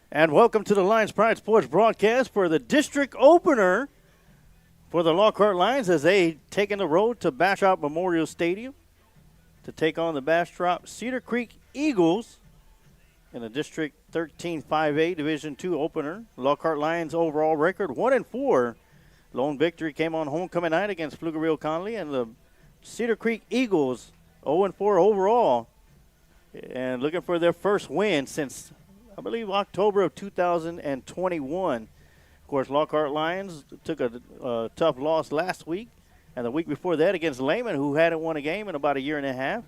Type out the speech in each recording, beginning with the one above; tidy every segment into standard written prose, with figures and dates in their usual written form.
And welcome to the Lions Pride Sports broadcast for the district opener for the Lockhart Lions as they take on the road to Bastrop Memorial Stadium to take on the Bastrop Cedar Creek Eagles in the District 13 5A Division II opener. Lockhart Lions overall record 1-4. Lone victory came on homecoming night against Pflugerville Conley, and the Cedar Creek Eagles 0-4 overall and looking for their first win since, I believe, October of 2021. Of course, Lockhart Lions took a tough loss last week and the week before that against Lehman, who hadn't won a game in about a year and a half.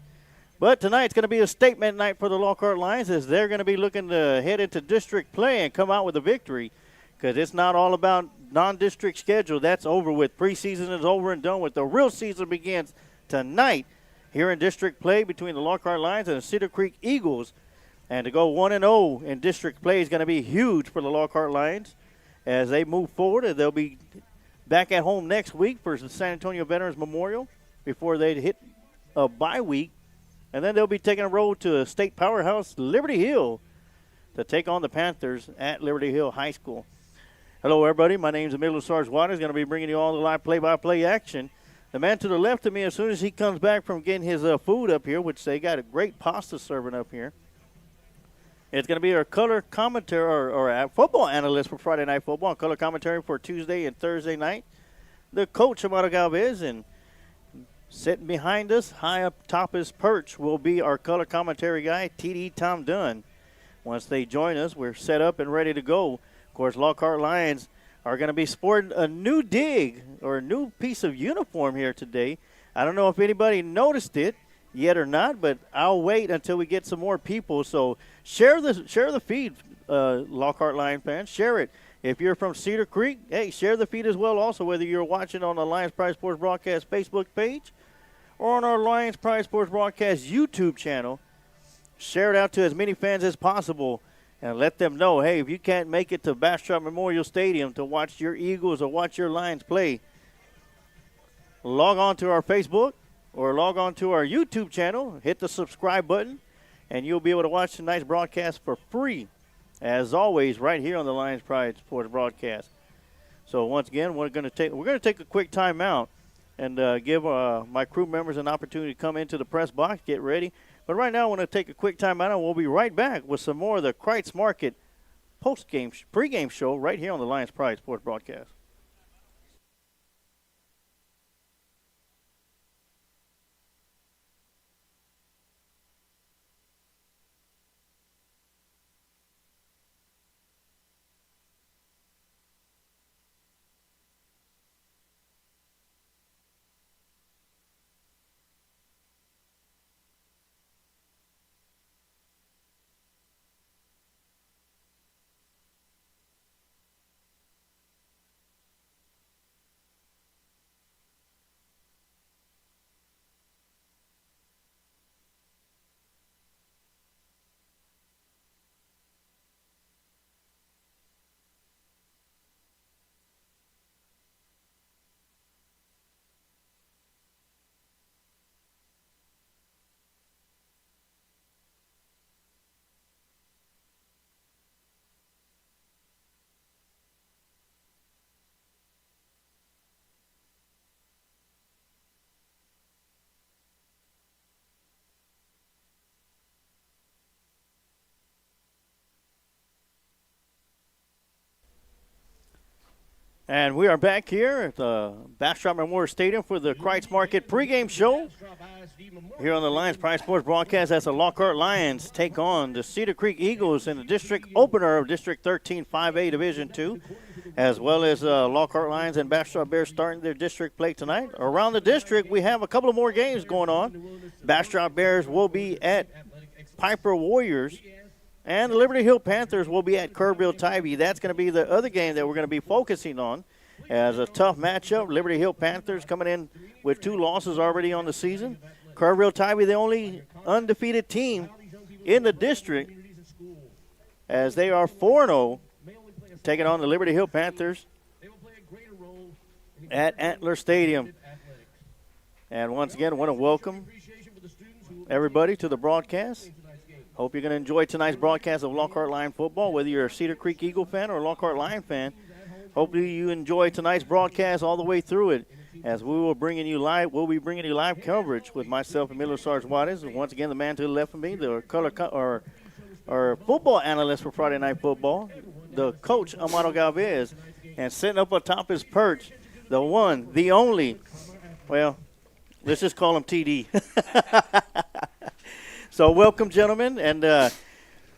But tonight's going to be a statement night for the Lockhart Lions as they're going to be looking to head into district play and come out with a victory, because it's not all about non-district schedule. That's over with. Preseason is over and done with. The real season begins tonight here in district play between the Lockhart Lions and the Cedar Creek Eagles. And to go 1-0 in district play is going to be huge for the Lockhart Lions as they move forward. And they'll be back at home next week for the San Antonio Veterans Memorial before they hit a bye week. And then they'll be taking a road to a state powerhouse, Liberty Hill, to take on the Panthers at Liberty Hill High School. Hello, everybody. My name is Emilio Sarge Waters. Going to be bringing you all the live play-by-play action. The man to the left of me, as soon as he comes back from getting his food up here, which they got a great pasta serving up here, it's going to be our color commentary or a football analyst for Friday Night Football, color commentary for Tuesday and Thursday night. The coach, Amado Galvez, and sitting behind us, high up top his perch, will be our color commentary guy, TD Tom Dunn. Once they join us, we're set up and ready to go. Of course, Lockhart Lions are going to be sporting a new dig or a new piece of uniform here today. I don't know if anybody noticed it yet or not, but I'll wait until we get some more people. So share the feed, Lockhart Lion fans. Share it. If you're from Cedar Creek, hey, share the feed as well also, whether you're watching on the Lions Pride Sports Broadcast Facebook page or on our Lions Pride Sports Broadcast YouTube channel. Share it out to as many fans as possible and let them know, hey, if you can't make it to Bastrop Memorial Stadium to watch your Eagles or watch your Lions play, log on to our Facebook or log on to our YouTube channel, hit the subscribe button, and you'll be able to watch tonight's broadcast for free, as always, right here on the Lions Pride Sports Broadcast. So once again, we're going to take a quick timeout and give my crew members an opportunity to come into the press box, get ready. But right now, I want to take a quick timeout, and we'll be right back with some more of the Kreitz Market pregame show right here on the Lions Pride Sports Broadcast. And we are back here at the Bastrop Memorial Stadium for the Kreitz Market pregame show. Here on the Lions Pride Sports Broadcast, as the Lockhart Lions take on the Cedar Creek Eagles in the district opener of District 13 5A Division II, as well as Lockhart Lions and Bastrop Bears starting their district play tonight. Around the district, we have a couple of more games going on. Bastrop Bears will be at Piper Warriors, and the Liberty Hill Panthers will be at Kerrville Tybee. That's going to be the other game that we're going to be focusing on as a tough matchup. Liberty Hill Panthers coming in with 2 losses already on the season. Kerrville Tybee, the only undefeated team in the district, as they are 4-0, taking on the Liberty Hill Panthers at Antler Stadium. And once again, I want to welcome everybody to the broadcast. Hope you're going to enjoy tonight's broadcast of Lockhart Lion football, whether you're a Cedar Creek Eagle fan or a Lockhart Lion fan. Hopefully you enjoy tonight's broadcast all the way through it, as we'll be bringing you live coverage with myself and Miller Sarge Juarez. Once again, the man to the left of me, the our football analyst for Friday Night Football, the coach, Amado Galvez, and sitting up atop his perch, the one, the only, well, let's just call him TD. So welcome, gentlemen, and,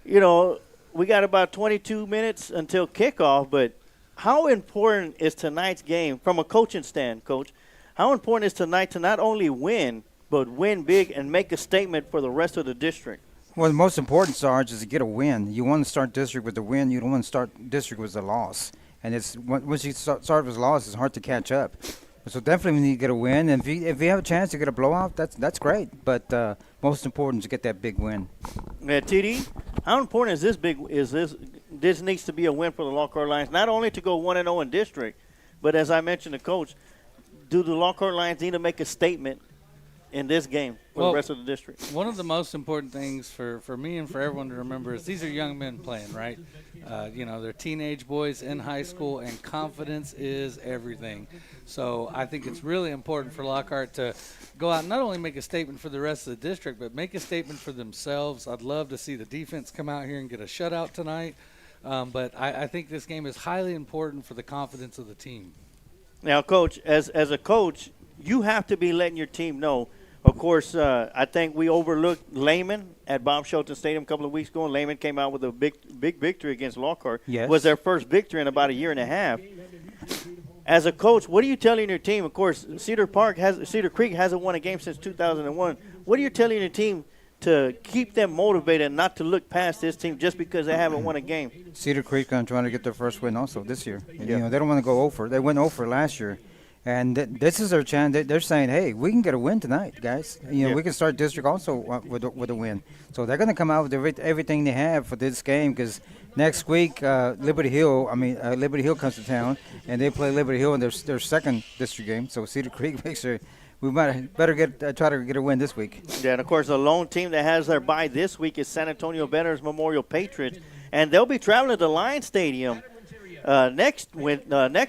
we got about 22 minutes until kickoff, but how important is tonight's game from a coaching stand, Coach? How important is tonight to not only win, but win big and make a statement for the rest of the district? Well, the most important, Sarge, is to get a win. You want to start district with a win. You don't want to start district with a loss. And it's once you start with a loss, it's hard to catch up. So definitely we need to get a win. And if you have a chance to get a blowout, that's great. But most important is to get that big win. Yeah, TD, how important is this? This needs to be a win for the Lockhart Lions, not only to go 1-0 in district, but as I mentioned to Coach, do the Lockhart Lions need to make a statement in this game for the rest of the district? One of the most important things for me and for everyone to remember is these are young men playing, right? They're teenage boys in high school, and confidence is everything. So I think it's really important for Lockhart to go out and not only make a statement for the rest of the district, but make a statement for themselves. I'd love to see the defense come out here and get a shutout tonight. But I think this game is highly important for the confidence of the team. Now, Coach, as a coach, you have to be letting your team know. Of course, I think we overlooked Lehman at Bob Shelton Stadium a couple of weeks ago, and Lehman came out with a big victory against Lockhart. Yes. It was their first victory in about a year and a half. As a coach, what are you telling your team? Of course, Cedar Creek hasn't won a game since 2001. What are you telling your team to keep them motivated and not to look past this team just because they haven't won a game? Cedar Creek going to try to get their first win also this year. Yeah. They don't want to go over. They went over last year. And this is their chance. They're saying, hey, we can get a win tonight, guys. We can start district also with a win. So they're going to come out with everything they have for this game, because next week Liberty Hill comes to town, and they play Liberty Hill in their second district game. So Cedar Creek makes sure we better try to get a win this week. Yeah, and of course the lone team that has their bye this week is San Antonio Veterans Memorial Patriots, and they'll be traveling to Lion Stadium next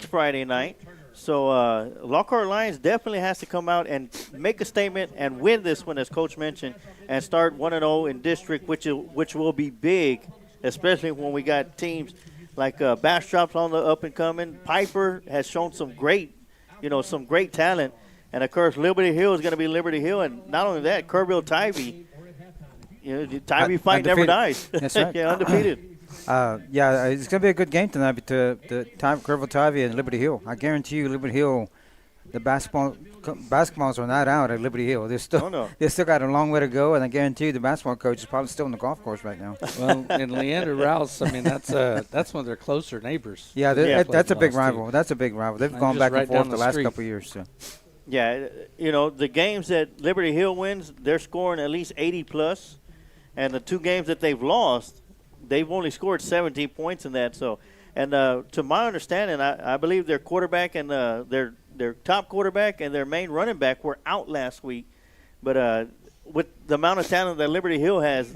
Friday night. So Lockhart Lions definitely has to come out and make a statement and win this one, as Coach mentioned, and start 1-0 in district, which will be big, especially when we got teams like Bastrop's on the up and coming. Piper has shown some great talent, and of course Liberty Hill is going to be Liberty Hill, and not only that, Kerrville Tybee. Tybee fight never dies. That's right. Yeah, undefeated. It's going to be a good game tonight between Kerrville Tybee and Liberty Hill. I guarantee you, Liberty Hill, the basketballs are not out at Liberty Hill. They still got a long way to go, and I guarantee you the basketball coach is probably still on the golf course right now. Well, and Leander Rouse, that's one of their closer neighbors. Yeah, that's a big rival. That's a big rival. They've gone back and forth the last couple of years. So. Yeah, the games that Liberty Hill wins, they're scoring at least 80+, and the two games that they've lost, they've only scored 17 points in that. So, and to my understanding, I believe their quarterback and their top quarterback and their main running back were out last week. But with the amount of talent that Liberty Hill has,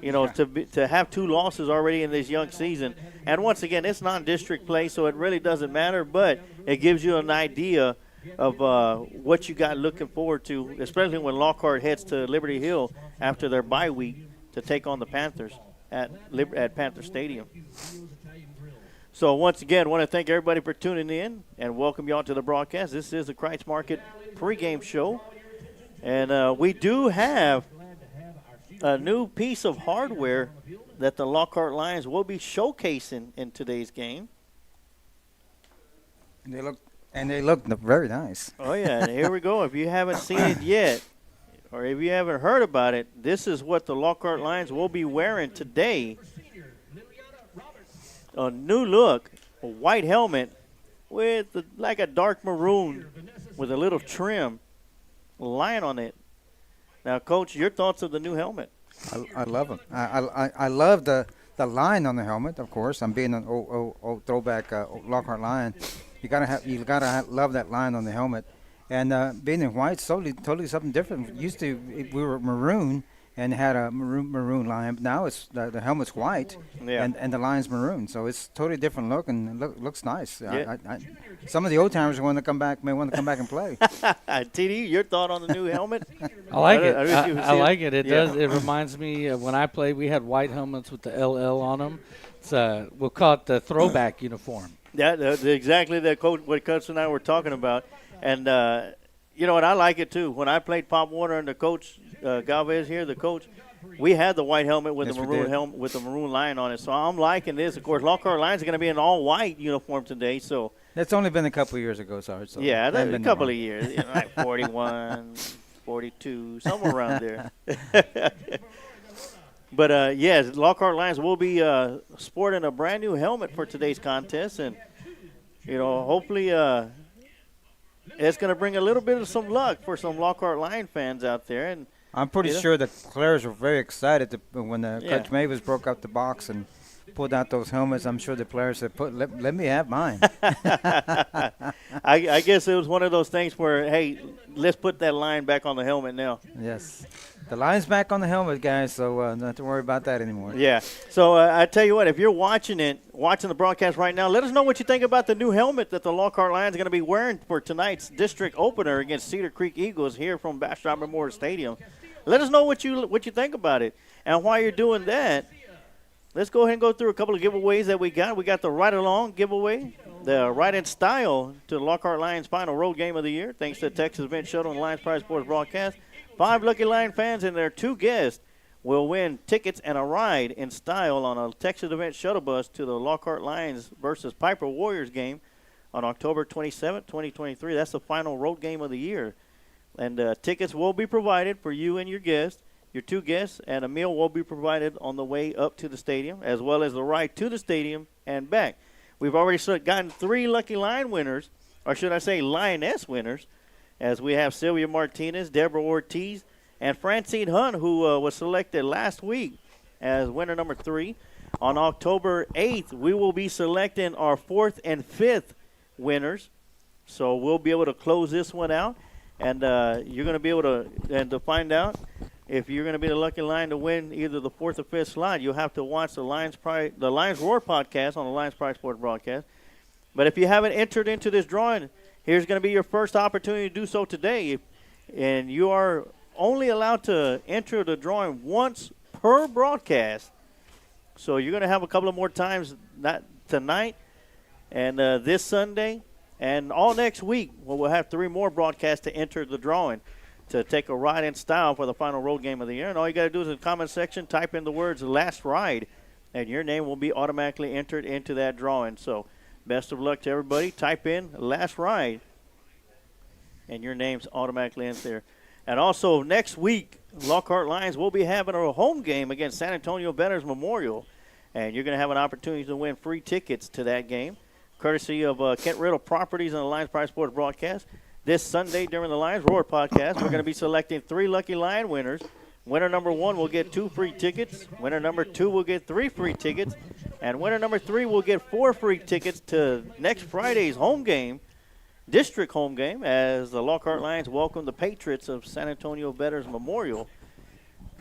to have two losses already in this young season, and once again, it's non-district play, so it really doesn't matter. But it gives you an idea of what you got looking forward to, especially when Lockhart heads to Liberty Hill after their bye week to take on the Panthers at Panther Stadium. So once again, I want to thank everybody for tuning in and welcome you all to the broadcast. This is the Kreitz Market pregame show, and we do have a new piece of hardware that the Lockhart Lions will be showcasing in today's game. And they look very nice. Oh yeah, and here we go. If you haven't seen it yet, or if you haven't heard about it, this is what the Lockhart Lions will be wearing today. A new look, a white helmet with like a dark maroon with a little trim line on it. Now, Coach, your thoughts of the new helmet? I love them. I love the line on the helmet, of course. I'm being an old throwback Lockhart Lion. You gotta love that line on the helmet. And being in white, totally something different. Used to, we were maroon, and had a maroon line. But now it's the helmet's white, Yeah. and the line's maroon. So it's totally different look, and looks nice. Yeah. Some of the old timers may want to come back and play. TD, your thought on the new helmet? I like it. I don't know if you I see it. like it. It Yeah. does. It reminds me of when I played. We had white helmets with the LL on them. It's we'll call it the throwback uniform. Yeah, exactly what Coach and I were talking about. And, you know what, I like it too. When I played Pop Warner and the coach, Galvez here, the coach, we had the white helmet with Yes, the we maroon did. helmet with the maroon line on it. So I'm liking this. Of course, Lockhart Lions are going to be in all white uniform today. So, That's only been a couple of years ago, Sarge. So yeah, hasn't a been that couple long. of years, you know, like 41, 42, somewhere around there. But, yes, Lockhart Lions will be sporting a brand new helmet for today's contest. And, you know, hopefully it's going to bring a little bit of some luck for some Lockhart Lion fans out there. And I'm pretty Yeah. sure the players were very excited when Yeah. Coach Mavis broke out the box and pulled out those helmets. I'm sure the players said, let me have mine. I guess it was one of those things where, hey, let's put that line back on the helmet now. Yes. The line's back on the helmet, guys, so not to worry about that anymore. Yeah. So I tell you what, if you're watching the broadcast right now, let us know what you think about the new helmet that the Lockhart Lions are going to be wearing for tonight's district opener against Cedar Creek Eagles here from Bastrop Memorial Stadium. Let us know what you think about it. And while you're doing that, let's go ahead and go through a couple of giveaways that we got. We got the Ride Along giveaway, the Ride in Style to the Lockhart Lions final road game of the year, thanks to Texas Event Shuttle and Lions Pride Sports broadcast. 5 lucky Lion fans and their 2 guests will win tickets and a ride in style on a Texas Event Shuttle bus to the Lockhart Lions versus Piper Warriors game on October 27th, 2023. That's the final road game of the year. And tickets will be provided for you and your guests. Your 2 guests and a meal will be provided on the way up to the stadium, as well as the ride to the stadium and back. We've already gotten 3 lucky Lion winners, or should I say Lioness winners, as we have Sylvia Martinez, Deborah Ortiz, and Francine Hunt, who was selected last week as winner number 3. On October 8th, we will be selecting our 4th and 5th winners. So we'll be able to close this one out, and you're going to be able to find out if you're going to be the lucky Lion to win either the 4th or 5th slot. You'll have to watch the Lions Roar podcast on the Lions Pride Sports broadcast. But if you haven't entered into this drawing, here's going to be your first opportunity to do so today. And you are only allowed to enter the drawing once per broadcast. So you're going to have a couple of more times tonight and this Sunday and all next week. Well, we'll have 3 more broadcasts to enter the drawing to take a ride in style for the final road game of the year. And all you got to do is in the comment section, type in the words last ride, and your name will be automatically entered into that drawing. So best of luck to everybody. Type in last ride, and your name's automatically in there. And also next week, Lockhart Lions will be having a home game against San Antonio Veterans Memorial. And you're going to have an opportunity to win free tickets to that game, courtesy of Kent Riddle Properties and the Lions Pride Sports broadcast. This Sunday during the Lions Roar podcast, we're going to be selecting 3 lucky Lion winners. Winner number 1 will get 2 free tickets. Winner number 2 will get 3 free tickets. And winner number 3 will get 4 free tickets to next Friday's home game, district home game, as the Lockhart Lions welcome the Patriots of San Antonio Veterans Memorial.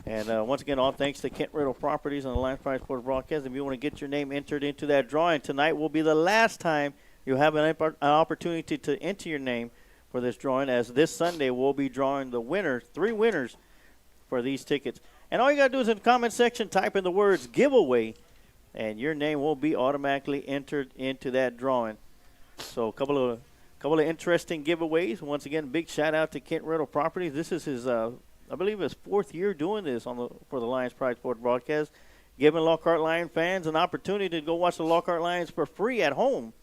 And once again, all thanks to Kent Riddle Properties and the Lions Pride Sports broadcast. If you want to get your name entered into that drawing, tonight will be the last time you have an opportunity to enter your name for this drawing, as this Sunday we'll be drawing the winner, 3 winners for these tickets. And all you got to do is in the comment section, type in the words giveaway, and your name will be automatically entered into that drawing. So a couple of interesting giveaways. Once again, big shout out to Kent Riddle Properties. This is his, I believe, his 4th year doing this for the Lions Pride Sports broadcast, giving Lockhart Lion fans an opportunity to go watch the Lockhart Lions for free at home.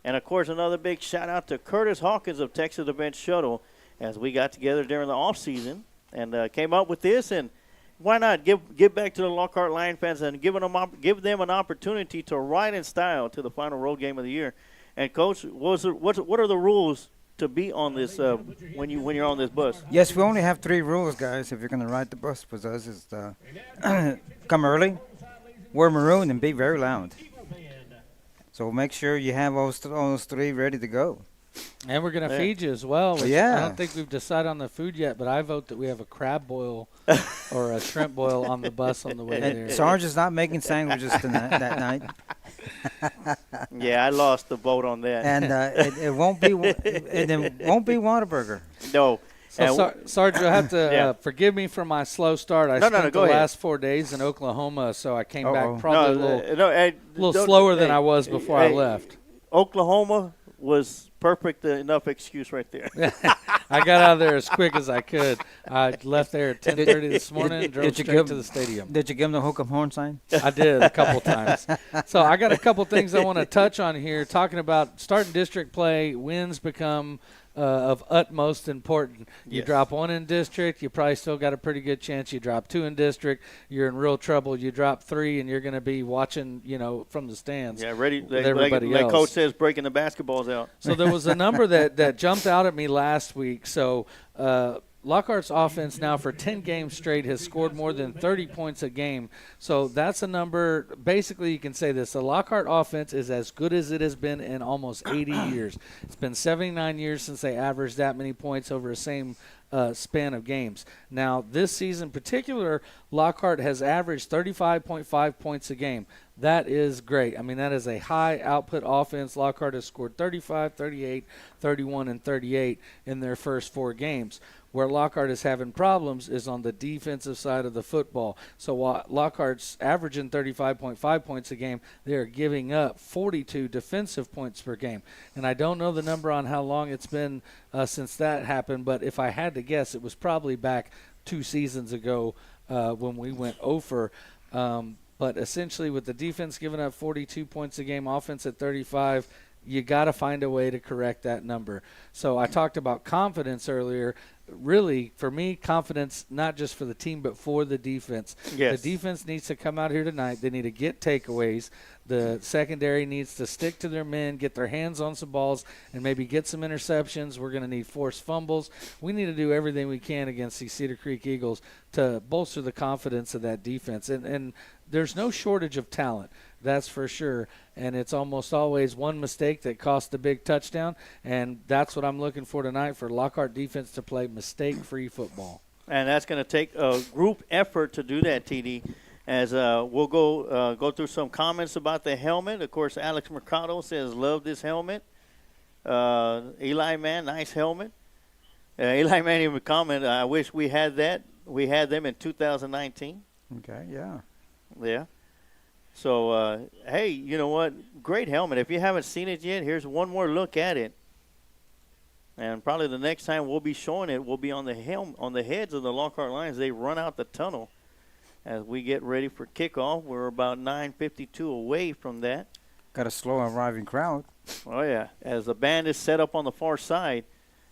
And, of course, another big shout-out to Curtis Hawkins of Texas Event Shuttle, as we got together during the off-season and came up with this. And why not give back to the Lockhart Lion fans and give them an opportunity to ride in style to the final road game of the year. And, Coach, what are the rules to be on this when you're on this bus? Yes, we only have 3 rules, guys, if you're going to ride the bus with us. Is come early, wear maroon, and be very loud. So make sure you have all those 3 ready to go. And we're going to Yeah. feed you as well. Which Yeah. I don't think we've decided on the food yet, but I vote that we have a crab boil or a shrimp boil on the bus on the way there. And Sarge is not making sandwiches tonight, that night, Yeah, I lost the vote on that. and it won't be Whataburger. No. So, Sarge, you'll have to Yeah. forgive me for my slow start. I No, spent go the ahead. last 4 days in Oklahoma, so I came Uh-oh. back probably a little don't- slower than hey, I was before I left. Oklahoma was perfect enough excuse right there. I got out of there as quick as I could. I left there at 10:30 this morning and drove Did you straight give- to the stadium. Did you give him the hook 'em horn sign? I did a couple times. So I got a couple things I want to touch on here, talking about starting district play. Wins become of utmost importance. You Yes. drop one in district, you probably still got a pretty good chance. You drop two in district, you're in real trouble. You drop three, and you're going to be watching, from the stands. Yeah, ready. with everybody like else. Coach says, breaking the basketballs out. So there was a number that jumped out at me last week. So Lockhart's offense now for 10 games straight has scored more than 30 points a game. So that's a number. Basically, you can say this. The Lockhart offense is as good as it has been in almost 80 years. It's been 79 years since they averaged that many points over the same span of games. Now, this season in particular, Lockhart has averaged 35.5 points a game. That is great. I mean, that is a high output offense. Lockhart has scored 35, 38, 31, and 38 in their first 4 games. Where Lockhart is having problems is on the defensive side of the football. So while Lockhart's averaging 35.5 points a game, they are giving up 42 defensive points per game. And I don't know the number on how long it's been since that happened, but if I had to guess, it was probably back 2 seasons ago when we went over. But essentially with the defense giving up 42 points a game, offense at 35, you got to find a way to correct that number. So I talked about confidence earlier. Really, for me, confidence not just for the team but for the defense. Yes. The defense needs to come out here tonight. They need to get takeaways. The secondary needs to stick to their men, get their hands on some balls, and maybe get some interceptions. We're going to need forced fumbles. We need to do everything we can against these Cedar Creek Eagles to bolster the confidence of that defense. And there's no shortage of talent. That's for sure. And it's almost always one mistake that costs the big touchdown. And that's what I'm looking for tonight, for Lockhart defense to play mistake-free football. And that's going to take a group effort to do that, TD. As we'll go through some comments about the helmet. Of course, Alex Mercado says, love this helmet. Eli Man, nice helmet. Eli Man even commented, I wish we had that. We had them in 2019. Okay, yeah. Yeah. So, hey, you know what? Great helmet. If you haven't seen it yet, here's one more look at it. And probably the next time we'll be showing it will be on the on the heads of the Lockhart Lions. They run out the tunnel as we get ready for kickoff. We're about 9:52 away from that. Got a slow arriving crowd. Oh, yeah. As the band is set up on the far side.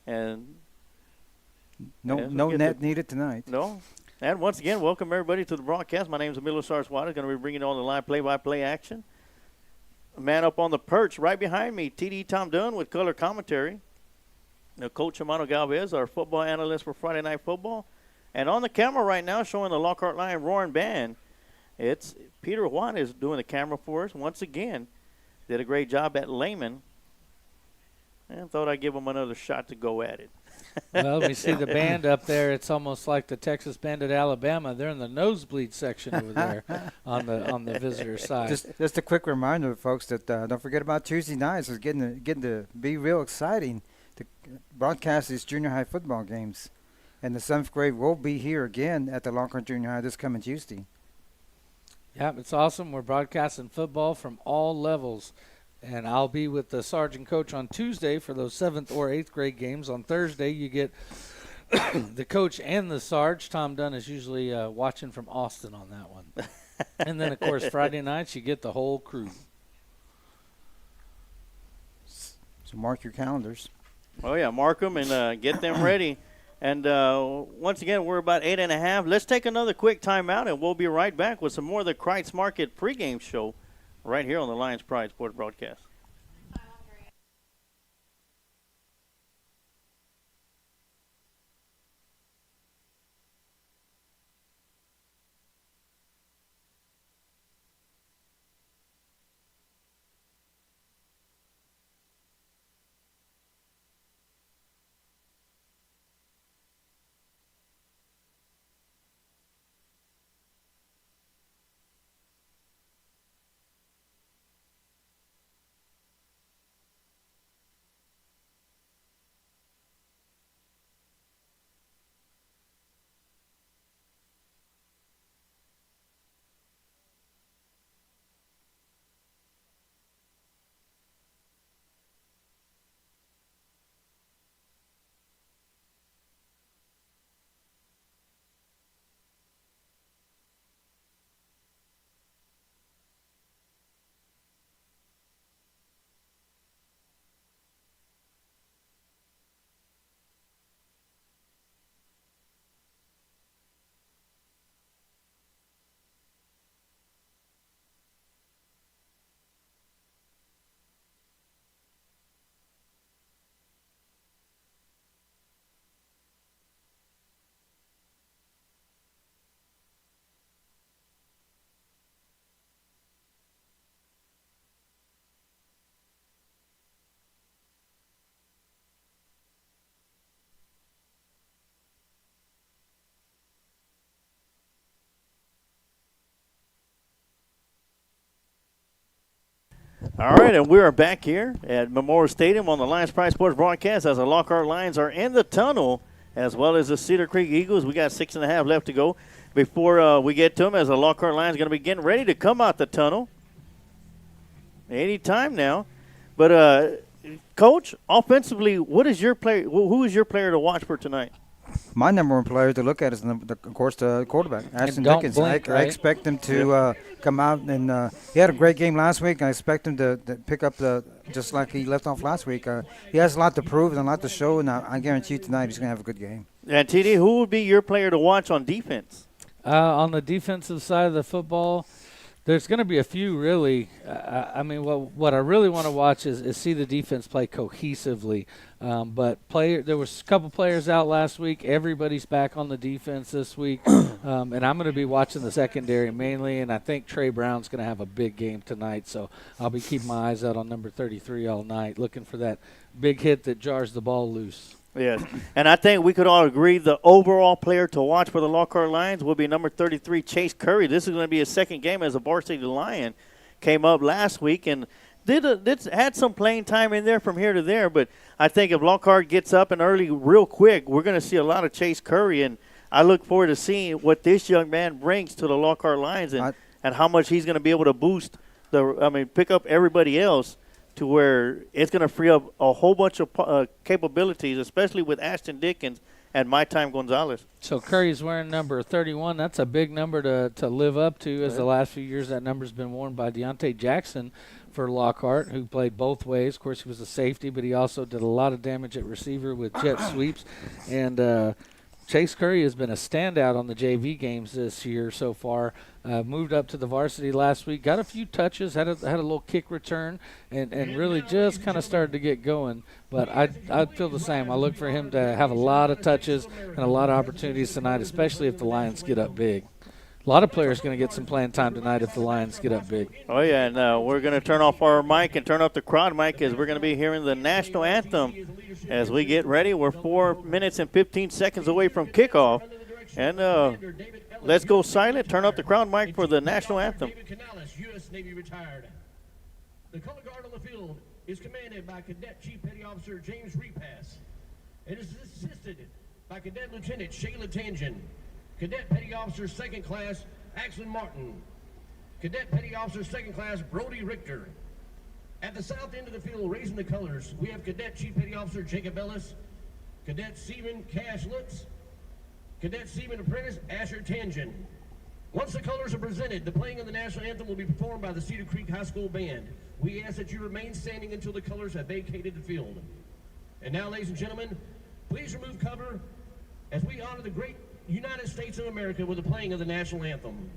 And No Yes, no we'll get net the- needed tonight. no. And once again, welcome everybody to the broadcast. My name is Emilio Sarswada. Going to be bringing on the live play-by-play action. A man up on the perch right behind me, TD Tom Dunn with color commentary. Now, Coach Amano Galvez, our football analyst for Friday Night Football. And on the camera right now, showing the Lockhart Lion roaring band, it's Peter Juan is doing the camera for us once again. Did a great job at Lehman. And thought I'd give him another shot to go at it. Well, we see the band up there. It's almost like the Texas band at Alabama. They're in the nosebleed section over there on the visitor side. Just a quick reminder, folks, that don't forget about Tuesday nights. It's getting to be real exciting to broadcast these junior high football games. And the 7th grade will be here again at the Lockhart Junior High this coming Tuesday. Yeah, it's awesome. We're broadcasting football from all levels. And I'll be with the sergeant coach on Tuesday for those 7th or 8th grade games. On Thursday, you get the coach and the sarge. Tom Dunn is usually watching from Austin on that one. And then, of course, Friday nights, you get the whole crew. So mark your calendars. Oh, yeah, mark them and get them ready. And once again, we're about 8.5. Let's take another quick timeout, and we'll be right back with some more of the Kreitz Market pregame show right here on the Lions Pride Sports Broadcast. All right, and we are back here at Memorial Stadium on the Lions Pride Sports broadcast as the Lockhart Lions are in the tunnel, as well as the Cedar Creek Eagles. We got 6.5 left to go before we get to them, as the Lockhart Lions are going to be getting ready to come out the tunnel any time now. But, Coach, offensively, what is your player? Who is your player to watch for tonight? My number one player to look at is, of course, the quarterback, Ashton don't Dickens. blink, I right? expect him to come out, and he had a great game last week. I expect him to pick up just like he left off last week. He has a lot to prove and a lot to show, and I guarantee you tonight he's going to have a good game. And, TD, who would be your player to watch on defense? On the defensive side of the football, there's going to be a few really. I mean, what I really want to watch is see the defense play cohesively. But there was a couple players out last week. Everybody's back on the defense this week, and I'm going to be watching the secondary mainly. And I think Trey Brown's going to have a big game tonight, so I'll be keeping my eyes out on number 33 all night, looking for that big hit that jars the ball loose. Yes, and I think we could all agree the overall player to watch for the Lockhart Lions will be number 33, Chase Curry. This is going to be his second game as a varsity Lion. Came up last week and had some playing time in there from here to there. But I think if Lockhart gets up and early real quick, we're going to see a lot of Chase Curry. And I look forward to seeing what this young man brings to the Lockhart Lions and how much he's going to be able to boost pick up everybody else, to where it's going to free up a whole bunch of capabilities, especially with Ashton Dickens and My Time Gonzalez. So Curry's wearing number 31. That's a big number to live up to, as the last few years that number's been worn by Deontay Jackson for Lockhart, who played both ways. Of course, he was a safety, but he also did a lot of damage at receiver with jet sweeps. And Chase Curry has been a standout on the JV games this year so far. Moved up to the varsity last week, got a few touches, had a little kick return, and really just kind of started to get going. But I'd feel the same. I look for him to have a lot of touches and a lot of opportunities tonight, especially if the Lions get up big. A lot of players going to get some playing time tonight if the Lions get up big. Oh, yeah, and we're going to turn off our mic and turn up the crowd mic, as we're going to be hearing the national anthem as we get ready. We're 4 minutes and 15 seconds away from kickoff. And let's go silent. Turn up the crowd mic for the national anthem. U.S. Navy retired. The color guard on the field is commanded by Cadet Chief Petty Officer James Repass. It is assisted by Cadet Lieutenant Shayla Tangen, Cadet Petty Officer Second Class Axel Martin, Cadet Petty Officer Second Class Brody Richter. At the south end of the field, raising the colors, we have Cadet Chief Petty Officer Jacob Ellis, Cadet Seaman Cash Lutz, Cadet Seaman Apprentice Asher Tangen. Once the colors are presented, the playing of the national anthem will be performed by the Cedar Creek High School Band. We ask that you remain standing until the colors have vacated the field. And now, ladies and gentlemen, please remove cover as we honor the great United States of America with the playing of the national anthem.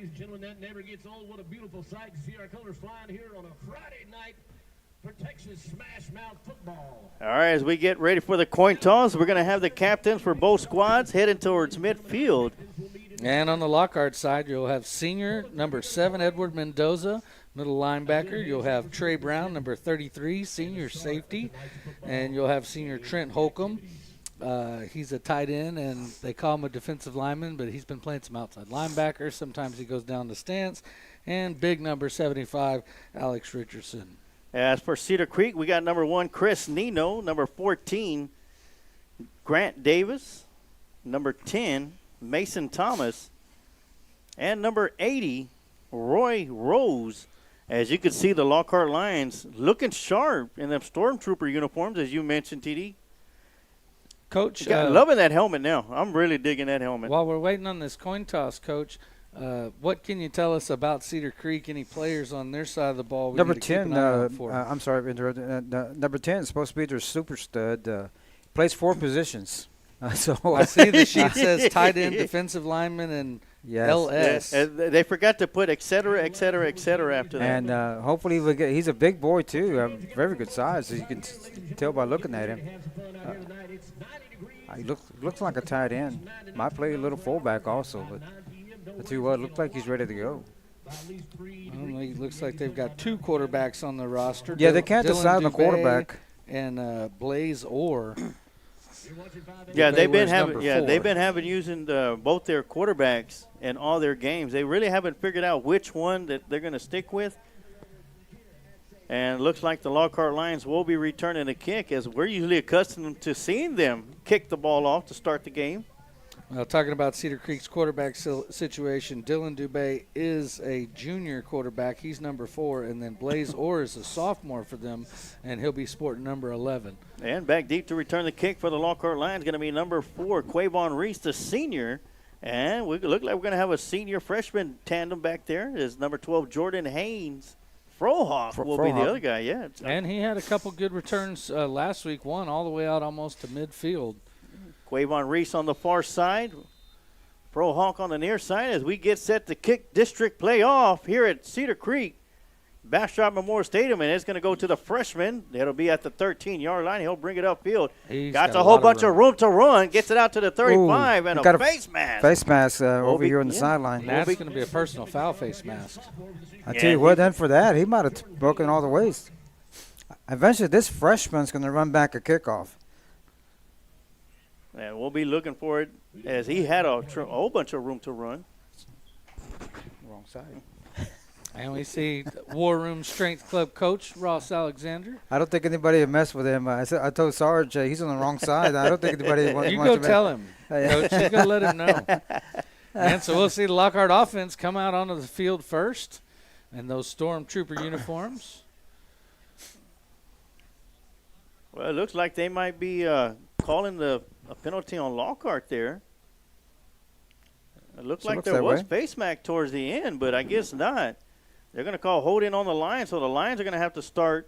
ladies and gentlemen, that never gets old. What a beautiful sight to see our colors flying here on a Friday night for Texas Smash Mouth football. All right, as we get ready for the coin toss, we're going to have the captains for both squads heading towards midfield. And on the Lockhart side, you'll have senior number 7, Edward Mendoza, middle linebacker. You'll have Trey Brown, number 33, senior safety. And you'll have senior Trent Holcomb. He's a tight end, and they call him a defensive lineman, but he's been playing some outside linebacker. Sometimes he goes down the stance. And big number 75, Alex Richardson. As for Cedar Creek, we got number 1, Chris Nino, number 14, Grant Davis, number 10, Mason Thomas, and number 80, Roy Rose. As you can see, the Lockhart Lions looking sharp in them Stormtrooper uniforms, as you mentioned, TD. Coach, Loving that helmet now. I'm really digging that helmet. While we're waiting on this coin toss, Coach, what can you tell us about Cedar Creek? Any players on their side of the ball? Number 10, I'm sorry to interrupt. Number 10 is supposed to be their super stud. Plays 4 positions. So I see the sheet says tight end, defensive lineman, and LS. Yes. They forgot to put et cetera after that. And hopefully he's a big boy, too. Very good size, as you can tell by looking at him. He looks like a tight end. Might play a little fullback also, but I tell you what, looks like he's ready to go. Well, it looks like they've got 2 quarterbacks on the roster. Yeah, they can't decide on the Dubé quarterback. And Blaze Orr. Yeah, they've been Dubé wears having using both their quarterbacks in all their games. They really haven't figured out which one that they're going to stick with. And it looks like the Lockhart Lions will be returning a kick, as we're usually accustomed to seeing them kick the ball off to start the game. Well, talking about Cedar Creek's quarterback situation, Dylan Dubé is a junior quarterback. He's number 4, and then Blaze Orr is a sophomore for them, and he'll be sporting number 11. And back deep to return the kick for the Lockhart Lions going to be number 4, Quavon Reese, the senior. And we look like we're going to have a senior freshman tandem back there. Is number 12, Jordan Haynes. Frohoff will be the other guy, yeah. And he had a couple good returns last week, one all the way out almost to midfield. Quavon Reese on the far side. Frohoff on the near side as we get set to kick district playoff here at Cedar Creek. Bastrop Memorial Stadium, and it's going to go to the freshman. It'll be at the 13-yard line. He'll bring it upfield. Got a whole bunch of room to run. Gets it out to the 35, and a face mask. Face mask over here on the sideline. That's going to be a personal foul face mask. I tell you what, then for that, he might have broken all the ways. Eventually, this freshman's going to run back a kickoff. And we'll be looking for it as he had a whole bunch of room to run. Wrong side. And we see War Room Strength Club coach Ross Alexander. I don't think anybody would mess with him. I told Sarge he's on the wrong side. I don't think anybody wants to You go tell him, Coach. You go let him know. And so we'll see the Lockhart offense come out onto the field first in those Stormtrooper uniforms. Well, it looks like they might be calling a penalty on Lockhart there. It looked like there was face mask towards the end, but I guess not. They're going to call holding on the Lions, so the Lions are going to have to start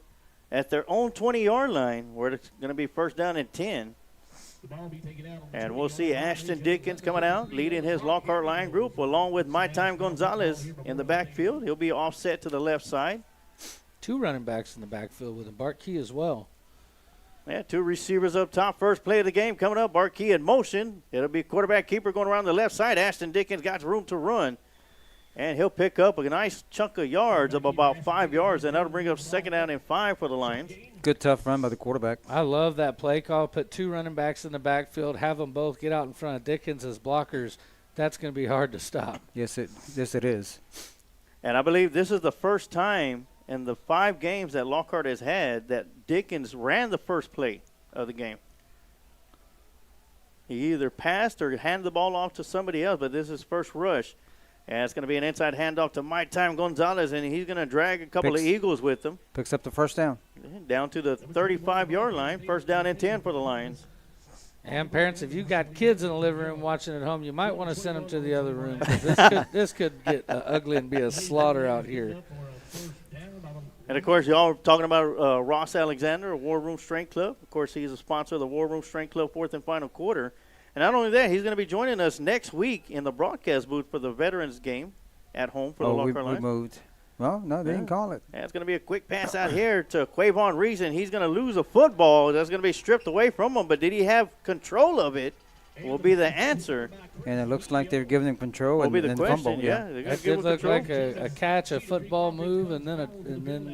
at their own 20-yard line, where it's going to be first down and 10. And we'll see Ashton Dickens coming out, leading his Lockhart line group, along with My Time Gonzalez in the backfield. He'll be offset to the left side. 2 running backs in the backfield with him. Bart Key as well. Yeah, 2 receivers up top. First play of the game coming up. Bart Key in motion. It'll be quarterback keeper going around the left side. Ashton Dickens got room to run. And he'll pick up a nice chunk of yards of about 5 yards, and that'll bring up second down and 5 for the Lions. Good tough run by the quarterback. I love that play call. Put 2 running backs in the backfield, have them both get out in front of Dickens as blockers. That's going to be hard to stop. Yes, it is. And I believe this is the first time in the 5 games that Lockhart has had that Dickens ran the first play of the game. He either passed or handed the ball off to somebody else, but this is his first rush. And it's going to be an inside handoff to My Time Gonzalez, and he's going to drag a couple of Eagles with him. Picks up the first down. Down to the 35-yard line. First down and 10 for the Lions. And parents, if you've got kids in the living room watching at home, you might want to send them to the other room. This could get ugly and be a slaughter out here. And, of course, y'all are talking about Ross Alexander, of War Room Strength Club. Of course, he's a sponsor of the War Room Strength Club fourth and final quarter. And not only that, he's going to be joining us next week in the broadcast booth for the Veterans game at home for the Lockhart we Lions. moved. Well, no, they didn't call it. And it's going to be a quick pass out here to Quavon Reason. He's going to lose a football. That's going to be stripped away from him. But did he have control of it? Will be the answer. And it looks like they're giving him control Will and be the question. fumble. Yeah, they're gonna That give did him look control. like a catch, a football move, and then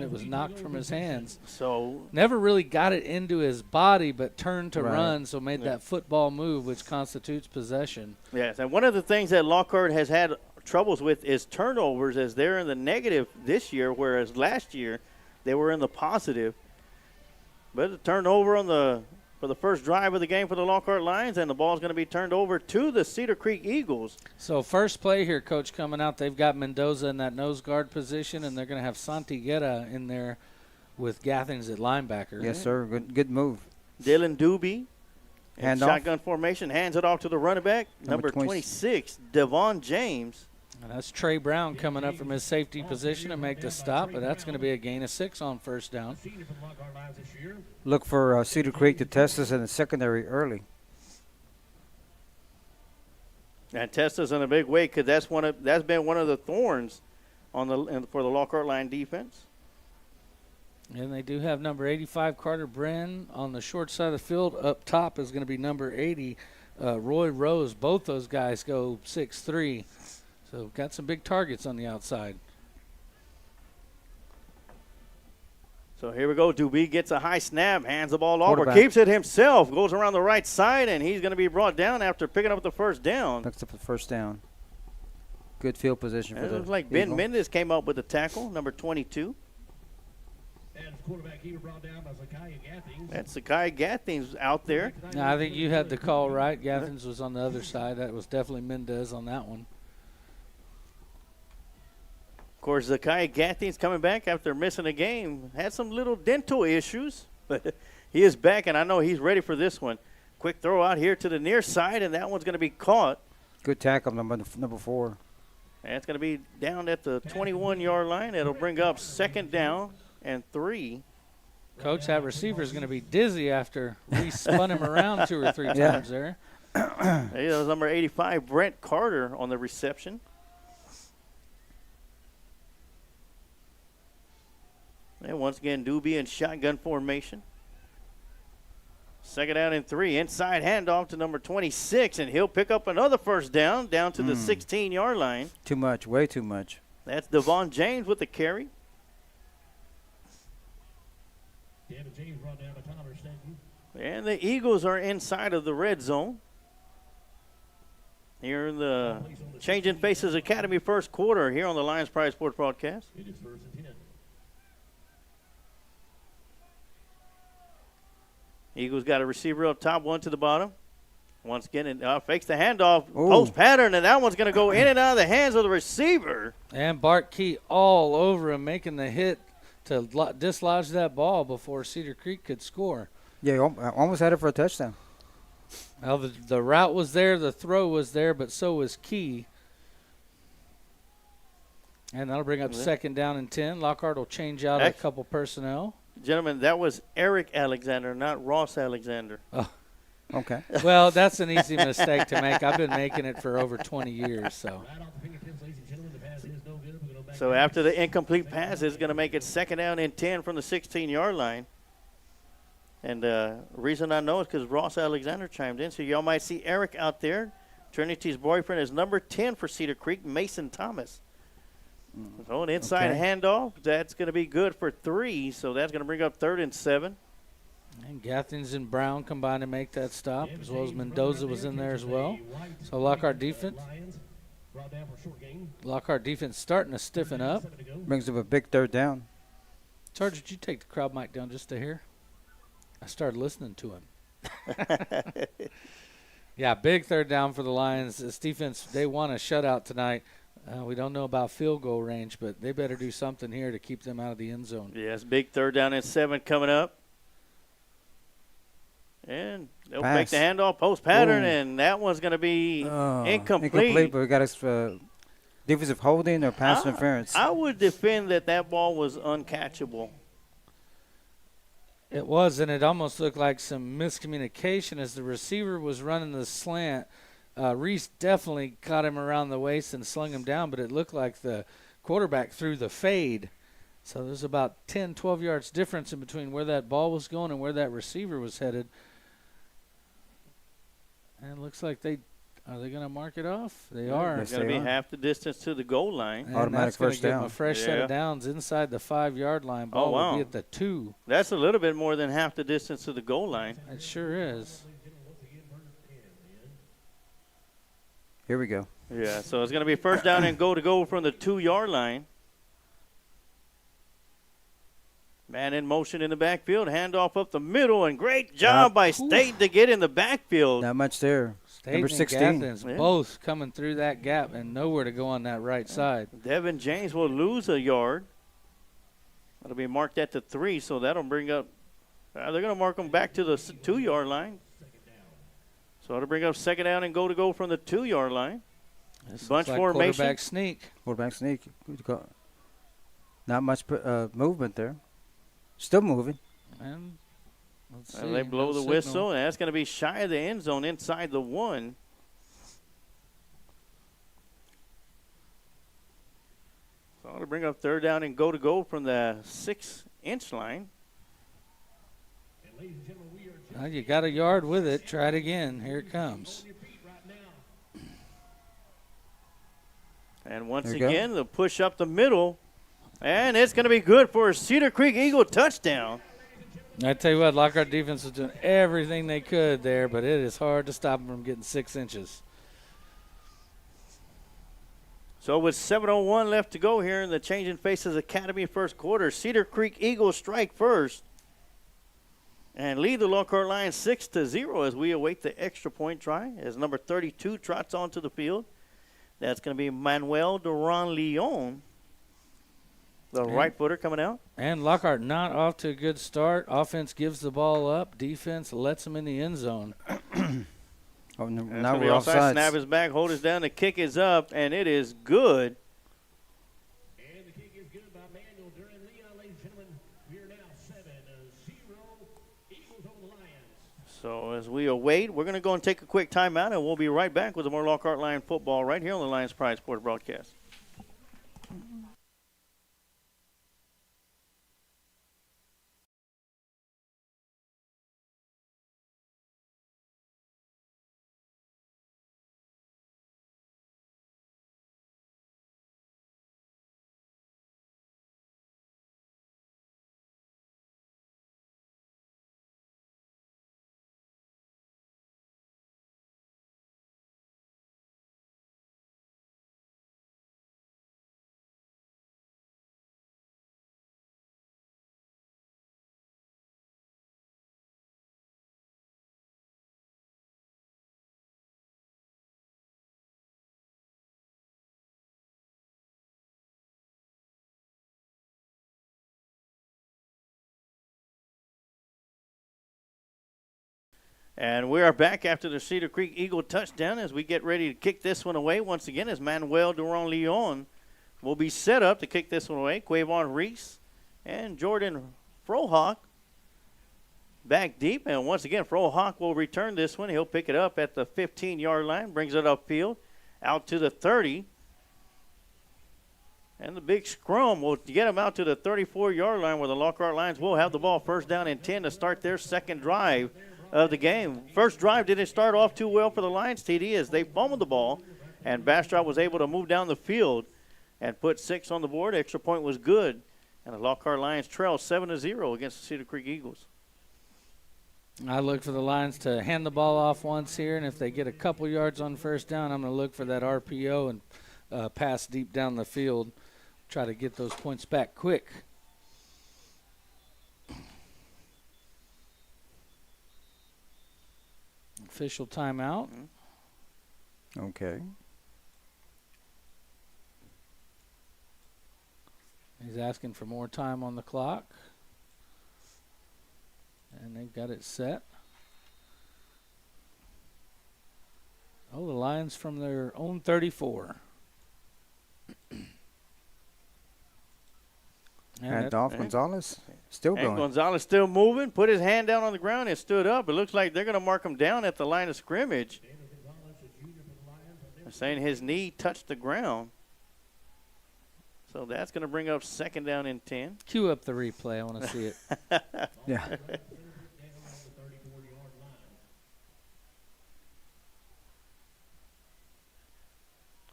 it was knocked from his hands. So Never really got it into his body, but turned to Right. run, so made that football move, which constitutes possession. yes, and one of the things that Lockhart has had troubles with is turnovers, as they're in the negative this year, whereas last year they were in the positive. But a turnover for the first drive of the game for the Lockhart Lions, and the ball is going to be turned over to the Cedar Creek Eagles. So first play here, Coach, coming out, they've got Mendoza in that nose guard position, and they're going to have Santi Guerra in there with Gathings at linebacker. Yes, sir. Good move. Dylan Doobie, in Handoff. shotgun formation, hands it off to the running back, number 26, Devon James. And that's Trey Brown coming up from his safety position to make the stop, but that's going to be a gain of 6 on first down. Senior for the Lockhart Lions this year. Look for Cedar Creek to test us in the secondary early. And test us in a big way, because that's been one of the thorns for the Lockhart line defense. And they do have number 85, Carter Bren, on the short side of the field. Up top is going to be number 80, Roy Rose. Both those guys go 6'3". So got some big targets on the outside. So here we go. Doobie gets a high snap, hands the ball off, or Quarterback. keeps it himself, goes around the right side, and he's going to be brought down after picking up the first down. Picks up the first down. Good field position for It the looks like Ben Eagle. Mendez came up with the tackle, number 22. And quarterback he was brought down by Zakiah Gathings. That's Zakiah Gathings out there. Now, I think you had the call right. Gathins was on the other side. That was definitely Mendez on that one. Of course, Zakiah Gathings coming back after missing a game. Had some little dental issues, but he is back, and I know he's ready for this one. Quick throw out here to the near side, and that one's going to be caught. Good tackle, number 4. And it's going to be down at the 21-yard line. It'll bring up second down and 3. Coach, that receiver is going to be dizzy after we spun him around 2 or 3 Yeah. times there. That was number 85, Brent Carter, on the reception. And once again, Doobie in shotgun formation. Second down and 3. Inside handoff to number 26, and he'll pick up another first down to the 16-yard line. Too much, way too much. That's Devon James with the carry. David James brought down by Tyler Stanton. And the Eagles are inside of the red zone. Here in the Changing Faces Academy first quarter here on the Lions Pride Sports Broadcast. It is 1st and 10. Eagles got a receiver up top, one to the bottom. Once again, it fakes the handoff, Ooh. post pattern, and that one's going to go in and out of the hands of the receiver. And Bart Key all over him, making the hit to dislodge that ball before Cedar Creek could score. Yeah, I almost had it for a touchdown. Well, the route was there, the throw was there, but so was Key. And that'll bring up second down and 10. Lockhart will change out a couple personnel. Gentlemen, that was Eric Alexander, not Ross Alexander. Okay. Well, that's an easy mistake to make. I've been making it for over 20 years. So Right off the fingertips, ladies and gentlemen. The pass is no good. We're going back. So after the incomplete pass, it's going to make it second down and 10 from the 16-yard line. And the reason I know is because Ross Alexander chimed in. So y'all might see Eric out there. Trinity's boyfriend is number 10 for Cedar Creek, Mason Thomas. So an inside handoff, that's going to be good for 3. So that's going to bring up 3rd and 7. and Gathings and Brown combined to make that stop, as well as Mendoza was in there as well. So Lockhart defense starting to stiffen up. Brings up a big third down. Sarge, did you take the crowd mic down just to hear? I started listening to him. Yeah, big third down for the Lions. This defense, they won a shutout tonight. We don't know about field goal range, but they better do something here to keep them out of the end zone. Yes, big 3rd down and 7 coming up. And they'll make the handoff post pattern, and that one's going to be incomplete. Incomplete, but we got a defensive holding or pass interference. I would defend that ball was uncatchable. It was, and it almost looked like some miscommunication as the receiver was running the slant. Reese definitely caught him around the waist and slung him down, but it looked like the quarterback threw the fade. So there's about 10, 12 yards difference in between where that ball was going and where that receiver was headed. And it looks like are they going to mark it off? They are. It's going to be half the distance to the goal line. And Automatic that's gonna first give 'em down. a fresh set of downs inside the 5-yard line. Ball will be at the 2. That's a little bit more than half the distance to the goal line. It sure is. Here we go. Yeah, so it's going to be first down and go from the 2-yard line. Man in motion in the backfield, handoff up the middle, and great job by State to get in the backfield. Not much there. State Number and 16. Athens both coming through that gap and nowhere to go on that right side. Devin James will lose a yard. That'll be marked at the 3, so that'll bring up they're going to mark them back to the 2-yard line. So it'll bring up second down and go from the 2-yard line. This Bunch looks like formation. Quarterback sneak. Quarterback sneak. Good call. Not much movement there. Still moving. And let's see. And they blow No the signal. whistle, and that's going to be shy of the end zone inside the 1. So it'll bring up third down and go from the 6-inch line. Well, you got a yard with it. Try it again. Here it comes. And once There you again, they'll push up the middle. And it's going to be good for a Cedar Creek Eagle touchdown. I tell you what, Lockhart defense was doing everything they could there, but it is hard to stop them from getting 6 inches. So with 7:01 left to go here in the Changing Faces Academy first quarter, Cedar Creek Eagles strike first and lead the Lockhart Lions 6-0 as we await the extra point try as number 32 trots onto the field. That's going to be Manuel Duran Leon, the right footer coming out. And Lockhart not off to a good start. Offense gives the ball up. Defense lets them in the end zone. Oh, no, That's now gonna be we're offside. offside. Snap is back, hold us down. The kick is up, and it is good. And the kick is good by Manuel Duran Leon, ladies and gentlemen. We are now 7-0 Eagles over the Lions. So as we await, we're going to go and take a quick timeout, and we'll be right back with more Lockhart Lion football right here on the Lions Pride Sports broadcast. And we are back after the Cedar Creek Eagle touchdown as we get ready to kick this one away. Once again, as Manuel Duran Leon will be set up to kick this one away. Quavon Reese and Jordan Frohawk back deep. And once again, Frohawk will return this one. He'll pick it up at the 15-yard line, brings it upfield, out to the 30. And the big scrum will get him out to the 34-yard line where the Lockhart Lions will have the ball first down and 10 to start their second drive of the game. First drive didn't start off too well for the Lions, TD, as they fumbled the ball, and Bastrop was able to move down the field and put 6 on the board. Extra point was good, and the Lockhart Lions trail 7-0 against the Cedar Creek Eagles. I look for the Lions to hand the ball off once here, and if they get a couple yards on first down, I'm going to look for that RPO and pass deep down the field, try to get those points back quick. Official timeout. Okay. He's asking for more time on the clock. And they've got it set. Oh, the Lions from their own 34. And Dolph Gonzalez still And going. Gonzalez still moving, put his hand down on the ground and stood up. It looks like they're going to mark him down at the line of scrimmage. saying his knee touched the ground. So that's going to bring up 2nd down and 10. Cue up the replay. I want to see it. Yeah.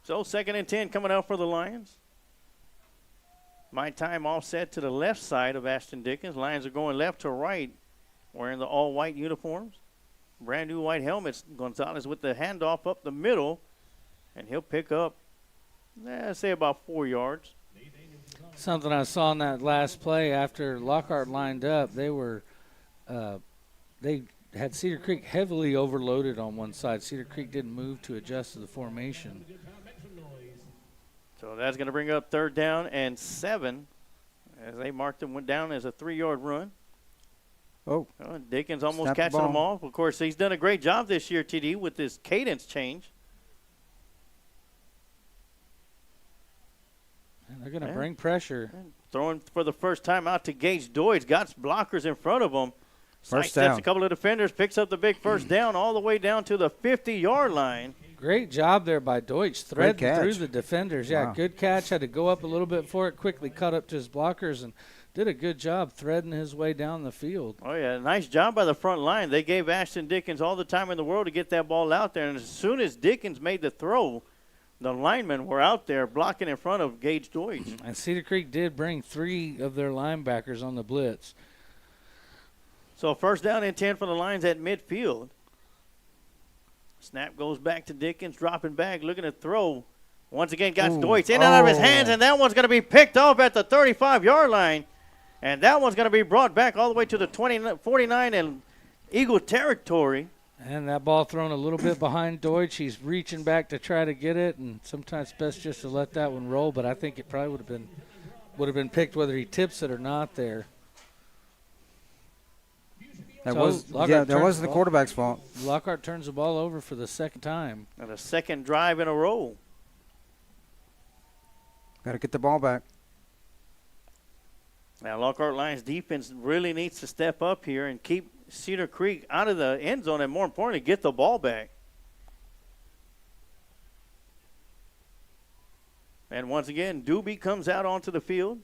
So 2nd and 10 coming out for the Lions. My time offset to the left side of Ashton Dickens. Lions are going left to right, wearing the all-white uniforms. Brand new white helmets. Gonzalez with the handoff up the middle, and he'll pick up, say about 4 yards. Something I saw in that last play after Lockhart lined up, they had Cedar Creek heavily overloaded on one side. Cedar Creek didn't move to adjust to the formation. So that's going to bring up 3rd down and 7 as they marked him, went down as a 3-yard run. Oh. Dickens almost Snap the catching them ball. off. Of course, he's done a great job this year, TD, with this cadence change. And they're going to bring pressure. Throwing for the first time out to Gage Deutsch. Got blockers in front of him. First Sidesteps down. a couple of defenders, picks up the big first down all the way down to the 50-yard line. Great job there by Deutsch, threading catch. through the defenders. Yeah, Wow. good catch. Had to go up a little bit for it, quickly cut up to his blockers, and did a good job threading his way down the field. Oh, yeah, nice job by the front line. They gave Ashton Dickens all the time in the world to get that ball out there, and as soon as Dickens made the throw, the linemen were out there blocking in front of Gage Deutsch. And Cedar Creek did bring 3 of their linebackers on the blitz. So 1st down and 10 for the Lions at midfield. Snap goes back to Dickens, dropping back, looking to throw. Once again, got Deutsch in and out of his hands, and that one's going to be picked off at the 35-yard line. And that one's going to be brought back all the way to the 49 and Eagle territory. And that ball thrown a little bit behind Deutsch. He's reaching back to try to get it, and sometimes best just to let that one roll. But I think it probably would have been picked whether he tips it or not there. That So was Lockhart that turns wasn't the the ball. quarterback's fault. Lockhart turns the ball over for the 2nd time. And a 2nd drive in a row. Got to get the ball back. Now, Lockhart Lions defense really needs to step up here and keep Cedar Creek out of the end zone, and more importantly, get the ball back. And once again, Doobie comes out onto the field.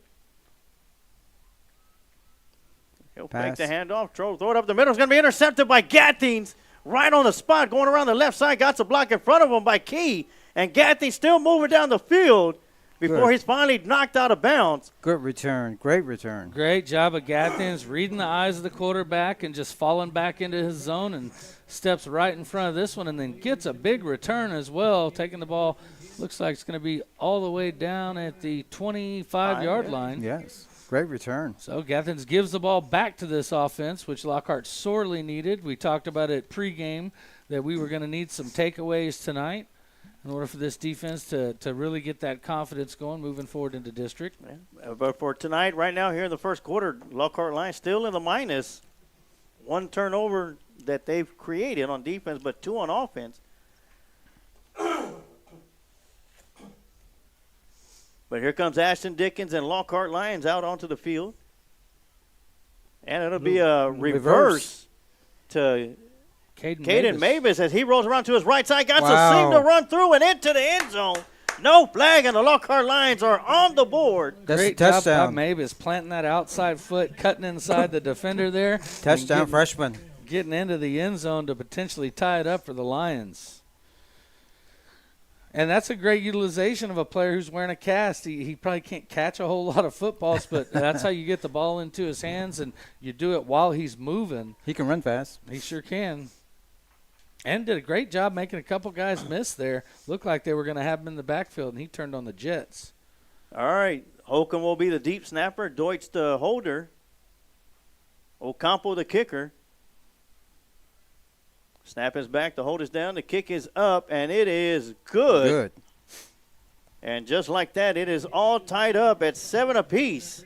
He'll Pass. take the handoff, throw it up the middle. It's going to be intercepted by Gathings right on the spot, going around the left side. Got the block in front of him by Key, and Gathings still moving down the field before Good. he's finally knocked out of bounds. Good return. Great return. Great job of Gathins reading the eyes of the quarterback and just falling back into his zone, and steps right in front of this one, and then gets a big return as well, taking the ball. Looks like it's going to be all the way down at the 25-yard line. Yes. Great return. So Gathins gives the ball back to this offense, which Lockhart sorely needed. We talked about it pregame that we were going to need some takeaways tonight in order for this defense to really get that confidence going moving forward into district. Yeah. But for tonight, right now, here in the first quarter, Lockhart Lions still in the minus. 1 turnover that they've created on defense, but 2 on offense. But here comes Ashton Dickens and Lockhart Lions out onto the field. And it'll be a reverse to Caden Mavis as he rolls around to his right side. Got some seam to run through and into the end zone. No flag, and the Lockhart Lions are on the board. That's Great a job touchdown. by Mavis, planting that outside foot, cutting inside the defender there. Touchdown freshman. Getting into the end zone to potentially tie it up for the Lions. And that's a great utilization of a player who's wearing a cast. He probably can't catch a whole lot of footballs, but that's how you get the ball into his hands, and you do it while he's moving. He can run fast. He sure can. And did a great job making a couple guys miss there. Looked like they were going to have him in the backfield, and he turned on the Jets. All right. Holcomb will be the deep snapper. Deutsch the holder. Ocampo the kicker. Snap is back. The hold is down. The kick is up, and it is good. And just like that, it is all tied up at 7 apiece.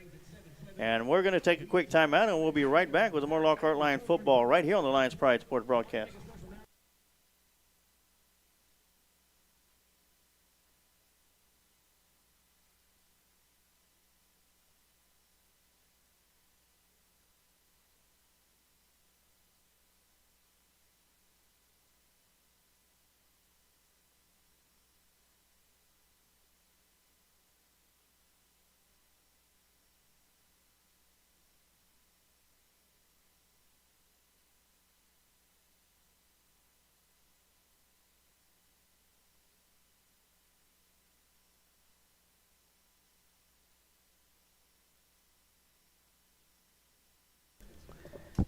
And we're going to take a quick timeout, and we'll be right back with more Lockhart Lion football right here on the Lions Pride Sports broadcast.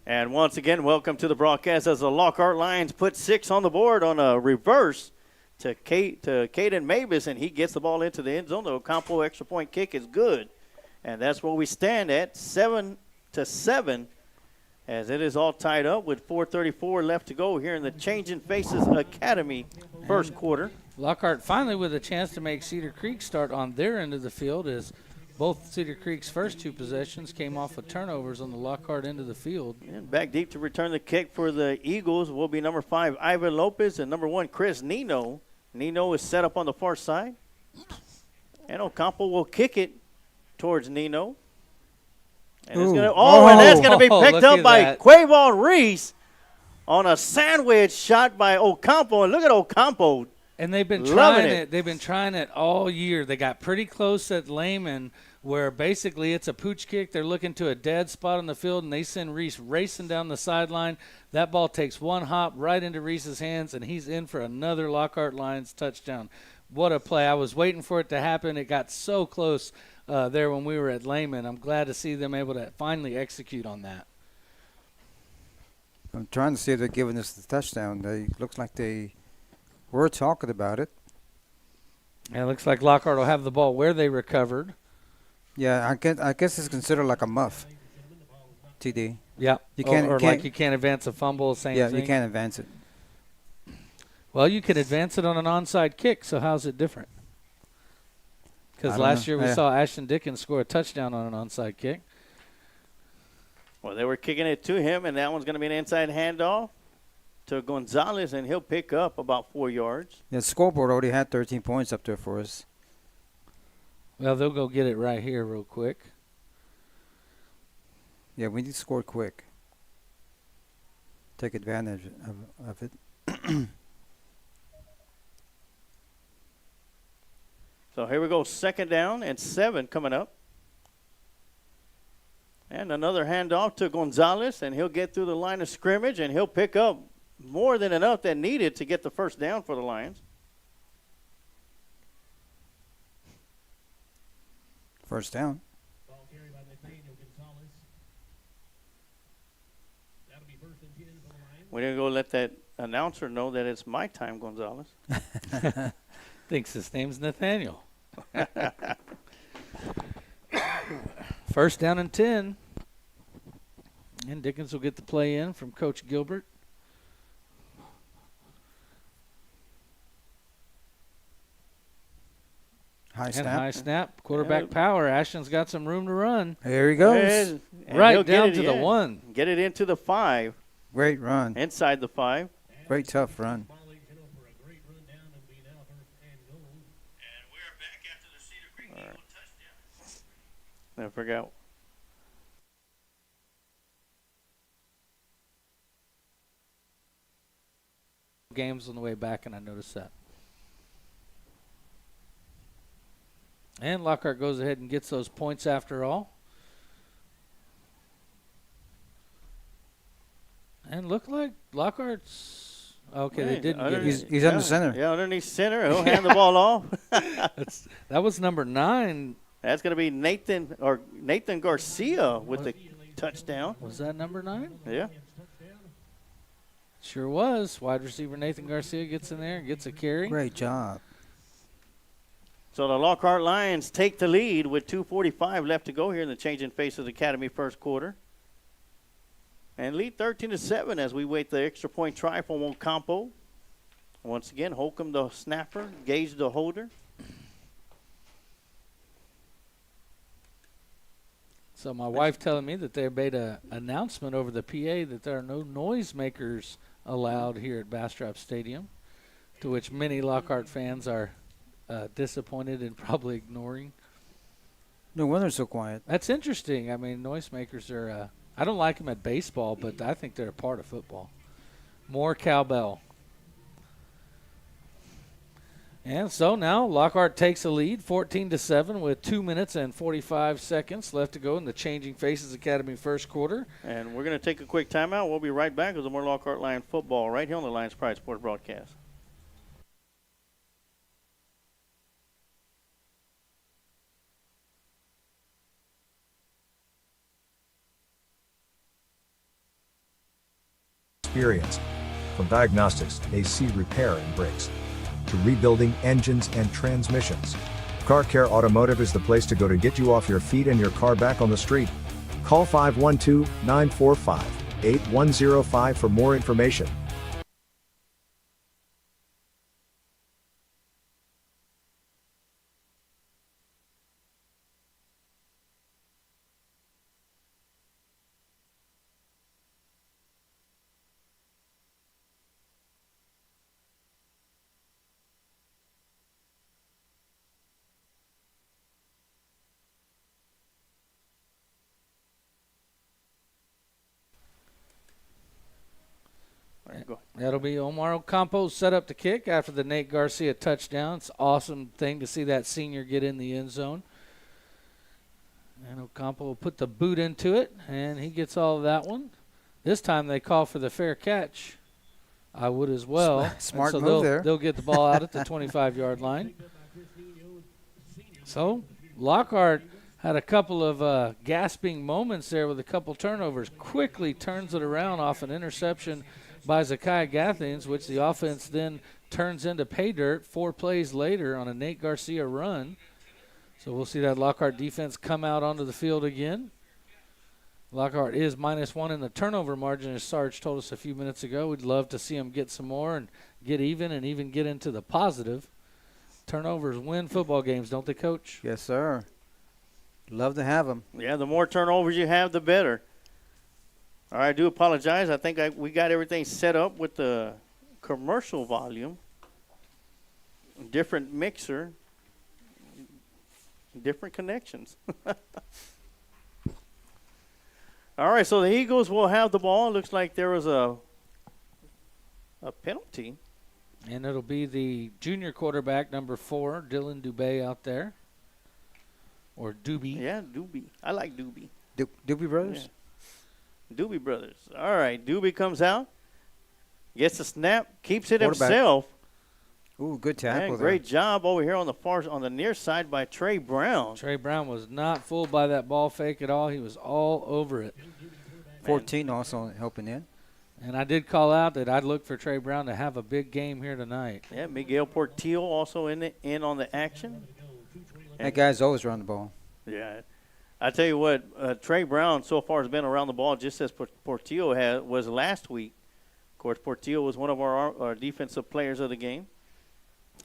And once again, welcome to the broadcast as the Lockhart Lions put 6 on the board on a reverse to Caden Mavis, and he gets the ball into the end zone. The Ocampo extra point kick is good. And that's where we stand at 7-7 as it is all tied up with 4:34 left to go here in the Changing Faces Academy first quarter. Lockhart finally with a chance to make Cedar Creek start on their end of the field, as both Cedar Creek's first 2 possessions came off of turnovers on the Lockhart end of the field. And back deep to return the kick for the Eagles will be number 5, Ivan Lopez, and number 1, Chris Nino. Nino is set up on the far side. And Ocampo will kick it towards Nino. And, it's gonna, and that's going to be picked up by Quavon Reese on a sandwich shot by Ocampo. And look at Ocampo. And they've been trying it. They've been trying it all year. They got pretty close at Lehman, where basically it's a pooch kick. They're looking to a dead spot on the field, and they send Reese racing down the sideline. That ball takes one hop right into Reese's hands, and he's in for another Lockhart Lions touchdown. What a play. I was waiting for it to happen. It got so close there when we were at Lehman. I'm glad to see them able to finally execute on that. I'm trying to see if they're giving us the touchdown. They looks like they were talking about it. And it looks like Lockhart will have the ball where they recovered. Yeah, I guess it's considered like a muff. TD. Yeah. You can't advance a fumble, same thing. Yeah, you can't advance it. Well, you can advance it on an onside kick, so how's it different? Because last year we saw Ashton Dickens score a touchdown on an onside kick. Well, they were kicking it to him, and that one's going to be an inside handoff to Gonzalez, and he'll pick up about 4 yards. The scoreboard already had 13 points up there for us. Well, they'll go get it right here real quick. Yeah, we need to score quick. Take advantage of it. So here we go, 2nd down and 7 coming up. And another handoff to Gonzalez, and he'll get through the line of scrimmage, and he'll pick up more than enough that needed to get the first down for the Lions. First down. Ball carried by Nathaniel Gonzalez. That'll be 1st and 10 for the Lions. We're going to go let that announcer know that it's my time, Gonzalez. Thinks his name's Nathaniel. 1st down and 10. And Dickens will get the play in from Coach Gilbert. High And snap. high snap. Quarterback power. Ashton's got some room to run. There he goes. And Right down to the 1. Get it into the 5. Great run. Inside the 5. Great tough run. For a great run down and be now 1st and goal. And we're back after the Cedar Creek Eagle touchdown. I forgot. Games on the way back, and I noticed that. And Lockhart goes ahead and gets those points after all. And look like Lockhart's okay. They didn't get it. He's under center. Yeah, underneath center. He'll hand the ball off. That was number 9. That's going to be Nathan Garcia with the touchdown. Was that number 9? Yeah. Sure was. Wide receiver Nathan Garcia gets in there and gets a carry. Great job. So the Lockhart Lions take the lead with 2:45 left to go here in the Changing Faces Academy first quarter. And lead 13-7 as we wait the extra point try from Ocampo. Once again, Holcomb the snapper, Gage the holder. So my wife telling me that they made an announcement over the PA that there are no noisemakers allowed here at Bastrop Stadium, to which many Lockhart fans are disappointed and probably ignoring. No wonder it's so quiet. That's interesting. I mean, noisemakers are I don't like them at baseball, but I think they're a part of football. More cowbell. And so now Lockhart takes a lead, 14-7, with 2 minutes and 45 seconds left to go in the Changing Faces Academy first quarter. And we're going to take a quick timeout. We'll be right back with some more Lockhart Lion football right here on the Lions Pride Sports broadcast. experience. From diagnostics, AC repair and brakes, to rebuilding engines and transmissions, Car Care Automotive is the place to go to get you off your feet and your car back on the street. Call 512-945-8105 for more information. All right, go ahead. That'll be Omar Ocampo set up to kick after the Nate Garcia touchdown. It's an awesome thing to see that senior get in the end zone. And Ocampo will put the boot into it, and he gets all of that one. This time they call for the fair catch. I would as well. Smart so move there. They'll get the ball out at the 25-yard line. So Lockhart had a couple of gasping moments there with a couple turnovers. Quickly turns it around off an interception by Zakiah Gathings, which the offense then turns into pay dirt 4 plays later on a Nate Garcia run. So we'll see that Lockhart defense come out onto the field again. Lockhart is -1 in the turnover margin, as Sarge told us a few minutes ago. We'd love to see them get some more and get even and even get into the positive. Turnovers win football games, don't they, Coach? Yes, sir. Love to have them. Yeah, the more turnovers you have, the better. All right, I do apologize. I think we got everything set up with the commercial volume. Different mixer. Different connections. All right, so the Eagles will have the ball. It looks like there was a penalty. And it'll be the junior quarterback, number 4, Dylan Dubé, out there. Or Doobie. Yeah, Doobie. I like Doobie. Doobie Brothers? Yeah. Doobie Brothers. All right, Doobie comes out, gets the snap, keeps it Quarterback. himself. Ooh, good tackle Man, there. great job over here on the near side by Trey Brown. Trey Brown was not fooled by that ball fake at all. He was all over it. 14 also helping in. And I did call out that I'd look for Trey Brown to have a big game here tonight. Yeah, Miguel Portillo also in on the action. That guy's always around the ball. Yeah. I tell you what, Trey Brown so far has been around the ball just as Portillo was last week. Of course, Portillo was one of our defensive players of the game.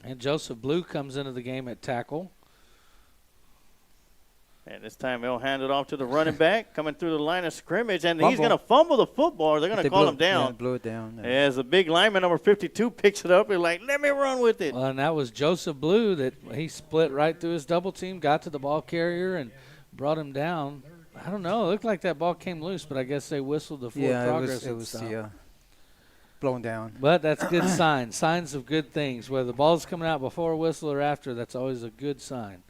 And Joseph Blue comes into the game at tackle. And this time they'll hand it off to the running back coming through the line of scrimmage, and Fumble. he's going to fumble the football. Or they're going to call him down. Yeah, blew it down. Yeah. As the big lineman, number 52, picks it up. He's like, let me run with it. Well, and that was Joseph Blue that he split right through his double team, got to the ball carrier, and brought him down. I don't know. It looked like that ball came loose, but I guess they whistled the full progress. It was blown down. But that's a good sign. Signs of good things. Whether the ball's coming out before a whistle or after, that's always a good sign.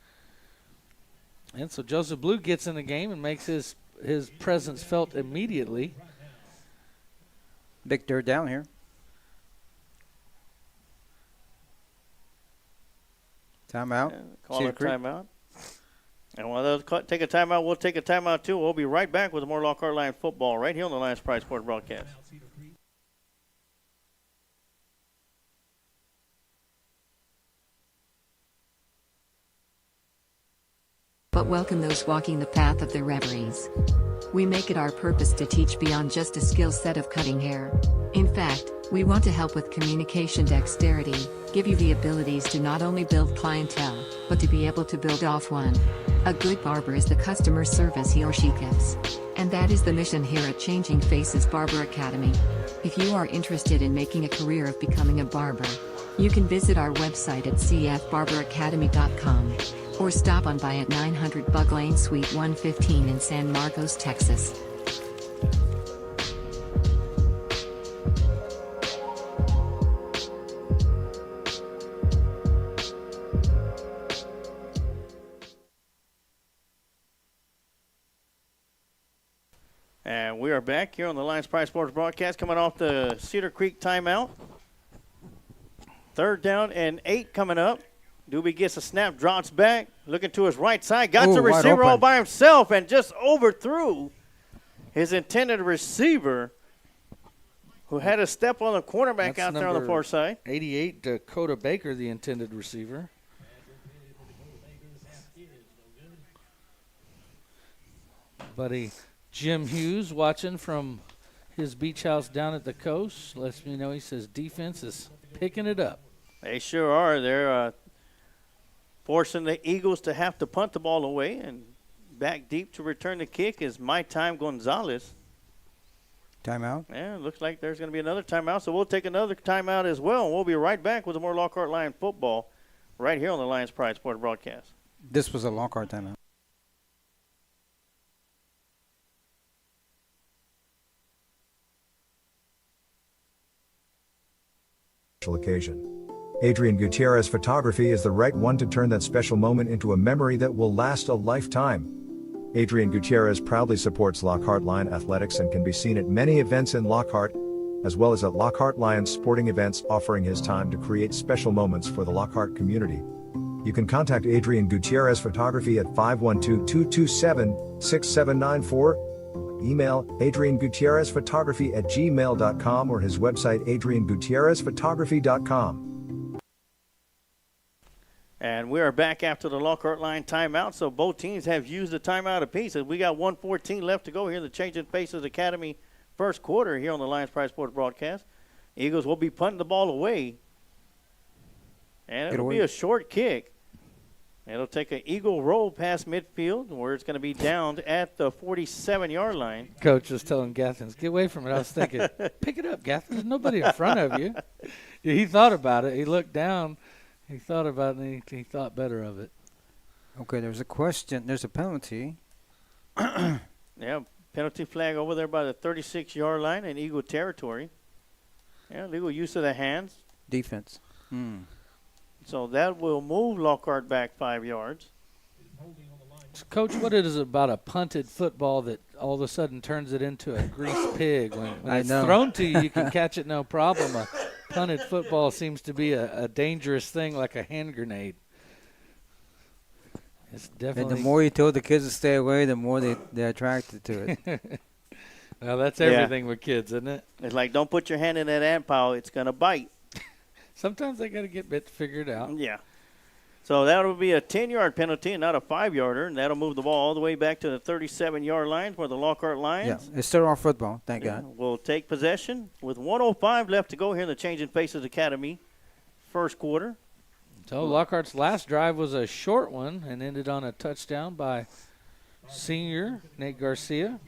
And so Joseph Blue gets in the game and makes his presence felt immediately. Big third down here. Timeout. Call Cedar a Creek. timeout. And while they'll take a timeout, we'll take a timeout too. We'll be right back with more Lockhart Lions football right here on the Lions Pride Sports broadcast. But welcome those walking the path of their reveries. We make it our purpose to teach beyond just a skill set of cutting hair. In fact, we want to help with communication dexterity, give you the abilities to not only build clientele, but to be able to build off one. A good barber is the customer service he or she gives. And that is the mission here at Changing Faces Barber Academy. If you are interested in making a career of becoming a barber, you can visit our website at cfbarberacademy.com. Or stop on by at 900 Bug Lane Suite 115 in San Marcos, Texas. And we are back here on the Lions Pride Sports broadcast coming off the Cedar Creek timeout. 3rd down and 8 coming up. Doobie gets a snap, drops back, looking to his right side, got the wide receiver all open. by himself and just overthrew his intended receiver. who had a step on the cornerback That's out there on the number far side. 88, Dakota Baker, the intended receiver. Buddy Jim Hughes watching from his beach house down at the coast. Lets me know he says defense is picking it up. They sure are. They're forcing the Eagles to have to punt the ball away, and back deep to return the kick is My Time Gonzalez. Timeout. Yeah, it looks like there's going to be another timeout, so we'll take another timeout as well, and we'll be right back with more Lockhart Lion football right here on the Lions Pride Sports broadcast. This was a Lockhart timeout. Occasion. Adrian Gutierrez Photography is the right one to turn that special moment into a memory that will last a lifetime. Adrian Gutierrez proudly supports Lockhart Lion athletics and can be seen at many events in Lockhart, as well as at Lockhart Lions sporting events, offering his time to create special moments for the Lockhart community. You can contact Adrian Gutierrez Photography at 512-227-6794, email adriangutierrezphotography@gmail.com, or his website adriangutierrezphotography.com. And we are back after the Lockhart Line timeout, so both teams have used the timeout apiece. And we got 1:14 left to go here in the Changing Faces Academy first quarter here on the Lions Pride Sports broadcast. Eagles will be punting the ball away. And it'll be a short kick. It'll take an Eagle roll past midfield, where it's going to be downed at the 47-yard line. Coach was telling Gathens, get away from it. I was thinking, pick it up, Gathens. There's nobody in front of you. He thought about it. He looked down. He thought about it, and he thought better of it. Okay, there's a question. There's a penalty. Yeah, penalty flag over there by the 36-yard line in Eagle territory. Yeah, legal use of the hands. Defense. So that will move Lockhart back 5 yards. So Coach, what is it about a punted football that all of a sudden turns it into a grease pig? When it's thrown to you, you can catch it no problem. A punted football seems to be a dangerous thing, like a hand grenade. It's definitely. And the more you told the kids to stay away, the more they're attracted to it. Well, that's everything with kids, isn't it? It's like, don't put your hand in that ant pile. It's going to bite. Sometimes they got to get bit figured out. Yeah. So that will be a 10-yard penalty and not a 5-yarder, and that'll move the ball all the way back to the 37-yard line where the Lockhart Lions. Yeah, it's still our football, thank God. Will take possession with 1:05 left to go here in the Changing Faces Academy first quarter. So Lockhart's last drive was a short one and ended on a touchdown by senior Nate Garcia.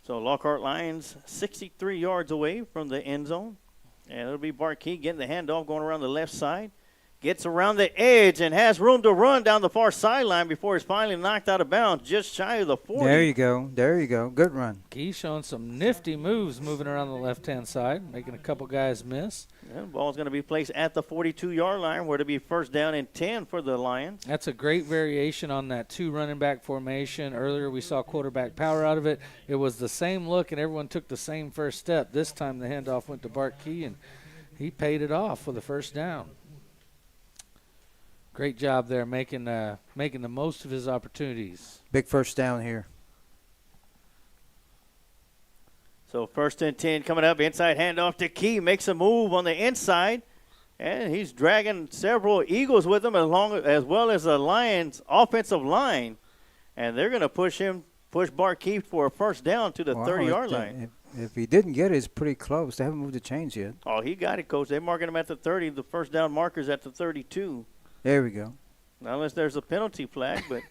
So Lockhart Lions 63 yards away from the end zone. And it'll be Bart Key getting the handoff, going around the left side. Gets around the edge and has room to run down the far sideline before he's finally knocked out of bounds just shy of the 40. There you go. There you go. Good run. Key showing some nifty moves moving around the left-hand side, making a couple guys miss. Yeah, the ball's going to be placed at the 42-yard line where it'll be first down and 10 for the Lions. That's a great variation on that two running back formation. Earlier we saw quarterback power out of it. It was the same look, and everyone took the same first step. This time the handoff went to Bart Key, and he paid it off for the first down. Great job there making the most of his opportunities. Big first down here. So first and 10 coming up. Inside handoff to Key. Makes a move on the inside. And he's dragging several Eagles with him as well as the Lions offensive line. And they're going to push Bart Key for a first down to the 30-yard line. If he didn't get it, it's pretty close. They haven't moved the chains yet. Oh, he got it, Coach. They're marking him at the 30. The first down marker's at the 32. There we go. Unless there's a penalty flag, but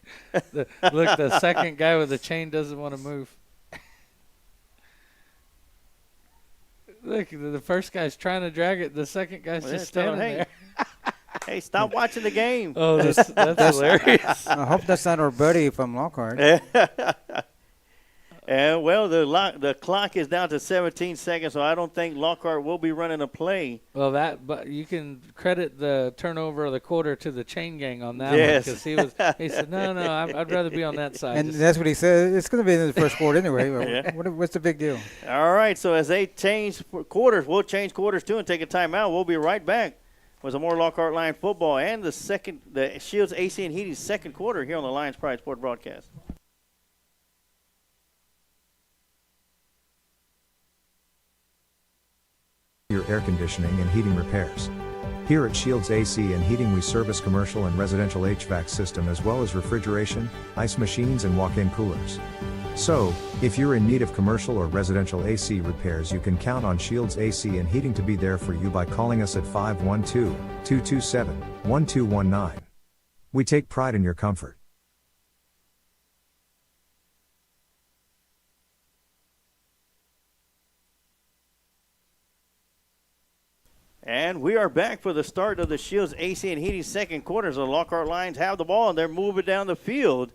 look, the second guy with the chain doesn't want to move. Look, the first guy's trying to drag it. The second guy's just standing there. Hey, stop watching the game. Oh, that's hilarious. I hope that's not our buddy from Lockhart. And, well, the clock is down to 17 seconds, so I don't think Lockhart will be running a play. Well, but you can credit the turnover of the quarter to the chain gang on that yes. one, because he said, no, I'd rather be on that side. And that's what he said. It's going to be in the first quarter anyway. Yeah. What's the big deal? All right, so as they change quarters, we'll change quarters too and take a timeout. We'll be right back with some more Lockhart Lion football and the Shields AC and Heating's second quarter here on the Lions Pride Sport broadcast. your air conditioning and heating repairs. Here at Shields AC and Heating we service commercial and residential HVAC system as well as refrigeration, ice machines and walk-in coolers. So, if you're in need of commercial or residential AC repairs, you can count on Shields AC and Heating to be there for you by calling us at 512-227-1219. We take pride in your comfort. And we are back for the start of the Shields AC and Heating second quarter. As the Lockhart Lions have the ball and they're moving down the field.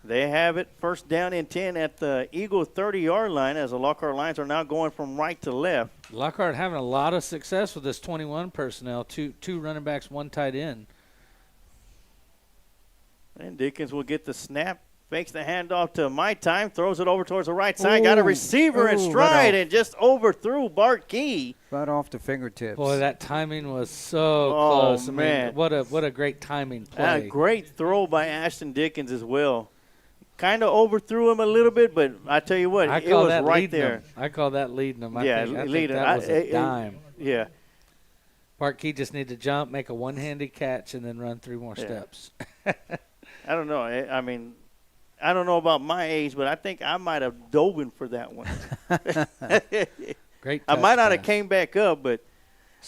They have it first down and 10 at the Eagle 30-yard line as the Lockhart Lions are now going from right to left. Lockhart having a lot of success with this 21 personnel, two running backs, one tight end. And Dickens will get the snap, fakes the handoff to My Time, throws it over towards the right side, got a receiver in stride and just overthrew Bart Key. Right off the fingertips. Boy, that timing was so close. I mean, man. What a great timing play. A great throw by Ashton Dickens as well. Kind of overthrew him a little bit, but I tell you what, it was right there. I call that leading him. I think leading that was a dime. Yeah. Bart Key just needed to jump, make a one-handed catch, and then run 3 more steps. I don't know. I mean, I don't know about my age, but I think I might have dove in for that one. Great. I might not have came back up, but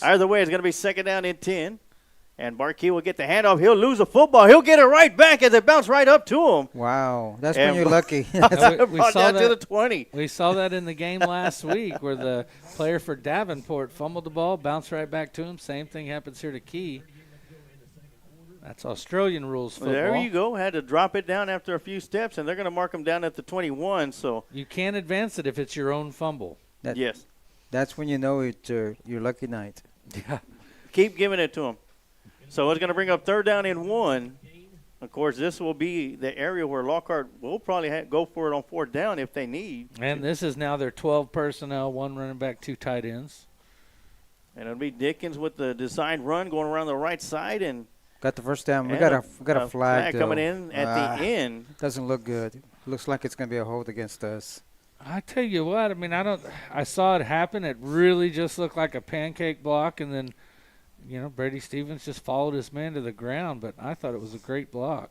either way, it's going to be second down and 10. And Bart Key will get the handoff. He'll lose the football. He'll get it right back as it bounced right up to him. Wow. That's when you're lucky. we saw down that to the 20. We saw that in the game last week where the player for Davenport fumbled the ball, bounced right back to him. Same thing happens here to Key. That's Australian rules football. There you go. Had to drop it down after a few steps, and they're going to mark him down at the 21. So you can't advance it if it's your own fumble. Yes. That's when you know it's your lucky night. Yeah. Keep giving it to him. So it's going to bring up third down and 1. Of course, this will be the area where Lockhart will probably go for it on fourth down if they need. And this is now their 12 personnel, 1 running back, 2 tight ends. And it'll be Dickens with the designed run going around the right side. And got the first down. We got a flag coming in at the end. Doesn't look good. Looks like it's going to be a hold against us. I tell you what, I mean, I saw it happen. It really just looked like a pancake block, and then, Brady Stevens just followed his man to the ground, but I thought it was a great block.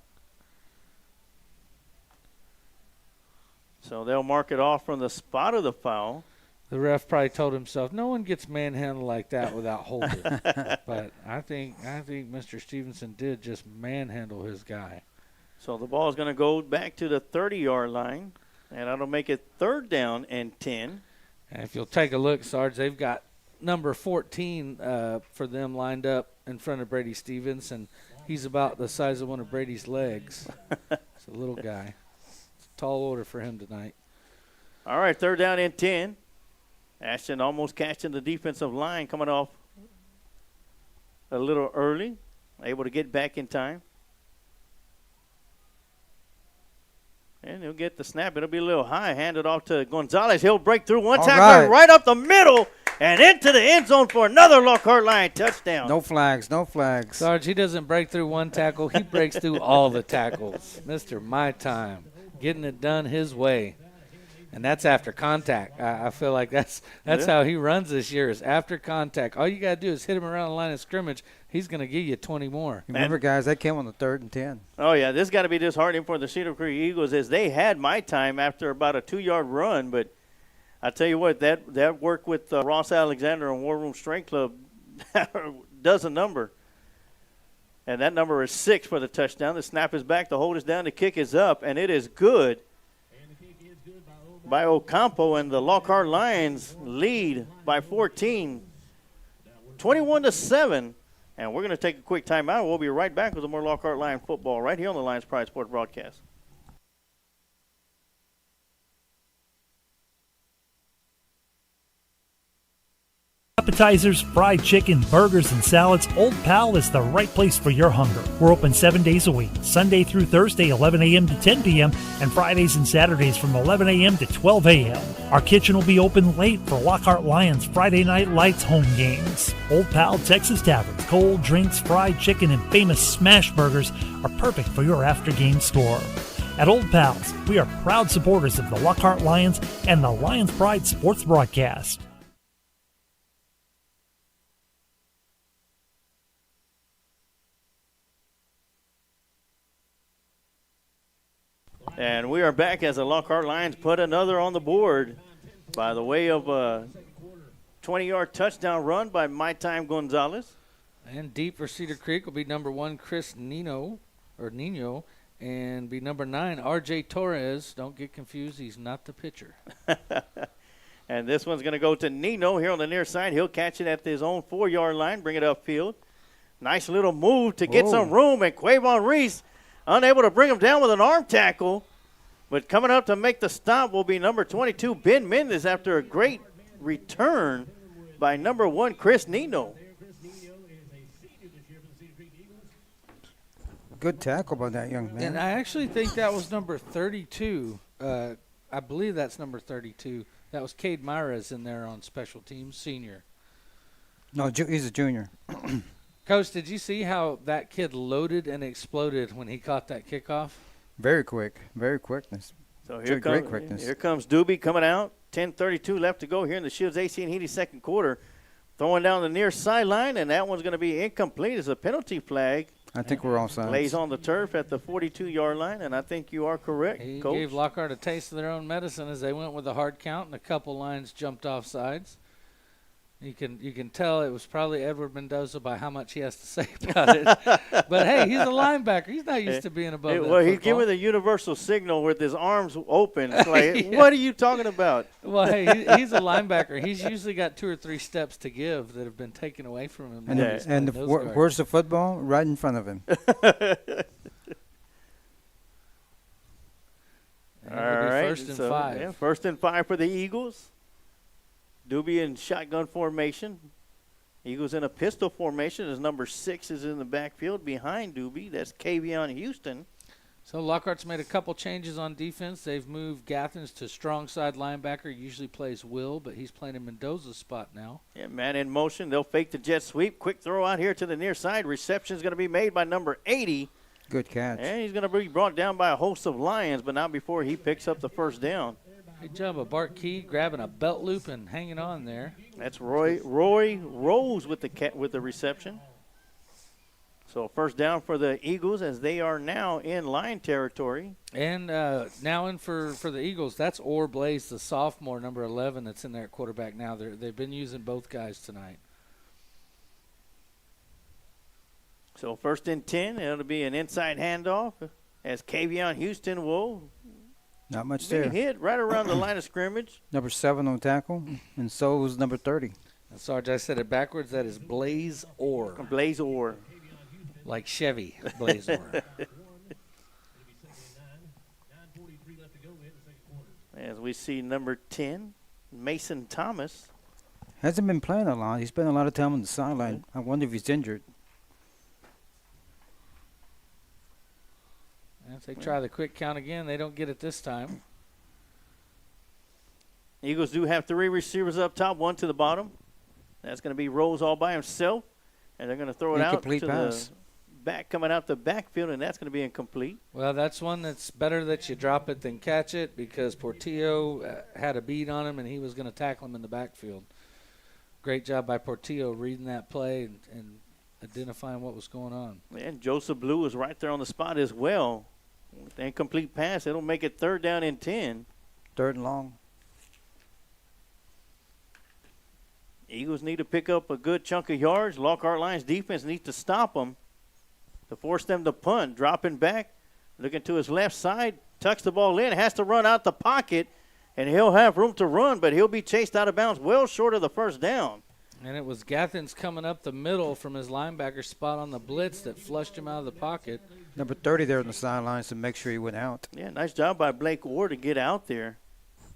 So they'll mark it off from the spot of the foul. The ref probably told himself, no one gets manhandled like that without holding. But I think Mr. Stevenson did just manhandle his guy. So the ball is going to go back to the 30-yard line, and that'll make it third down and 10. And if you'll take a look, Sarge, they've got number 14 for them lined up in front of Brady Stevens, and he's about the size of one of Brady's legs. It's a little guy. It's a tall order for him tonight. All right, third down and 10. Ashton almost catching the defensive line, coming off a little early, able to get back in time. And he'll get the snap. It'll be a little high. Hand it off to Gonzalez. He'll break through one tackler right up the middle and into the end zone for another Lockhart Lion touchdown. No flags. Sarge, he doesn't break through one tackle. He breaks through all the tackles. Mr. My Time, getting it done his way. And that's after contact. I feel like that's how he runs this year is after contact. All you got to do is hit him around the line of scrimmage. He's going to give you 20 more. Remember, guys, that came on the 3rd and 10. Oh, yeah, this got to be disheartening for the Cedar Creek Eagles as they had My Time after about a 2-yard run. But I tell you what, that work with Ross Alexander and War Room Strength Club does a number. And that number is 6 for the touchdown. The snap is back. The hold is down. The kick is up, and it is good by Ocampo, and the Lockhart Lions lead by 14, 21-7. And we're going to take a quick timeout. We'll be right back with some more Lockhart Lion football right here on the Lions Pride Sports broadcast. Appetizers, fried chicken, burgers, and salads, Old Pal is the right place for your hunger. We're open 7 days a week, Sunday through Thursday, 11 a.m. to 10 p.m., and Fridays and Saturdays from 11 a.m. to 12 a.m. Our kitchen will be open late for Lockhart Lions Friday Night Lights home games. Old Pal Texas Taverns, cold drinks, fried chicken, and famous smash burgers are perfect for your after-game score. At Old Pal's, we are proud supporters of the Lockhart Lions and the Lions Pride Sports broadcast. And we are back as the Lockhart Lions put another on the board by the way of a 20-yard touchdown run by My Time Gonzalez. And deep for Cedar Creek will be number 1, Chris Nino, and be number 9, R.J. Torres. Don't get confused. He's not the pitcher. And this one's going to go to Nino here on the near side. He'll catch it at his own 4-yard line, bring it upfield. Nice little move to get some room, and Quavon Reese unable to bring him down with an arm tackle. But coming up to make the stop will be number 22, Ben Mendez, after a great return by number 1, Chris Nino. Good tackle by that young man. And I actually think that was number 32. I believe that's number 32. That was Cade Myra's in there on special teams, senior. No, he's a junior. Coach, did you see how that kid loaded and exploded when he caught that kickoff? Very quickness. So Great quickness. Here comes Doobie coming out. 10:32 left to go here in the Shields AC and Heady second quarter. Throwing down the near sideline, and that one's going to be incomplete as a penalty flag. I think we're all sides. Lays on the turf at the 42-yard line, and I think you are correct, He Coach. gave Lockhart a taste of their own medicine as they went with a hard count, and a couple lines jumped off sides. You can tell it was probably Edward Mendoza by how much he has to say about it. But, hey, he's a linebacker. He's not used to being above that Well, he's football. giving the universal signal with his arms open. It's like, what are you talking about? Well, hey, he's a linebacker. He's usually got 2 or 3 steps to give that have been taken away from him. And where's the football? Right in front of him. All right. First and 5. Yeah, first and 5 for the Eagles. Doobie in shotgun formation. Eagles in a pistol formation as number 6 is in the backfield behind Doobie. That's Kavion Houston. So Lockhart's made a couple changes on defense. They've moved Gathens to strong side linebacker. Usually plays Will, but he's playing in Mendoza's spot now. Yeah, man in motion. They'll fake the jet sweep. Quick throw out here to the near side. Reception is going to be made by number 80. Good catch. And he's going to be brought down by a host of Lions, but not before he picks up the first down. Good job of Bart Key grabbing a belt loop and hanging on there. That's Roy Rose with the reception. So first down for the Eagles as they are now in line territory. And now in for the Eagles, that's Orr Blaze, the sophomore, number 11, that's in there at quarterback now. They've been using both guys tonight. So first and 10, it'll be an inside handoff as Kavion Houston will Not much be there. hit right around the line of scrimmage. Number 7 on tackle, and so was number 30. And Sarge, I said it backwards. That is Blaze Orr. Blaze Orr. Like Chevy, Blaze Orr. As we see number 10, Mason Thomas. Hasn't been playing a lot. He's spent a lot of time on the sideline. I wonder if he's injured. And if they try the quick count again, they don't get it this time. Eagles do have 3 receivers up top, 1 to the bottom. That's going to be Rose all by himself. And they're going to throw it out to pass. the back coming out the backfield, and that's going to be incomplete. Well, that's one that's better that you drop it than catch it because Portillo had a beat on him, and he was going to tackle him in the backfield. Great job by Portillo reading that play and identifying what was going on. And Joseph Blue is right there on the spot as well. With the incomplete pass, it'll make it 3rd down and 10. 3rd and long. Eagles need to pick up a good chunk of yards. Lockhart Lions defense needs to stop them to force them to punt. Dropping back, looking to his left side, tucks the ball in, has to run out the pocket, and he'll have room to run, but he'll be chased out of bounds well short of the first down. And it was Gathens coming up the middle from his linebacker spot on the blitz that flushed him out of the pocket. Number 30 there on the sidelines to make sure he went out. Yeah, nice job by Blake Ward to get out there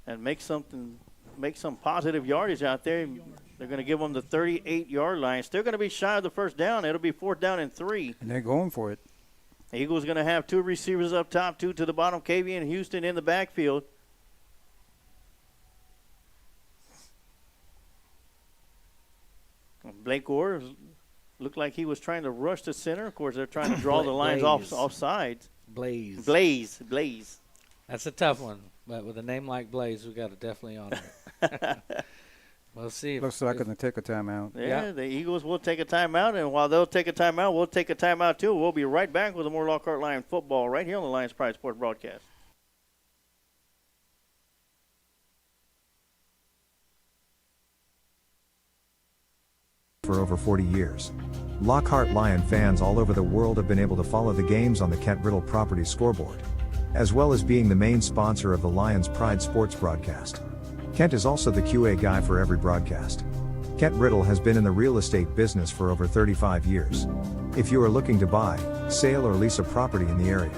and make some positive yardage out there. They're going to give him the 38-yard line. Still going to be shy of the first down. It'll be 4th down and 3. And they're going for it. Eagles going to have 2 receivers up top, 2 to the bottom. Kavion Houston in the backfield. Blake Orr looked like he was trying to rush the center. Of course, they're trying to draw the lines off sides. Blaze. Blaze. That's a tough one, but with a name like Blaze, we got to definitely honor it. We'll see. Looks like going to take a timeout. Yeah, the Eagles will take a timeout, and while they'll take a timeout, we'll take a timeout too. We'll be right back with more Lockhart Lion football right here on the Lions Pride Sports broadcast. for over 40 years. Lockhart Lion fans all over the world have been able to follow the games on the Kent Riddle Properties scoreboard, as well as being the main sponsor of the Lions Pride sports broadcast. Kent is also the QA guy for every broadcast. Kent Riddle has been in the real estate business for over 35 years. If you are looking to buy, sale or lease a property in the area,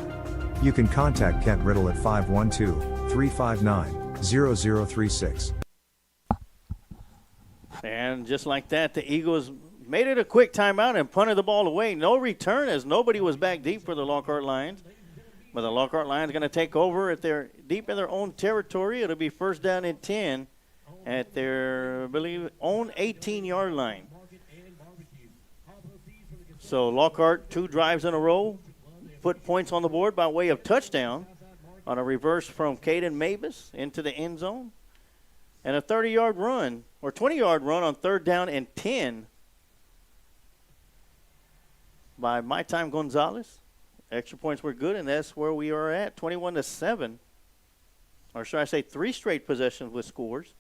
you can contact Kent Riddle at 512-359-0036. And just like that, the Eagles made it a quick timeout and punted the ball away. No return as nobody was back deep for the Lockhart Lions. But the Lockhart Lions going to take over at their deep in their own territory. It'll be first down and 10 at their, I believe, own 18-yard line. So Lockhart, 2 drives in a row, put points on the board by way of touchdown on a reverse from Caden Mavis into the end zone. And a 30-yard run, or 20-yard run on third down and 10 by My Time Gonzalez. Extra points were good, and that's where we are at, 21-7. Or should I say 3 straight possessions with scores.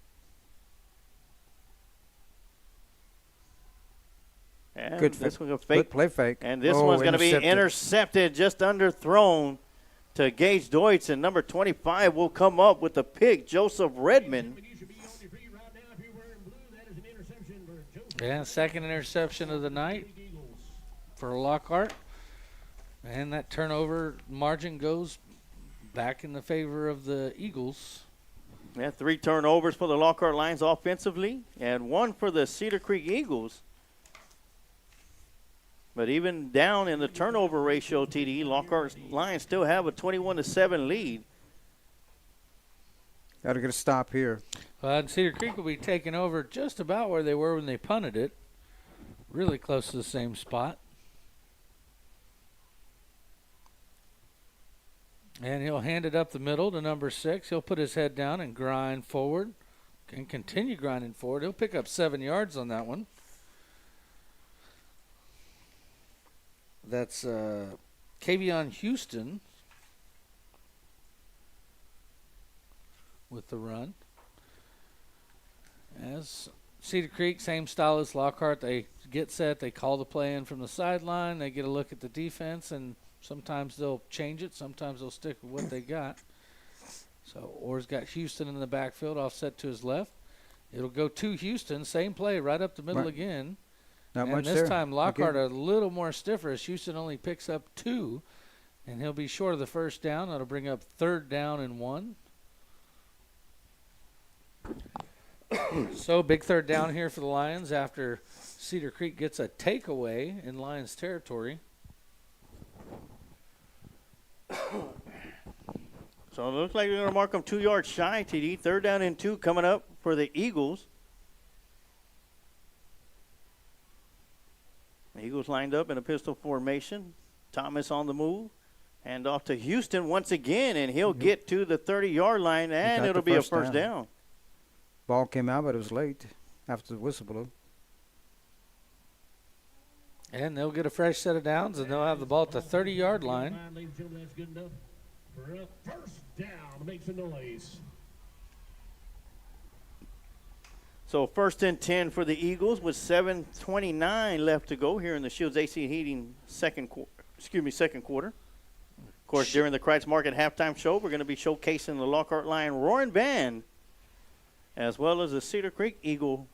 And Good, this one's good fake. play fake. And this one's going to be intercepted, just underthrown to Gage Deutsch, and number 25 will come up with the pick, Joseph Redmond. And second interception of the night for Lockhart. And that turnover margin goes back in the favor of the Eagles. Yeah, 3 turnovers for the Lockhart Lions offensively and 1 for the Cedar Creek Eagles. But even down in the turnover ratio, TD, Lockhart Lions still have a 21-7 lead. Got to get a stop here. And Cedar Creek will be taking over just about where they were when they punted it. Really close to the same spot. And he'll hand it up the middle to number 6. He'll put his head down and grind forward. And continue grinding forward. He'll pick up 7 yards on that one. That's Kavion Houston with the run. As Cedar Creek, same style as Lockhart. They get set, they call the play in from the sideline, they get a look at the defense, and sometimes they'll change it, sometimes they'll stick with what they got. So Orr's got Houston in the backfield, offset to his left. It'll go to Houston, same play, right up the middle again. Not and much this there. time Lockhart a little more stiffer as Houston only picks up 2, and he'll be short of the first down. That'll bring up third down and 1. So big third down here for the Lions after Cedar Creek gets a takeaway in Lions territory. So it looks like they're going to mark them 2 yards shy, TD. Third down and 2 coming up for the Eagles. The Eagles lined up in a pistol formation. Thomas on the move. And off to Houston once again, and he'll get to the 30-yard line, and it'll be a first down. Ball came out, but it was late after the whistle blew. And they'll get a fresh set of downs, and they'll have the ball at the 30-yard line. Ladies and gentlemen, that's good enough for a first down. Make some noise. So first and 10 for the Eagles with 7:29 left to go here in the Shields AC Heating second quarter. Of course, during the Kreitz Market halftime show, we're going to be showcasing the Lockhart Lion Roaring Band as well as the Cedar Creek Eagle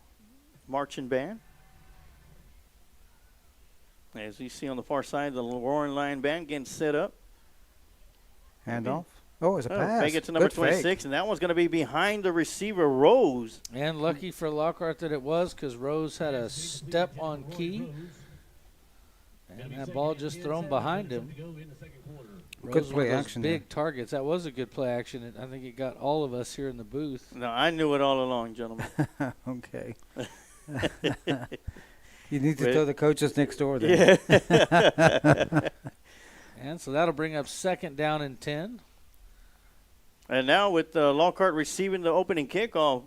Marching Band. As you see on the far side, the Roaring Lion Band getting set up. Handoff. Oh, it's a pass. Fake it to number Good 26, fake. and that one's going to be behind the receiver, Rose. And lucky for Lockhart that it was, because Rose had a step on key. And that ball just thrown behind him. Good Rose, play one of those action big targets. That was a good play action. I think it got all of us here in the booth. No, I knew it all along, gentlemen. Okay. You need to tell the coaches next door then. Yeah. And so that'll bring up second down and 10. And now with Lockhart receiving the opening kickoff,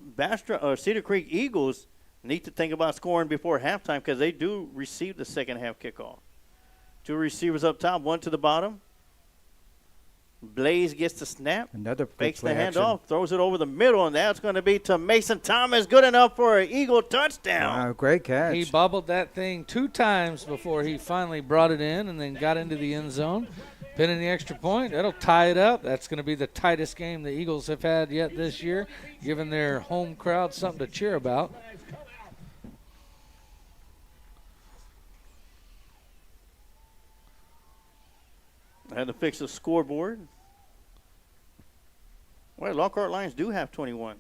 Cedar Creek Eagles need to think about scoring before halftime because they do receive the second half kickoff. 2 receivers up top, 1 to the bottom. Blaze gets the snap. Another quick Fakes the play action. handoff, throws it over the middle, and that's going to be to Mason Thomas. Good enough for an Eagle touchdown. Wow, great catch. He bobbled that thing 2 times before he finally brought it in and then got into the end zone. Pinning the extra point, that'll tie it up. That's going to be the tightest game the Eagles have had yet this year, giving their home crowd something to cheer about. I had to fix the scoreboard. Well, Lockhart Lions do have 21.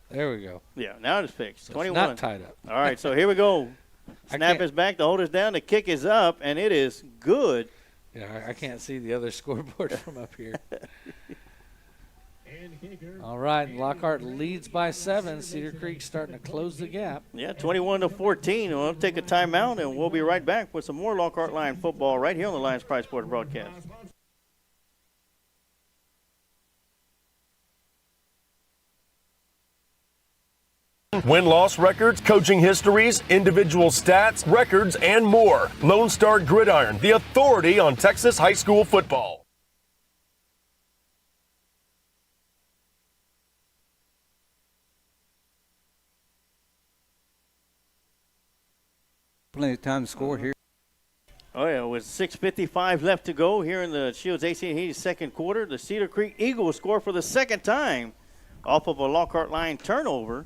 There we go. Yeah, now it's fixed. So 21. it's not tied up. All right, so here we go. Snap is back. The hold is down. The kick is up, and it is good. Yeah, I can't see the other scoreboard from up here. All right, Lockhart leads by 7. Cedar Creek starting to close the gap. Yeah, 21-14. We'll take a timeout, and we'll be right back with some more Lockhart Lion football right here on the Lions Pride Sports broadcast. Win-loss records, coaching histories, individual stats, records, and more. Lone Star Gridiron, the authority on Texas high school football. Plenty of time to score here. Oh, yeah, with 6:55 left to go here in the Shields AC&T second quarter, the Cedar Creek Eagles score for the second time off of a Lockhart Lion turnover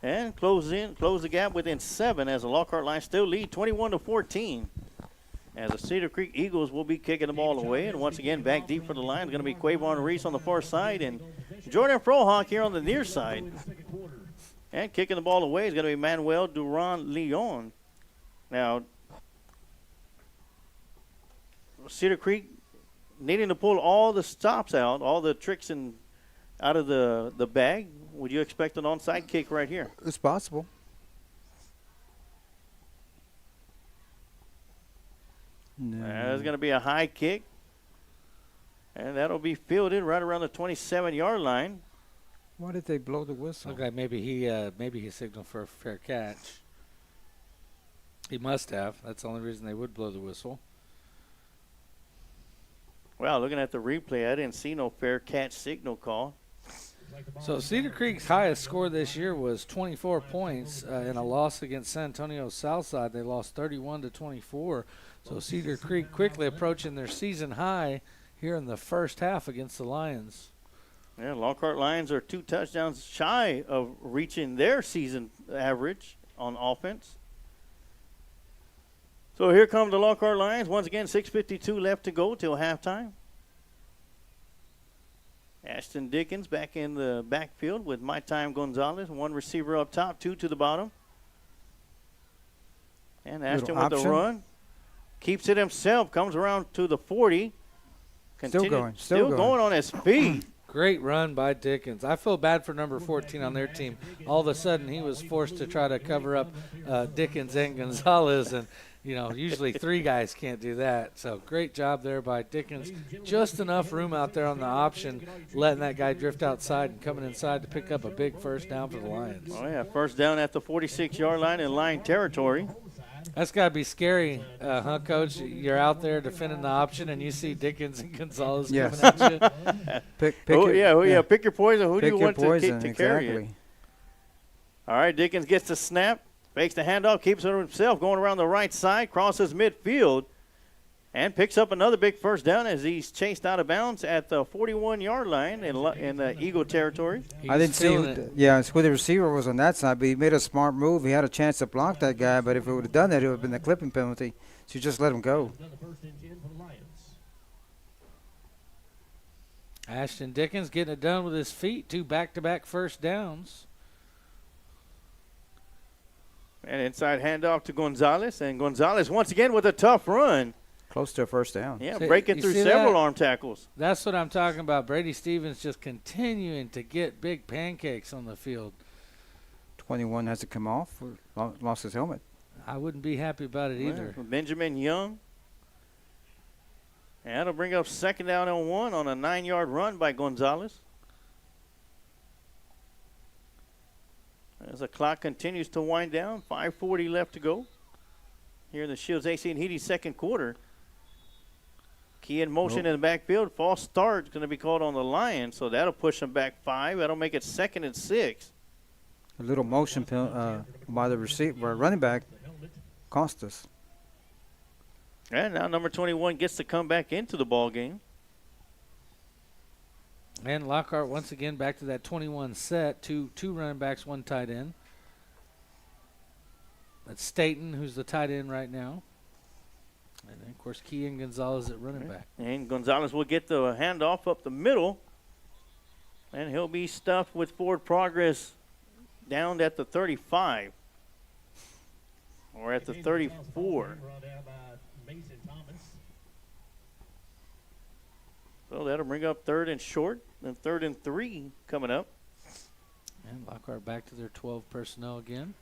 and close the gap within 7 as the Lockhart Lions still lead 21-14. As the Cedar Creek Eagles will be kicking the ball away, and once again back deep for the line is going to be Quavon Reese on the far side and Jordan Frohawk here on the near side. And kicking the ball away is going to be Manuel Duran Leon. Now, Cedar Creek needing to pull all the stops out, all the tricks out of the bag. Would you expect an onside kick right here? It's possible. No. There's going to be a high kick, and that'll be fielded right around the 27-yard line. Why did they blow the whistle? Okay, maybe he signaled for a fair catch. He must have. That's the only reason they would blow the whistle. Well, looking at the replay, I didn't see no fair catch signal call. So Cedar Creek's highest score this year was 24 points in a loss against San Antonio Southside. They lost 31-24. So Cedar Creek quickly approaching their season high here in the first half against the Lions. Yeah, Lockhart Lions are 2 touchdowns shy of reaching their season average on offense. So here come the Lockhart Lions. Once again, 6:52 left to go till halftime. Ashton Dickens back in the backfield with My Time Gonzalez. 1 receiver up top, 2 to the bottom. And Ashton with the run. Keeps it himself. Comes around to the 40. Still going. Still going on his feet. Great run by Dickens. I feel bad for number 14 on their team. All of a sudden, he was forced to try to cover up Dickens and Gonzalez, and usually 3 guys can't do that. So great job there by Dickens. Just enough room out there on the option, letting that guy drift outside and coming inside to pick up a big first down for the Lions. Oh, yeah, first down at the 46-yard line in line territory. That's got to be scary, huh, Coach? You're out there defending the option, and you see Dickens and Gonzalez coming at you. Pick Pick your poison. Who do Pick you your want poison, to carry it? exactly. All right, Dickens gets the snap, fakes the handoff, keeps it himself, going around the right side, crosses midfield, and picks up another big first down as he's chased out of bounds at the 41-yard line in the Eagle territory. I didn't see who the receiver was on that side, but he made a smart move. He had a chance to block that guy, but if he would have done that, it would have been a clipping penalty. So you just let him go. Ashton Dickens getting it done with his feet, 2 back-to-back first downs. And inside handoff to Gonzalez, and Gonzalez once again with a tough run. Close to a first down. Yeah, breaking through several arm tackles. That's what I'm talking about. Brady Stevens just continuing to get big pancakes on the field. 21 has to come off. Lost his helmet. I wouldn't be happy about it either. Benjamin Young. And that'll bring up second down and 1 on a 9-yard run by Gonzalez. As the clock continues to wind down, 5:40 left to go here in the Shields AC&T second quarter. Key in motion in the backfield. False start is going to be called on the Lions, so that'll push them back 5. That'll make it 2nd and 6. A little motion by the running back cost us. And now number 21 gets to come back into the ball game. And Lockhart once again back to that 21 set. Two running backs, one tight end. That's Staten, who's the tight end right now. And then, of course, Key and Gonzalez at running back. And Gonzalez will get the handoff up the middle. And he'll be stuffed with forward progress down at the 35. Or at the 34. So that'll bring up 3rd and short. And 3rd and 3 coming up. And Lockhart back to their 12 personnel again.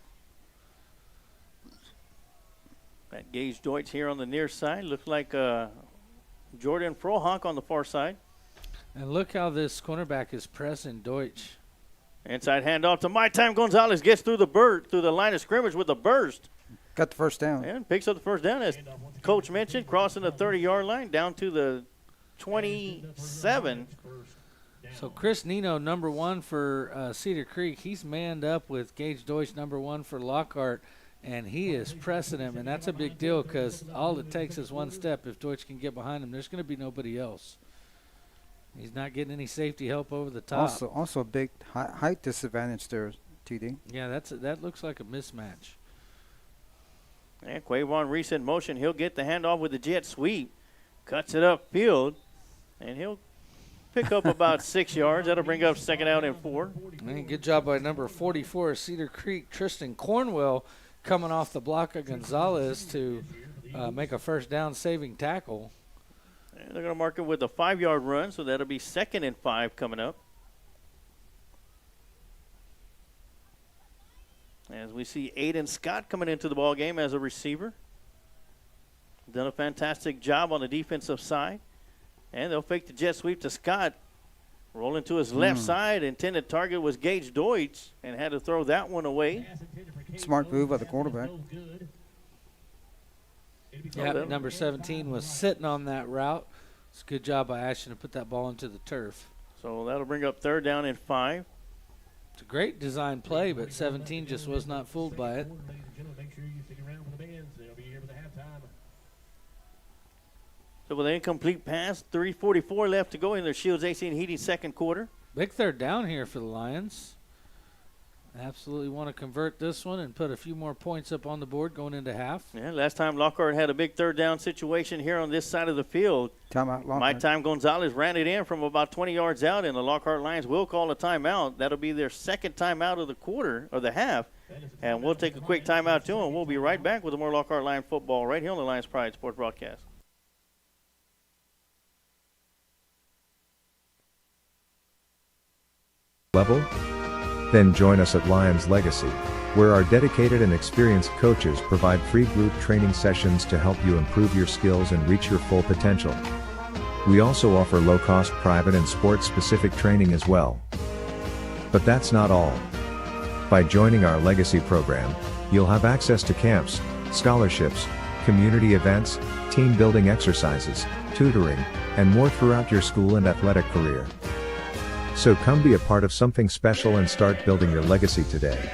Got Gage Deutsch here on the near side. Looks like Jordan Frohock on the far side. And look how this cornerback is pressing Deutsch. Inside handoff to My Time Gonzalez. Gets through the line of scrimmage with a burst. Got the first down. And picks up the first down, as Coach mentioned, crossing the 30-yard line down to the 27. So Chris Nino, number 1 for Cedar Creek. He's manned up with Gage Deutsch, number 1 for Lockhart. And he is pressing him, and that's a big deal because all it takes is one step. If Deutsch can get behind him, there's going to be nobody else. He's not getting any safety help over the top. Also a big height disadvantage there, TD. Yeah, that looks like a mismatch. And Quavon Reese in motion. He'll get the handoff with the jet sweep. Cuts it upfield, and he'll pick up about 6 yards. That'll bring up 2nd out and 4. And good job by number 44, Cedar Creek, Tristan Cornwell, coming off the block of Gonzalez to make a first down saving tackle. And they're going to mark it with a 5-yard run, so that'll be 2nd and 5 coming up. As we see Aiden Scott coming into the ball game as a receiver. Done a fantastic job on the defensive side. And they'll fake the jet sweep to Scott. Rolling to his left side. Intended target was Gage Deutsch and had to throw that one away. Smart move by the quarterback. Yeah, number 17 was sitting on that route. It's a good job by Ashton to put that ball into the turf. So that'll bring up 3rd down and 5. It's a great design play, but 17 just was not fooled by it. So with an incomplete pass, 3:44 left to go in their Shields AC and Heating second quarter. Big 3rd down here for the Lions. Absolutely want to convert this one and put a few more points up on the board going into half. Yeah, last time Lockhart had a big 3rd down situation here on this side of the field. Timeout, Lockhart. My Time Gonzalez ran it in from about 20 yards out, and the Lockhart Lions will call a timeout. That'll be their 2nd timeout of the quarter, or the half. And we'll take a quick timeout too, and we'll be right back with more Lockhart Lion football right here on the Lions Pride Sports Broadcast. Level? Then join us at Lions Legacy, where our dedicated and experienced coaches provide free group training sessions to help you improve your skills and reach your full potential. We also offer low-cost private and sports-specific training as well. But that's not all. By joining our Legacy program, you'll have access to camps, scholarships, community events, team building exercises, tutoring, and more throughout your school and athletic career. So come be a part of something special and start building your legacy today.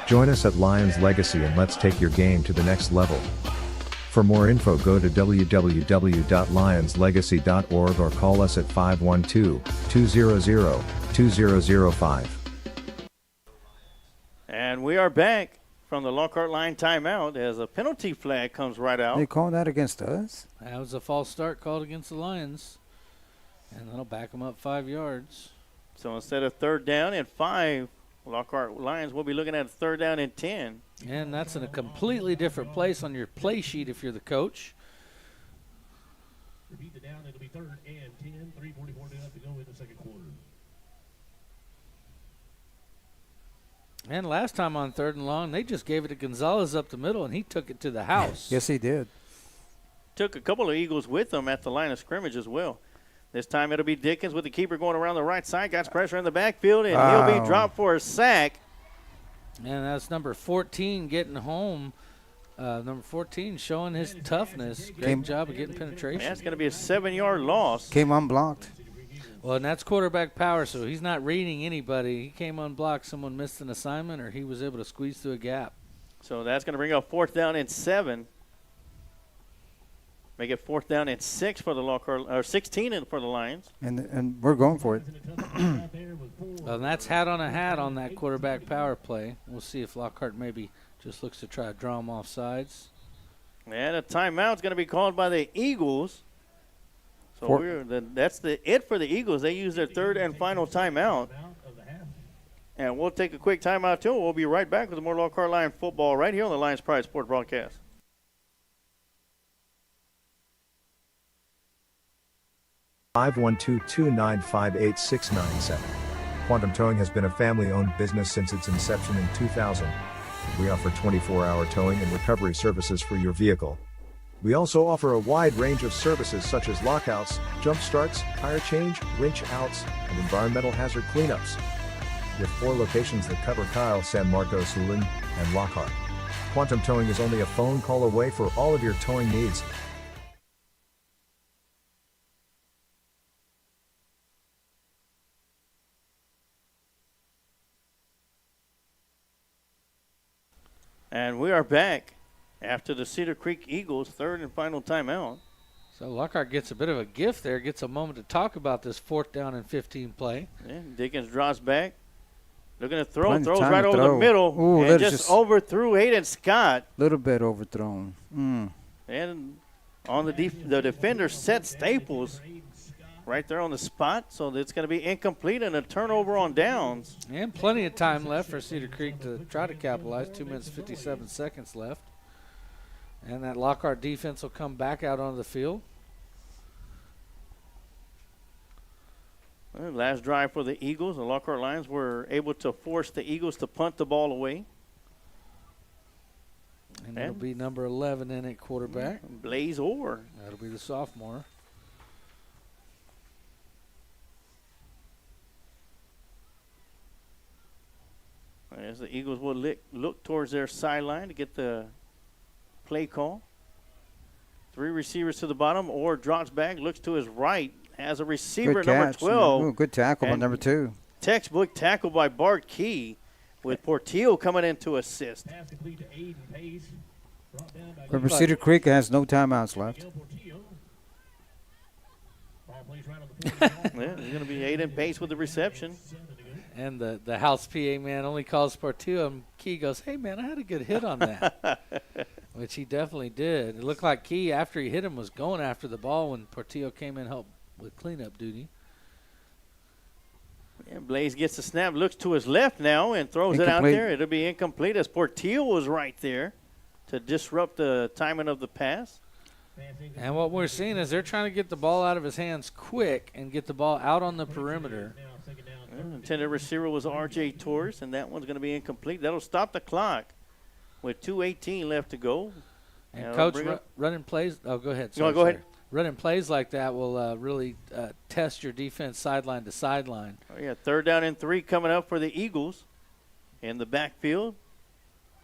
Join us at Lions Legacy and let's take your game to the next level. For more info, go to www.lionslegacy.org or call us at 512-200-2005. And we are back from the Lockhart line timeout as a penalty flag comes right out. They call that against us? That was a false start called against the Lions. And that'll back them up 5 yards. So instead of 3rd down and 5, Lockhart Lions will be looking at 3rd down and 10. And that's in a completely different place on your play sheet if you're the coach. Repeat the down, it'll be 3rd and 10, 3:44 left to go in the second quarter. And last time on 3rd and long, they just gave it to Gonzalez up the middle, and he took it to the house. Yes, he did. Took a couple of Eagles with them at the line of scrimmage as well. This time it'll be Dickens with the keeper going around the right side. Got pressure in the backfield, and he'll be dropped for a sack. And that's number 14 getting home. Number 14 showing his toughness. Great job of getting penetration. That's going to be a 7-yard loss. Came unblocked. Well, and that's quarterback power, so he's not reading anybody. He came unblocked. Someone missed an assignment, or he was able to squeeze through a gap. So that's going to bring up 4th down and 7. Make it 4th down and 6 for the Lockhart, or 16 for the Lions. And we're going for it. Well, and that's hat on a hat on that quarterback power play. We'll see if Lockhart maybe just looks to try to draw him off sides. And a timeout's going to be called by the Eagles. So that's it for the Eagles. They use their 3rd and final timeout. And we'll take a quick timeout, too. We'll be right back with more Lockhart Lion football right here on the Lions Pride Sports Broadcast. Five 2958697. Quantum Towing has been a family-owned business since its inception in 2000. We offer 24-hour towing and recovery services for your vehicle. We also offer a wide range of services such as lockouts, jump starts, tire change, winch outs, and environmental hazard cleanups. With 4 locations that cover Kyle, San Marcos, Hulen, and Lockhart. Quantum Towing is only a phone call away for all of your towing needs. And we are back after the Cedar Creek Eagles' 3rd and final timeout. So Lockhart gets a bit of a gift there, gets a moment to talk about this 4th down and 15 play. Yeah, Dickens draws back. Looking to throw, Plenty throws time right to over throw. the middle, Ooh, and that just overthrew Hayden Scott. Little bit overthrown. And on the defender, Seth Staples, right there on the spot. So it's going to be incomplete and a turnover on downs. And plenty of time left for Cedar Creek to try to capitalize. 2 minutes, 57 seconds left. And that Lockhart defense will come back out onto the field. Well, last drive for the Eagles. The Lockhart Lions were able to force the Eagles to punt the ball away. And it'll be number 11 in at quarterback. Blaze Orr. That'll be the sophomore. As the Eagles will look towards their sideline to get the play call. 3 receivers to the bottom. Orr drops back, looks to his right, has a receiver, Good number catch. 12. Ooh, good tackle by number 2. Textbook tackle by Bart Key with Portillo coming in to assist. Remember, Cedar Creek has no timeouts left. Yeah, he's going to be Aiden Pace with the reception. And the house PA man only calls Portillo, and Key goes, hey, man, I had a good hit on that, which he definitely did. It looked like Key, after he hit him, was going after the ball when Portillo came in and helped with cleanup duty. Yeah, Blaze gets the snap, looks to his left now, and throws it out there. It'll be incomplete as Portillo was right there to disrupt the timing of the pass. And what we're seeing is they're trying to get the ball out of his hands quick and get the ball out on the perimeter. Intended receiver was R.J. Torres, and that one's going to be incomplete. That'll stop the clock with 2:18 left to go. And Coach, running plays. Oh, go ahead. Sorry, go ahead. Running plays like that will really test your defense sideline to sideline. Oh, yeah, 3rd down and 3 coming up for the Eagles in the backfield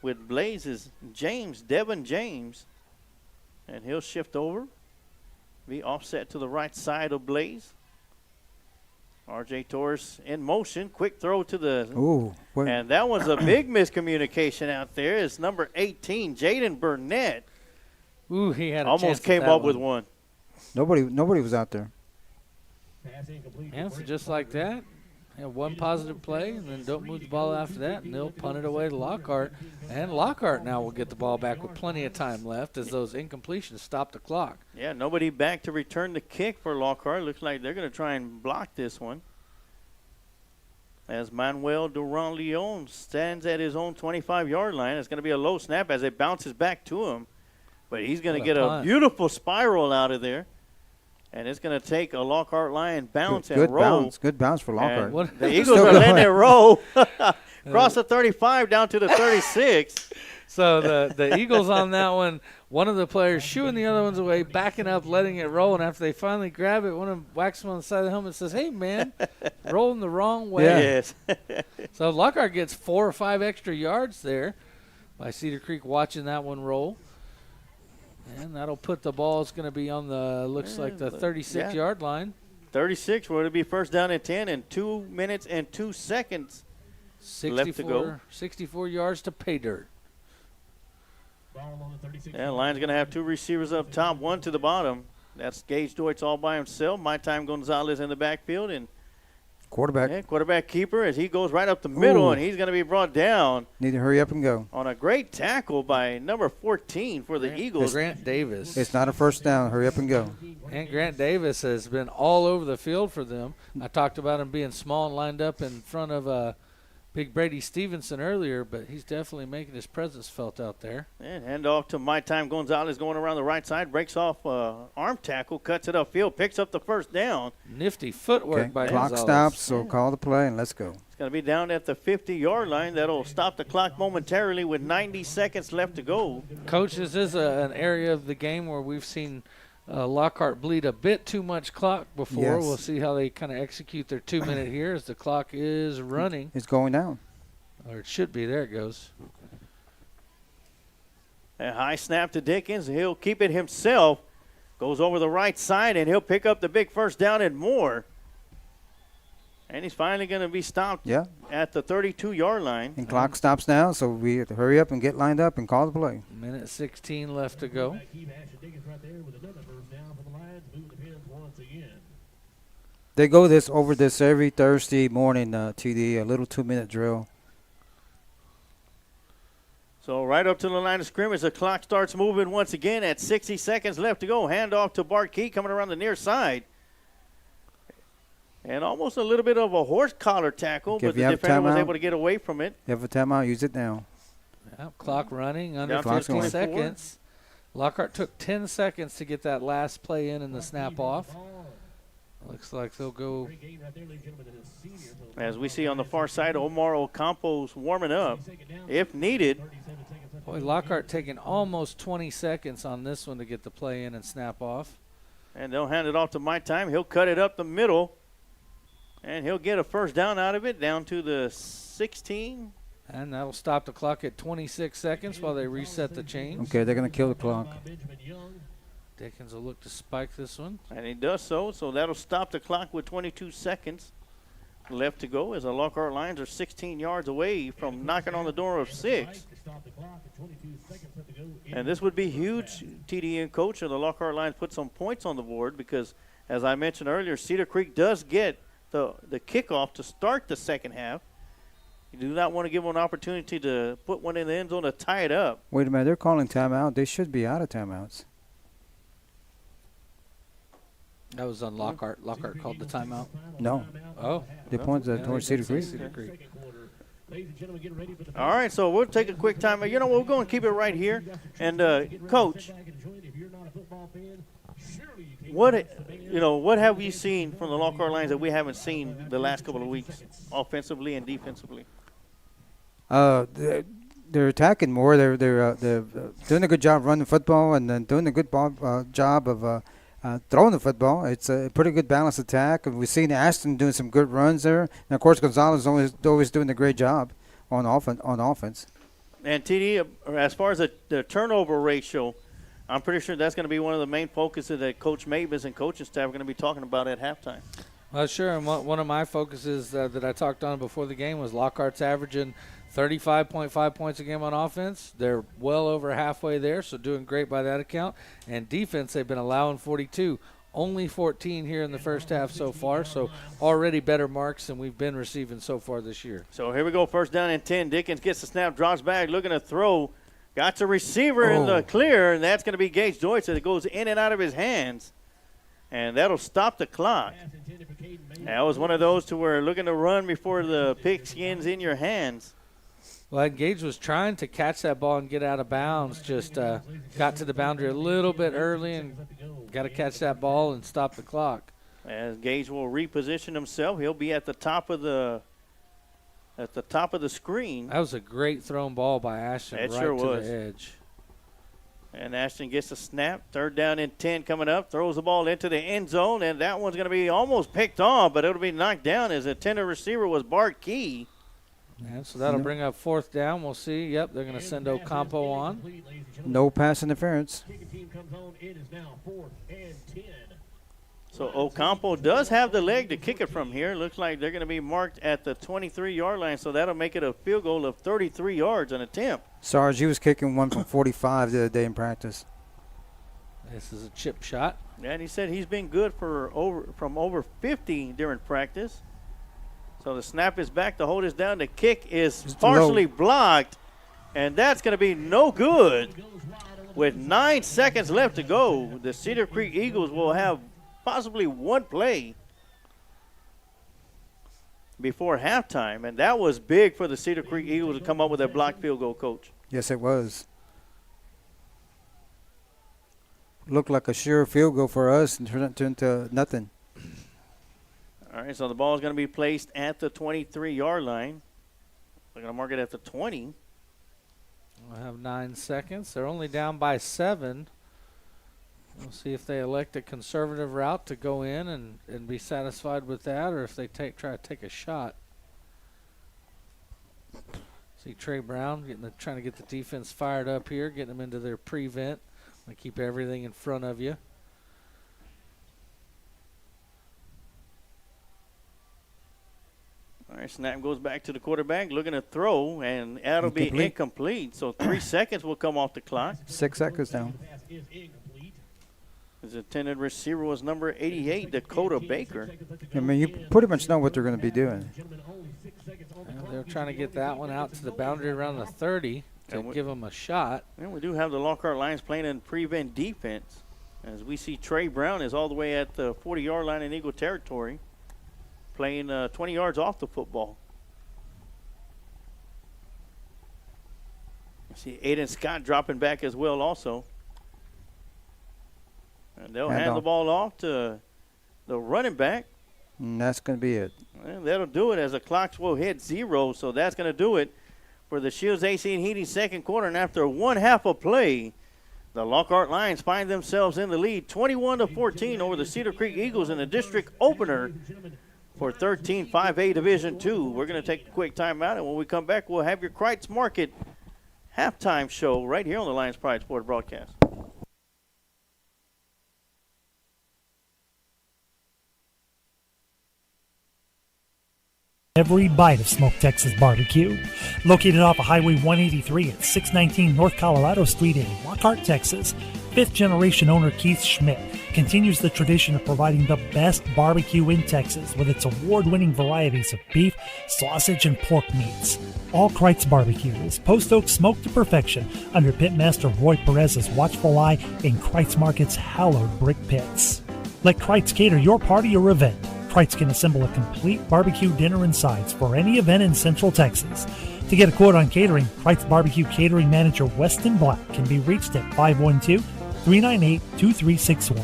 with Blaze is Devin James, and he'll shift over, be offset to the right side of Blaze. R.J. Torres in motion, quick throw to the and that was a big miscommunication out there. It's number 18, Jaden Burnett. Ooh, he had almost came up with one. Nobody was out there. And so just like that, have one positive play, and then don't move the ball after that, and they'll punt it away to Lockhart. And Lockhart now will get the ball back with plenty of time left as those incompletions stop the clock. Yeah, nobody back to return the kick for Lockhart. Looks like they're going to try and block this one. As Manuel Duran-Leon stands at his own 25-yard line. It's going to be a low snap as it bounces back to him. But he's going to get a beautiful spiral out of there. And it's going to take a Lockhart Lion bounce and roll. Good bounce for Lockhart. The Eagles are letting it roll. Across the 35 down to the 36. So the Eagles on that one of the players shooing the other ones away, backing up, letting it roll. And after they finally grab it, one of them whacks him on the side of the helmet and says, hey, man, rolling the wrong way. Yeah. Yes. So Lockhart gets 4 or 5 extra yards there by Cedar Creek watching that one roll. And that'll put the ball, it's going to be on the, looks like the 36-yard line. 36, where it'll be first down and 10 and 2 minutes and 2 seconds left to go. 64 yards to pay dirt. Yeah, line's going to have 2 receivers up top, 1 to the bottom. That's Gage Deutsch all by himself. My time Gonzalez in the backfield. And Quarterback. quarterback keeper as he goes right up the middle, and he's going to be brought down. Need to hurry up and go. On a great tackle by number 14 for the Eagles. Grant Davis. It's not a first down. Hurry up and go. And Grant Davis has been all over the field for them. I talked about him being small and lined up in front of Big Brady Stevenson earlier, but he's definitely making his presence felt out there. And hand off to My Time Gonzalez going around the right side, breaks off arm tackle, cuts it upfield, picks up the first down. Nifty footwork by Clock Gonzalez. stops, so call the play and let's go. It's going to be down at the 50-yard line. That'll stop the clock momentarily with 90 seconds left to go. Coach, this is an area of the game where we've seen Lockhart bleed a bit too much clock before. Yes. We'll see how they kind of execute their 2 minute here as the clock is running. It's going down. Or it should be. There it goes. A high snap to Dickens. He'll keep it himself. Goes over the right side, and he'll pick up the big first down and more. And he's finally going to be stopped at the 32-yard line. And clock stops now, so we have to hurry up and get lined up and call the play. Minute 16 left to go. They go over this every Thursday morning, TD, a little 2-minute drill. So right up to the line of scrimmage, the clock starts moving once again at 60 seconds left to go. Hand off to Bart Key coming around the near side. And almost a little bit of a horse collar tackle, but the defender was able to get away from it. You have a timeout, use it now. Yep, clock running under 15 seconds. Lockhart took 10 seconds to get that last play in and the snap off. Looks like they'll go. As we see on the far side, Omar Ocampo's warming up, if needed. Boy, Lockhart taking almost 20 seconds on this one to get the play in and snap off. And they'll hand it off to My Time. He'll cut it up the middle. And he'll get a first down out of it, down to the 16. And that'll stop the clock at 26 seconds while they reset the chains. Okay, they're going to kill the clock. Dickens will look to spike this one. And he does so that'll stop the clock with 22 seconds left to go as the Lockhart Lions are 16 yards away from knocking on the door of 6. And this would be huge, TD and Coach, and the Lockhart Lions put some points on the board because, as I mentioned earlier, Cedar Creek does get the kickoff to start the second half. You do not want to give them an opportunity to put one in the end zone to tie it up. Wait a minute, they're calling timeout. They should be out of timeouts. That was on Lockhart. Lockhart called the timeout. No. Oh. They pointed towards Cedar Creek. Cedar Creek. All right, so we'll take a quick time. You know, we'll go and keep it right here. And, Coach, what have you seen from the Lockhart Lions that we haven't seen the last couple of weeks, offensively and defensively? They're attacking more. They're doing a good job running the football and then doing a good job of throwing the football. It's a pretty good balanced attack. We've seen Ashton doing some good runs there. And, of course, Gonzalez is always doing a great job on offense. And, TD, as far as the turnover ratio, I'm pretty sure that's going to be one of the main focuses that Coach Mavis and coaching staff are going to be talking about at halftime. Well, sure. And one of my focuses that I talked on before the game was Lockhart's averaging 35.5 points a game on offense. They're well over halfway there, so doing great by that account. And defense, they've been allowing 42. Only 14 here in the first half so far, so already better marks than we've been receiving so far this year. So here we go, first down and 10. Dickens gets the snap, drops back, looking to throw. Got the receiver in the clear, and that's going to be Gage Deutsch as it goes in and out of his hands. And that'll stop the clock. That was one of those to where looking to run before the pigskin's in your hands. Well, Gage was trying to catch that ball and get out of bounds, just got to the boundary a little bit early and got to catch that ball and stop the clock. As Gage will reposition himself, he'll be at the top of the screen. That was a great thrown ball by Ashton right to the edge. And Ashton gets a snap. Third down and 10 coming up. Throws the ball into the end zone, and that one's going to be almost picked off, but it'll be knocked down as the intended receiver was Bart Key. And so that'll bring up fourth down. We'll see. Yep, they're going to send Ocampo on. No pass interference. It is now 4th and 10. So Ocampo does have the leg to kick it from here. Looks like they're going to be marked at the 23-yard line, so that'll make it a field goal of 33 yards an attempt. Sarge, he was kicking one from 45 the other day in practice. This is a chip shot. Yeah, and he said he's been good from over 50 during practice. So the snap is back. The hold is down. The kick is partially blocked, and that's going to be no good. With 9 seconds left to go, the Cedar Creek Eagles will have possibly one play before halftime, and that was big for the Cedar Creek Eagles to come up with a blocked field goal, Coach. Yes, it was. Looked like a sure field goal for us and turned into nothing. All right, so the ball is going to be placed at the 23-yard line. They're going to mark it at the 20. We'll have 9 seconds. They're only down by 7. We'll see if they elect a conservative route to go in and be satisfied with that, or if they try to take a shot. See Trey Brown trying to get the defense fired up here, getting them into their prevent. They keep everything in front of you. All right, snap goes back to the quarterback, looking to throw, and that'll be incomplete. So 3 seconds will come off the clock. 6 seconds down. His intended receiver was number 88, Dakota Baker. I mean, you pretty much know what they're going to be doing. And they're trying to get that one out to the boundary around the 30 to give them a shot. And we do have the Lockhart Lions playing in prevent defense. As we see Trey Brown is all the way at the 40-yard line in Eagle territory, playing 20 yards off the football. I see Aiden Scott dropping back as well also. And they'll hand the ball off to the running back. And that's going to be it. And that'll do it as the clocks will hit 0. So that's going to do it for the Shields AC and Heating second quarter. And after one half of play, the Lockhart Lions find themselves in the lead 21-14 over the Cedar Creek Eagles in the district opener for 13-5A Division II. We're going to take a quick timeout, and when we come back, we'll have your Kreitz Market halftime show right here on the Lions Pride Sports broadcast. Every bite of Smoke Texas barbecue. Located off of Highway 183 at 619 North Colorado Street in Lockhart, Texas, fifth-generation owner Keith Schmidt continues the tradition of providing the best barbecue in Texas with its award-winning varieties of beef, sausage, and pork meats. All Kreitz Barbecue is post oak smoked to perfection under Pitmaster Roy Perez's watchful eye in Kreitz Market's hallowed brick pits. Let Kreitz cater your party or event. Kreitz can assemble a complete barbecue dinner and sides for any event in Central Texas. To get a quote on catering, Kreitz Barbecue Catering Manager Weston Black can be reached at 512-398-2361.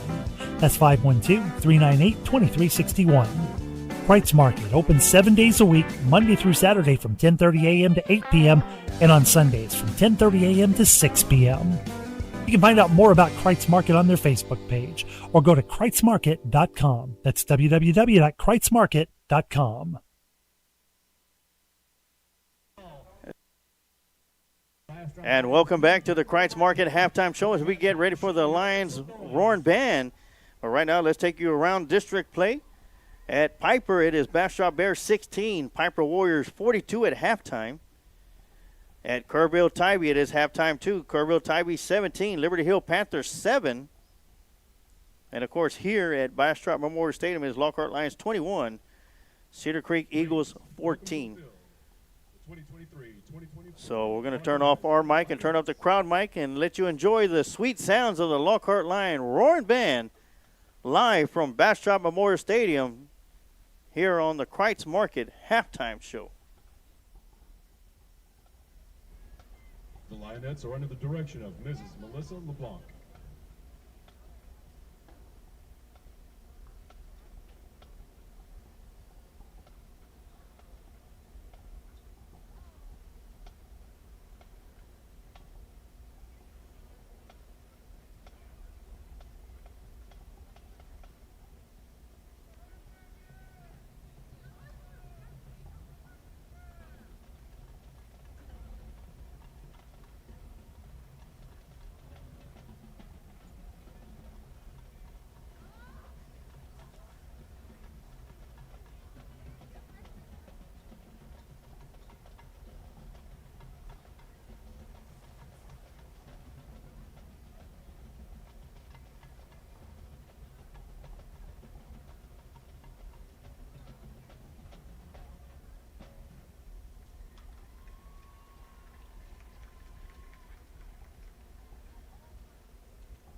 That's 512-398-2361. Kreitz Market opens 7 days a week, Monday through Saturday from 10:30 a.m. to 8 p.m. and on Sundays from 10:30 a.m. to 6 p.m. You can find out more about Kreitz Market on their Facebook page or go to KreitzMarket.com. That's www.KreitzMarket.com. And welcome back to the Kreitz Market halftime show as we get ready for the Lions Roaring Band. But right now, let's take you around district play. At Piper, it is Bastrop Bears 16, Piper Warriors 42 at halftime. At Kerrville Tybee, it is halftime too. Kerrville Tybee 17, Liberty Hill Panthers 7. And, of course, here at Bastrop Memorial Stadium is Lockhart Lions 21, Cedar Creek Eagles 14. So we're going to turn off our mic and turn up the crowd mic and let you enjoy the sweet sounds of the Lockhart Lion Roaring Band live from Bastrop Memorial Stadium here on the Kreitz Market halftime show. The Lionettes are under the direction of Mrs. Melissa LeBlanc.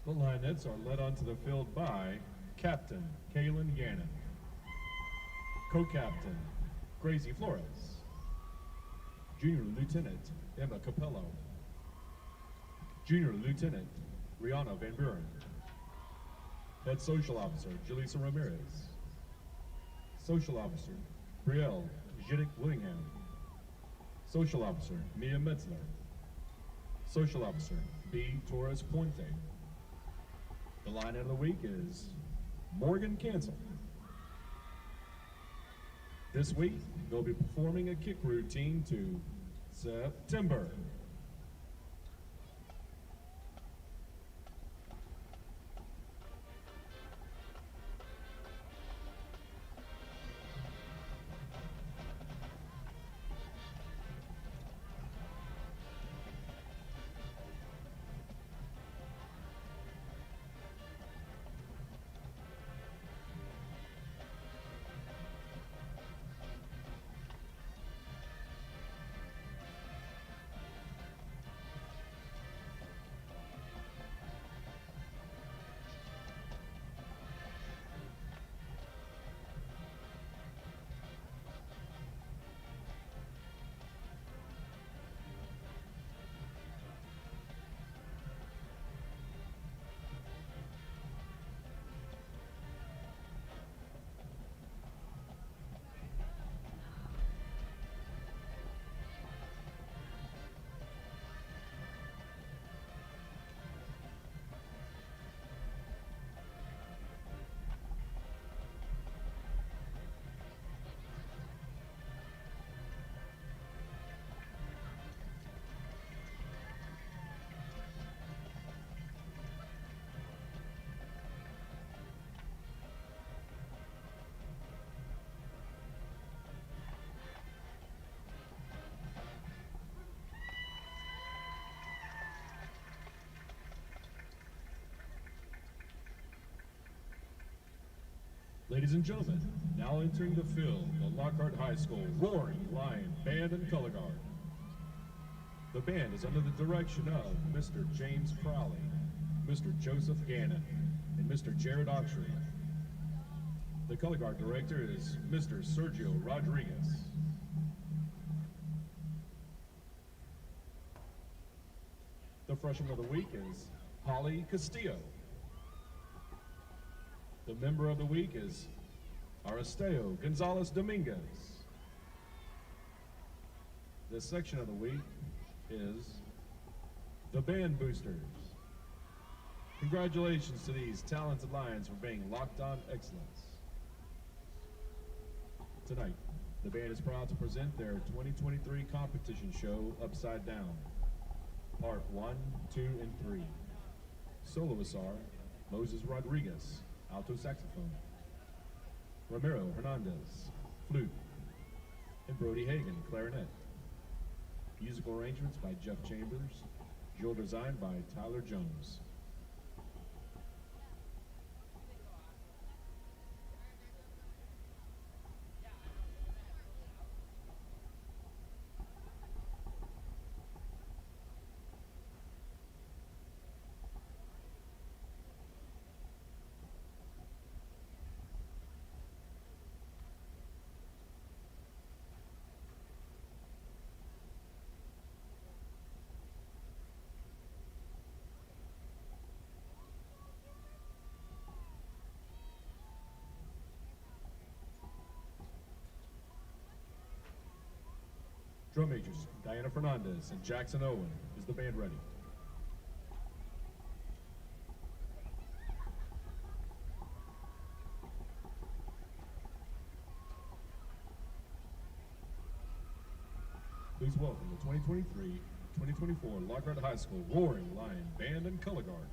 The Lionettes are led onto the field by Captain Kaylin Gannon, Co-Captain Gracie Flores, Junior Lieutenant Emma Capello, Junior Lieutenant Rihanna Van Buren, Head Social Officer Jaleesa Ramirez, Social Officer Brielle Jiddick Willingham, Social Officer Mia Metzler, Social Officer B. Torres Puente. The line of the week is Morgan Cancel. This week, they'll be performing a kick routine to September. Ladies and gentlemen, now entering the field, the Lockhart High School Roaring Lion Band and Color Guard. The band is under the direction of Mr. James Crowley, Mr. Joseph Gannon, and Mr. Jared Oxley. The color guard director is Mr. Sergio Rodriguez. The freshman of the week is Holly Castillo. The member of the week is Aristeo Gonzalez Dominguez. This section of the week is the Band Boosters. Congratulations to these talented Lions for being locked on excellence. Tonight, the band is proud to present their 2023 competition show, Upside Down, Part 1, 2, and 3. Soloists are Moses Rodriguez, alto saxophone, Ramiro Hernandez, flute, and Brody Hagan, clarinet. Musical arrangements by Jeff Chambers, visual design by Tyler Jones. Drum majors, Diana Fernandez and Jackson Owen. Is the band ready? Please welcome the 2023-2024 Lockhart High School Roaring Lion Band and Color Guard.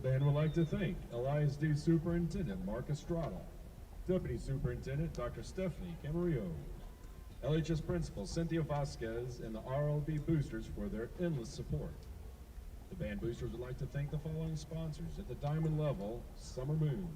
band would like to thank LISD Superintendent Mark Estrada, Deputy Superintendent Dr. Stephanie Camarillo, LHS Principal Cynthia Vasquez, and the RLB Boosters for their endless support. The band boosters would like to thank the following sponsors: at the diamond level, Summer Moon,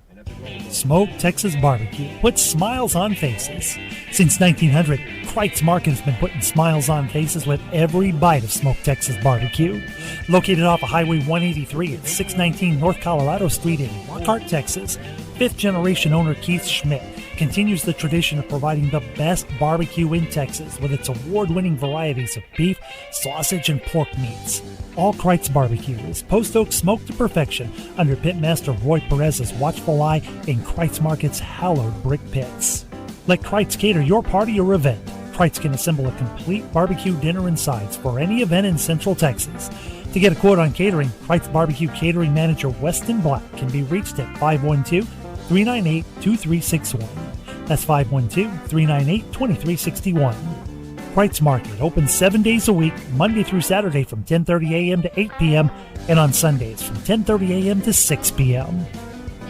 and at the gold level, Smoke Texas Barbecue puts smiles on faces. Since 1900, Kreitz Market has been putting smiles on faces with every bite of Smoke Texas Barbecue. Located off of Highway 183 at 619 North Colorado Street in Lockhart, Texas, fifth-generation owner Keith Schmidt continues the tradition of providing the best barbecue in Texas with its award-winning varieties of beef, sausage, and pork meats. All Kreitz Barbecue is post oak smoked to perfection under Pitmaster Roy Perez's watchful eye in Kreitz Market's hallowed brick pits. Let Kreitz cater your party or event. Kreitz can assemble a complete barbecue dinner and sides for any event in Central Texas. To get a quote on catering, Kreitz Barbecue Catering Manager Weston Black can be reached at 512-398-2361. That's 512-398-2361. Kreitz Market opens 7 days a week, Monday through Saturday from 10:30 a.m. to 8 p.m. and on Sundays from 10:30 a.m. to 6 p.m.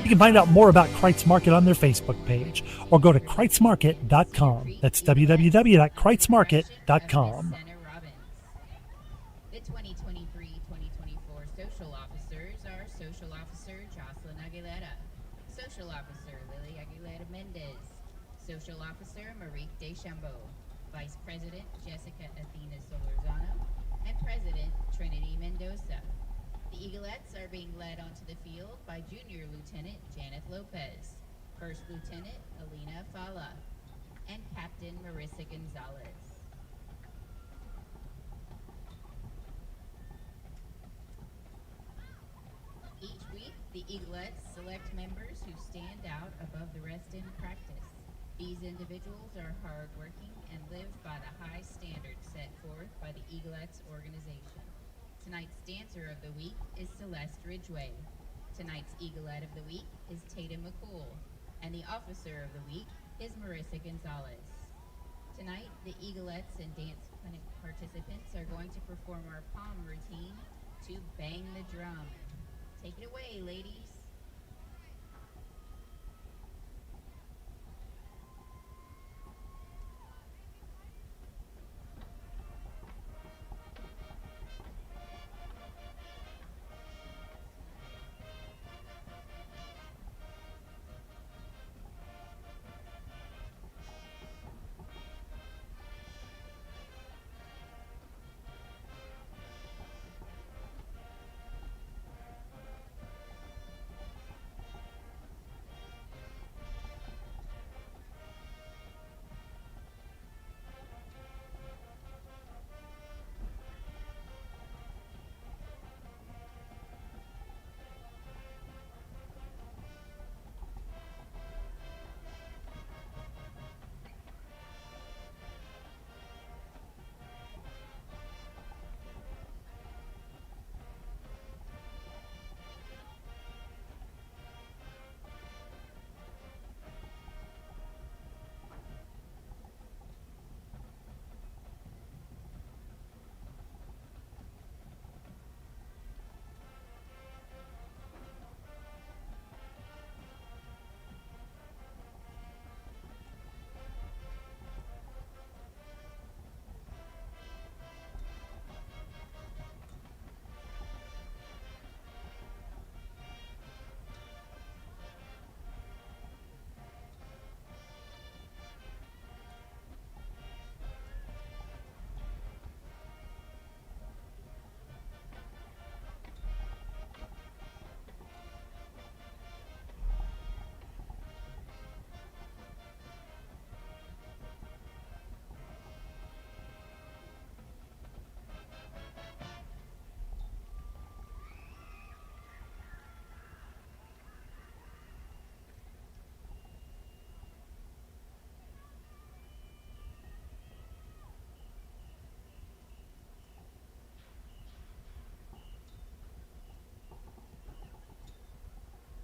You can find out more about Kreitz Market on their Facebook page or go to kreitzmarket.com. That's www.kreitzmarket.com. The 2023-2024 social officers are Social Officer Jocelyn Aguilera, Social Officer Lily Aguilera Mendez, Social Officer Marique Deschambeau, Vice President Jessica Athena Solorzano, and President Trinity Mendoza. The Eaglettes are being led onto the field by Junior Lieutenant Janet Lopez, First Lieutenant Alina Fala, and Captain Marissa Gonzalez. Each week, the Eaglettes select members who stand out above the rest in practice. These individuals are hardworking and live by the high standards set forth by the Eaglettes organization. Tonight's Dancer of the Week is Celeste Ridgway. Tonight's Eaglette of the Week is Tatum McCool. And the Officer of the Week is Marissa Gonzalez. Tonight, the Eaglettes and Dance Clinic participants are going to perform our palm routine to Bang the Drum. Take it away, ladies.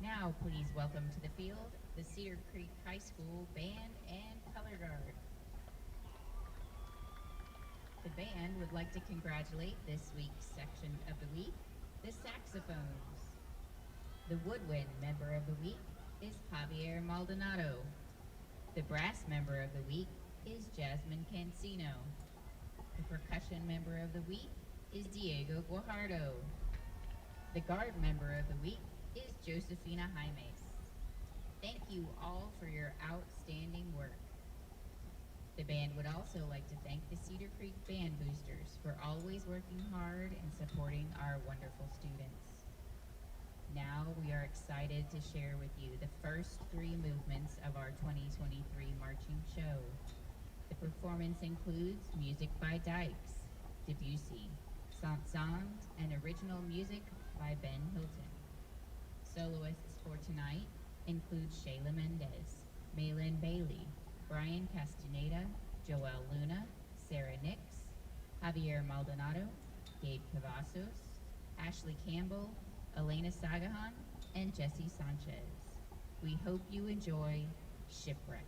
Now, please welcome to the field the Cedar Creek High School Band and Color Guard. The band would like to congratulate this week's section of the week, the saxophones. The woodwind member of the week is Javier Maldonado. The brass member of the week is Jasmine Cancino. The percussion member of the week is Diego Guajardo. The guard member of the week is Josefina Jaimes. Thank you all for your outstanding work. The band would also like to thank the Cedar Creek Band Boosters for always working hard and supporting our wonderful students. Now we are excited to share with you the first 3 movements of our 2023 marching show. The performance includes music by Dykes, Debussy, Saint-Saëns, and original music by Ben Hilton. Soloists for tonight include Shayla Mendez, Malin Bailey, Brian Castaneda, Joel Luna, Sarah Nix, Javier Maldonado, Gabe Cavazos, Ashley Campbell, Elena Sagahan, and Jesse Sanchez. We hope you enjoy Shipwrecked.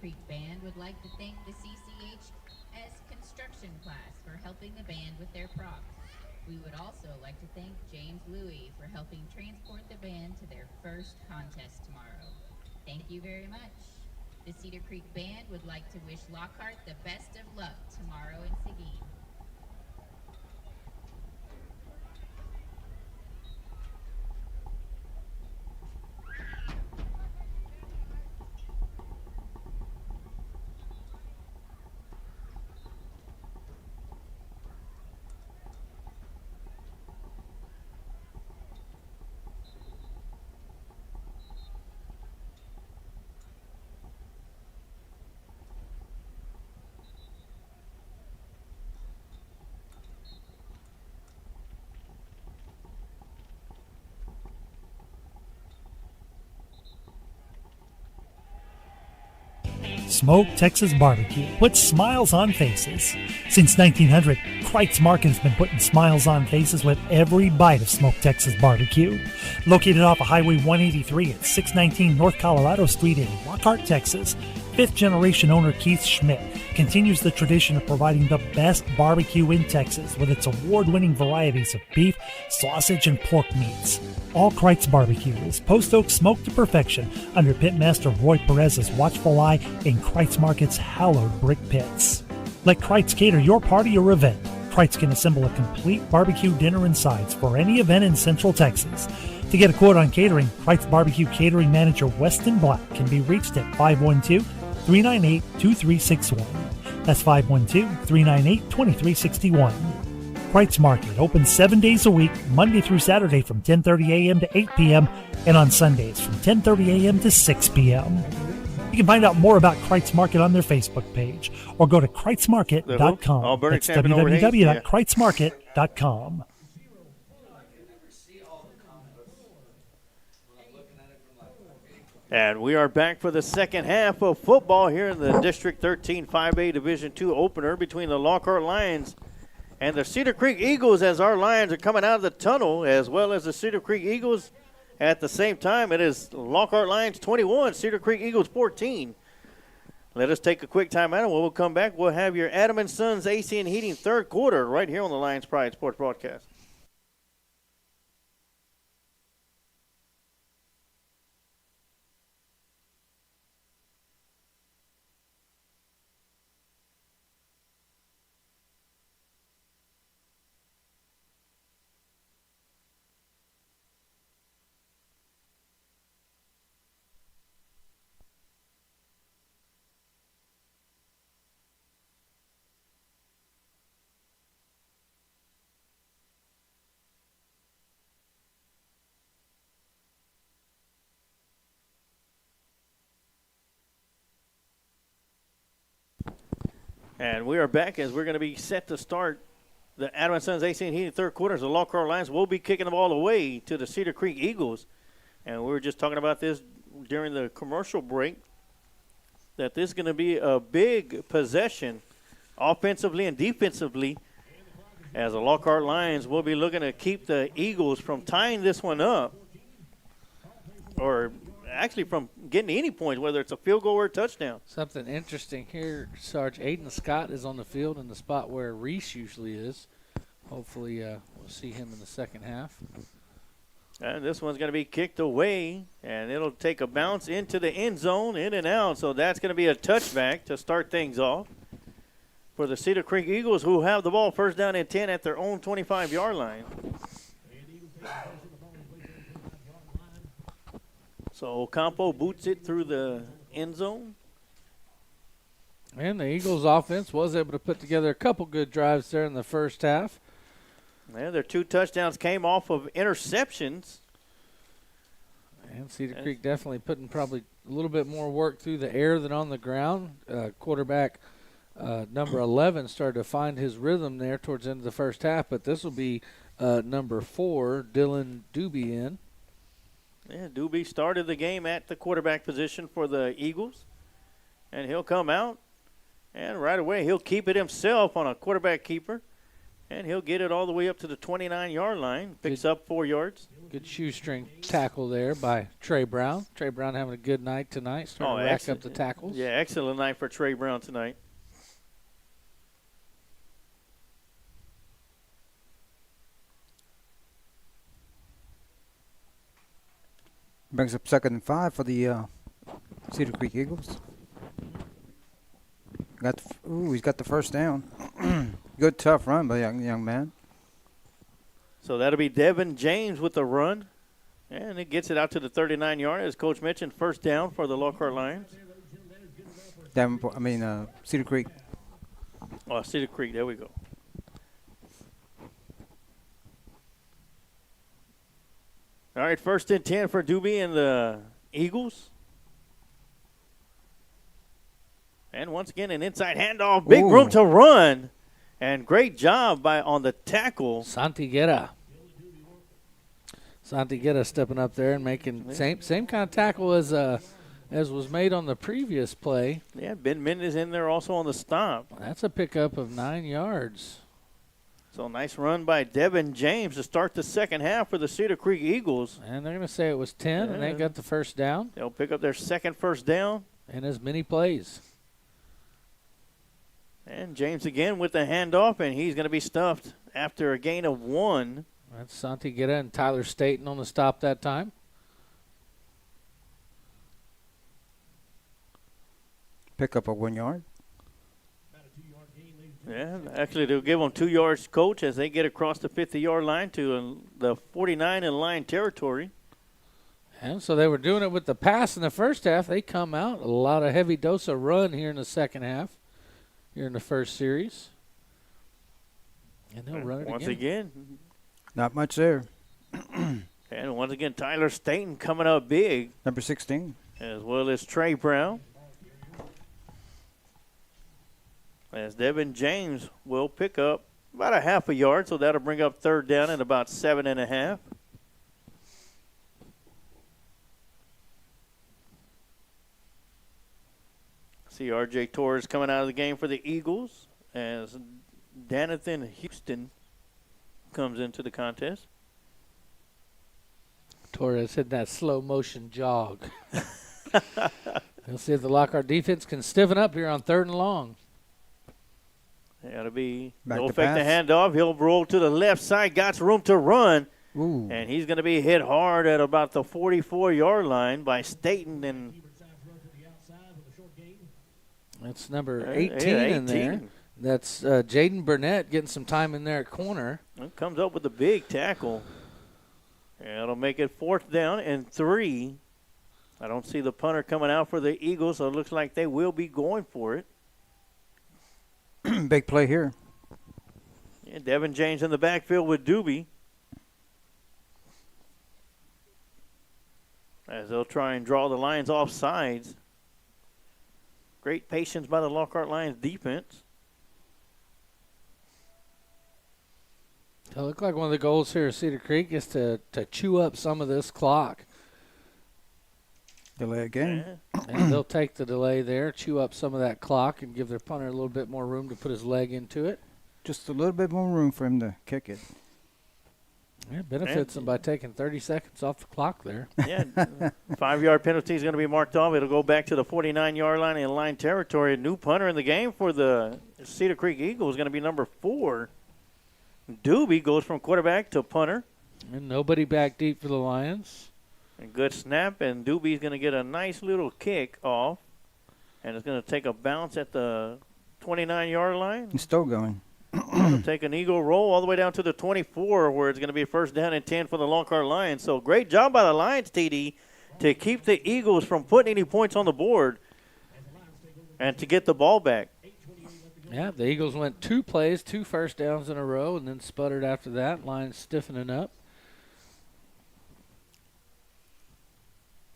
Creek Band would like to thank the CCHS construction class for helping the band with their props. We would also like to thank James Louie for helping transport the band to their first contest tomorrow. Thank you very much. The Cedar Creek Band would like to wish Lockhart the best of luck tomorrow in Seguin. Smoke Texas Barbecue puts smiles on faces. Since 1900, Kreitz Market has been putting smiles on faces with every bite of Smoke Texas Barbecue. Located off of Highway 183 at 619 North Colorado Street in Lockhart, Texas, fifth-generation owner Keith Schmidt continues the tradition of providing the best barbecue in Texas with its award-winning varieties of beef, sausage, and pork meats. All Kreitz Barbecue is post oak smoked to perfection under Pitmaster Roy Perez's watchful eye in Kreitz Market's hallowed brick pits. Let Kreitz cater your party or event. Kreitz can assemble a complete barbecue dinner and sides for any event in Central Texas. To get a quote on catering, Kreitz Barbecue Catering Manager Weston Black can be reached at 512-398-2361. That's 512-398-2361. Kreitz Market opens 7 days a week, Monday through Saturday from 10:30 a.m. to 8 p.m. and on Sundays from 10:30 a.m. to 6 p.m. You can find out more about Kreitz Market on their Facebook page or go to kreitzmarket.com. That's www.kreitzmarket.com. And we are back for the second half of football here in the District 13 5A Division II opener between the Lockhart Lions and the Cedar Creek Eagles, as our Lions are coming out of the tunnel, as well as the Cedar Creek Eagles at the same time. It is Lockhart Lions 21, Cedar Creek Eagles 14. Let us take a quick time out, and when we'll come back, we'll have your Adam & Sons AC and Heating third quarter right here on the Lions Pride Sports Broadcast. And we are back as we're going to be set to start the Adam & Sons AC and Heating third quarters. The Lockhart Lions will be kicking the ball away to the Cedar Creek Eagles. And we were just talking about this during the commercial break, that this is going to be a big possession offensively and defensively, as the Lockhart Lions will be looking to keep the Eagles from tying this one up, or actually from getting any points, whether it's a field goal or a touchdown. Something interesting here, Sarge. Aiden Scott is on the field in the spot where Reese usually is. Hopefully we'll see him in the second half. And this one's going to be kicked away, and it'll take a bounce into the end zone, in and out. So that's going to be a touchback to start things off for the Cedar Creek Eagles, who have the ball first down and 10 at their own 25-yard line. So Ocampo boots it through the end zone. And the Eagles offense was able to put together a couple good drives there in the first half. Yeah, their two touchdowns came off of interceptions. And Cedar Creek definitely putting probably a little bit more work through the air than on the ground. Quarterback number 11 started to find his rhythm there towards the end of the first half, but this will be number 4, Dylan Doobie in. Yeah, Doobie started the game at the quarterback position for the Eagles, and he'll come out, and right away he'll keep it himself on a quarterback keeper, And he'll get it all the way up to the 29-yard line. Picks up 4 yards. Good shoestring tackle there by Trey Brown. Trey Brown having a good night tonight, starting to rack up the tackles. Yeah, excellent night for Trey Brown tonight. Brings up 2nd and 5 for the Cedar Creek Eagles. He's got the first down. Good, tough run by young man. So that'll be Devin James with the run. And it gets it out to the 39-yard. As Coach mentioned, first down for the Lockhart Lions. Cedar Creek. Oh, Cedar Creek. There we go. All right, 1st and 10 for Doobie and the Eagles. And once again, an inside handoff. Big room to run. And great job on the tackle. Santi Guerra stepping up there and making same kind of tackle as was made on the previous play. Yeah, Ben Mendez in there also on the stop. That's a pickup of 9 yards. So nice run by Devin James to start the second half for the Cedar Creek Eagles. And they're going to say it was 10, and they got the first down. They'll pick up their second first down. And as many plays. And James again with the handoff, and he's going to be stuffed after a gain of 1. That's Santi Guerra and Tyler Staten on the stop that time. Pick up a 1 yard. Yeah, actually they'll give them 2 yards, Coach, as they get across the 50-yard line to the 49 in line territory. And so they were doing it with the pass in the first half. They come out, a lot of heavy dose of run here in the second half, here in the first series. And they'll run it once again. Not much there. And once again, Tyler Staten coming up big. Number 16. As well as Trey Brown. As Devin James will pick up about a half a yard, so that'll bring up 3rd down at about 7.5. See R.J. Torres coming out of the game for the Eagles as Danathan Houston comes into the contest. Torres hit that slow motion jog. We'll see if the Lockhart defense can stiffen up here on 3rd and long. That'll be, Back he'll to fake the pass. handoff. He'll roll to the left side, got room to run. Ooh. And he's going to be hit hard at about the 44-yard line by Staten. And that's number 18 yeah, in there. That's Jaden Burnett getting some time in there at corner. It comes up with a big tackle. And it'll make it 4th down and 3. I don't see the punter coming out for the Eagles, so it looks like they will be going for it. Big play here. Yeah, Devin James in the backfield with Doobie. As they'll try and draw the Lions off sides. Great patience by the Lockhart Lions defense. It looked like one of the goals here at Cedar Creek is to chew up some of this clock. Delay again. Yeah. And they'll take the delay there, chew up some of that clock, and give their punter a little bit more room to put his leg into it. Just a little bit more room for him to kick it. Yeah, benefits them by taking 30 seconds off the clock there. Yeah, 5-yard penalty is going to be marked off. It'll go back to the 49-yard line in line territory. A new punter in the game for the Cedar Creek Eagles is going to be number 4. Doobie goes from quarterback to punter. And nobody back deep for the Lions. And good snap, and Doobie's going to get a nice little kick off. And it's going to take a bounce at the 29-yard line. He's still going. It'll take an eagle roll all the way down to the 24, where it's going to be 1st down and 10 for the Lockhart Lions. So great job by the Lions, TD, to keep the Eagles from putting any points on the board and to get the ball back. Yeah, the Eagles went 2 plays, 2 first downs in a row, and then sputtered after that. Lions stiffening up.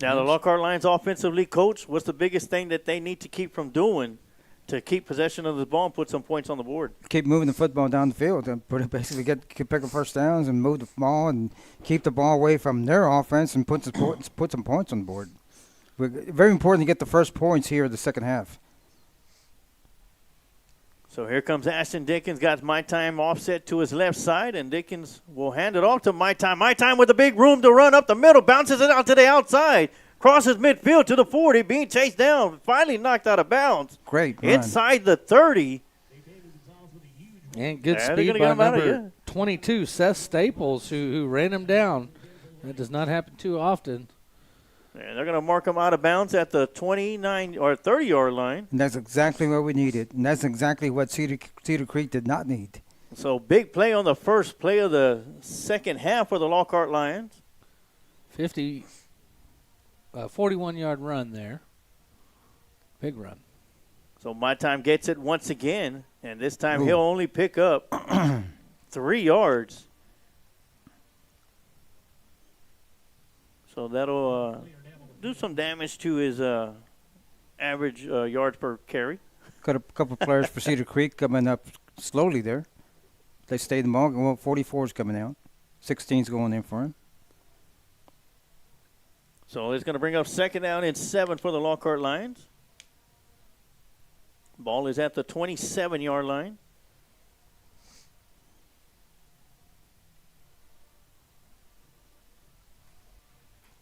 Now, the Lockhart Lions offensively, Coach, what's the biggest thing that they need to keep from doing to keep possession of the ball and put some points on the board? Keep moving the football down the field and basically pick up first downs and move the ball and keep the ball away from their offense and put some points on the board. Very important to get the first points here in the second half. So here comes Ashton Dickens, got My Time offset to his left side, and Dickens will hand it off to My Time. My Time with the big room to run up the middle, bounces it out to the outside, crosses midfield to the 40, being chased down, finally knocked out of bounds. Great run. Inside the 30. And good Yeah, they're speed gonna by get him out of number here. 22, Seth Staples, who ran him down. That does not happen too often. And they're going to mark him out of bounds at the 29 or 30-yard line. And that's exactly what we needed. And that's exactly what Cedar Creek did not need. So big play on the first play of the second half for the Lockhart Lions. 41-yard run there. Big run. So My Time gets it once again, and this time he'll only pick up 3 yards. So that'll do some damage to his average yards per carry. Got a couple players for Cedar Creek coming up slowly there. They stayed the ball. Well, 44 is coming out. 16's going in for him. So it's going to bring up 2nd down and 7 for the Lockhart Lions. Ball is at the 27-yard line.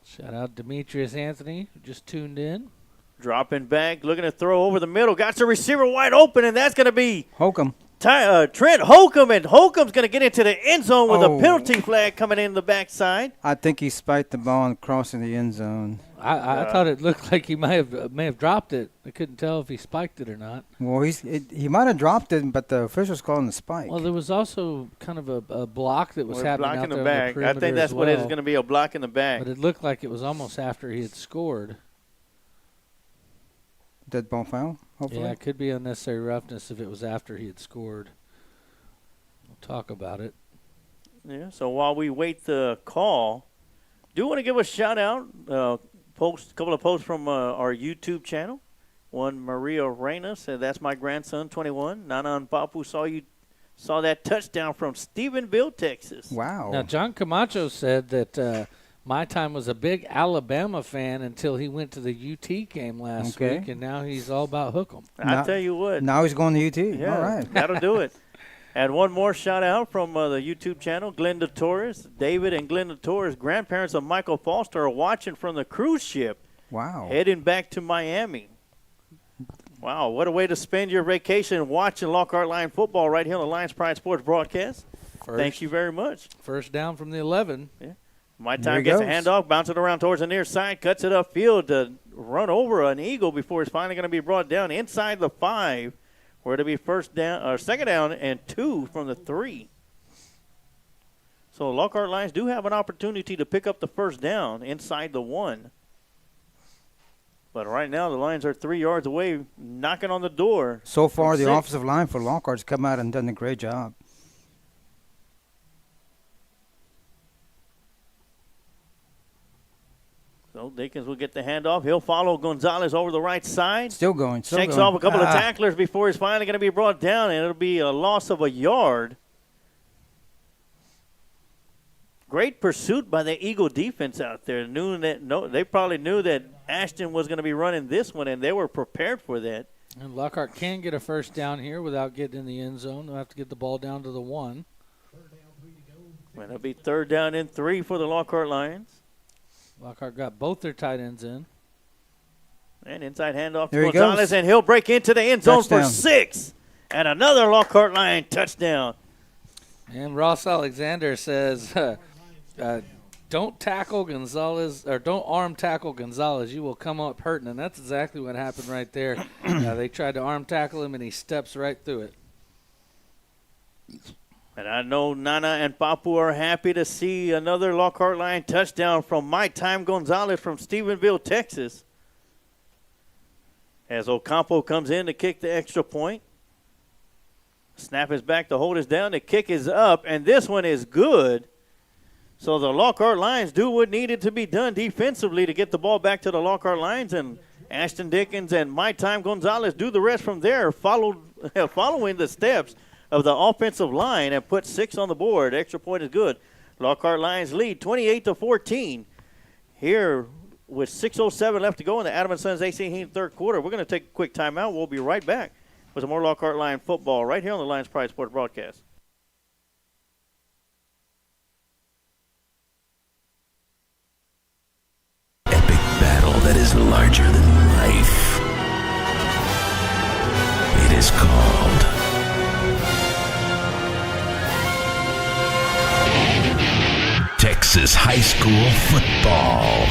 Shout out Demetrius Anthony, who just tuned in. Dropping back, looking to throw over the middle. Got the receiver wide open, and that's going to be Holcomb. Trent Holcomb, and Holcomb's going to get into the end zone with a Oh. penalty flag coming in the backside. I think he spiked the ball and crossing the end zone. I thought it looked like he may have dropped it. I couldn't tell if he spiked it or not. Well, he might have dropped it, but the officials called him the spike. Well, there was also kind of a block that was We're happening blocking out the there back. on the perimeter I think that's as what it is well. going to be, a block in the back. But it looked like it was almost after he had scored. Dead ball foul, hopefully. Yeah, it could be unnecessary roughness if it was after he had scored. We'll talk about it. Yeah, so while we wait the call, do want to give a shout out, couple of posts from our YouTube channel. One, Maria Reyna said, "That's my grandson, 21. Nana and Papu saw that touchdown from Stephenville, Texas." Wow. Now, John Camacho said that My Time was a big Alabama fan until he went to the UT game last week, and now he's all about Hook'em. I tell you what. Now he's going to UT. Yeah, All right. that'll do it. And one more shout out from the YouTube channel, Glenda Torres. David and Glenda Torres, grandparents of Michael Foster, are watching from the cruise ship. Wow. Heading back to Miami. Wow, what a way to spend your vacation watching Lockhart Lion football right here on the Lions Pride Sports broadcast. Thank you very much. First down from the 11. Yeah. My There Time he gets a goes. handoff, bounces it around towards the near side, cuts it upfield to run over an Eagle before it's finally going to be brought down inside the 5, where it'll be 2nd down and 2 from the 3. So Lockhart Lions do have an opportunity to pick up the first down inside the 1. But right now the Lions are 3 yards away, knocking on the door. So far, the 6. offensive line for Lockhart's come out and done a great job. So Dickens will get the handoff. He'll follow Gonzalez over the right side. Still going. Still Shakes going. off a couple of tacklers before he's finally going to be brought down, and it'll be a loss of a yard. Great pursuit by the Eagle defense out there. They probably knew that Ashton was going to be running this one, and they were prepared for that. And Lockhart can get a first down here without getting in the end zone. They'll have to get the ball down to the 1. And it'll be 3rd down and 3 for the Lockhart Lions. Lockhart got both their tight ends in. And inside handoff to There he Gonzalez, goes. and he'll break into the end zone for Touchdown. 6. And another Lockhart Lion touchdown. And Ross Alexander says, don't tackle Gonzalez, or don't arm tackle Gonzalez. You will come up hurting. And that's exactly what happened right there. They tried to arm tackle him, and he steps right through it. And I know Nana and Papu are happy to see another Lockhart Lion touchdown from My Time Gonzalez from Stephenville, Texas. As Ocampo comes in to kick the extra point. Snap is back, the hold is down, the kick is up, and this one is good. So the Lockhart Lions do what needed to be done defensively to get the ball back to the Lockhart Lions, and Ashton Dickens and My Time Gonzalez do the rest from there, following the steps of the offensive line and put 6 on the board. Extra point is good. Lockhart Lions lead 28-14. Here with 6:07 left to go in the Adam & Sons AC Heat third quarter. We're going to take a quick timeout. We'll be right back with some more Lockhart Lion football right here on the Lions Pride Sports broadcast. Epic battle that is larger than life. It is called Texas High School Football.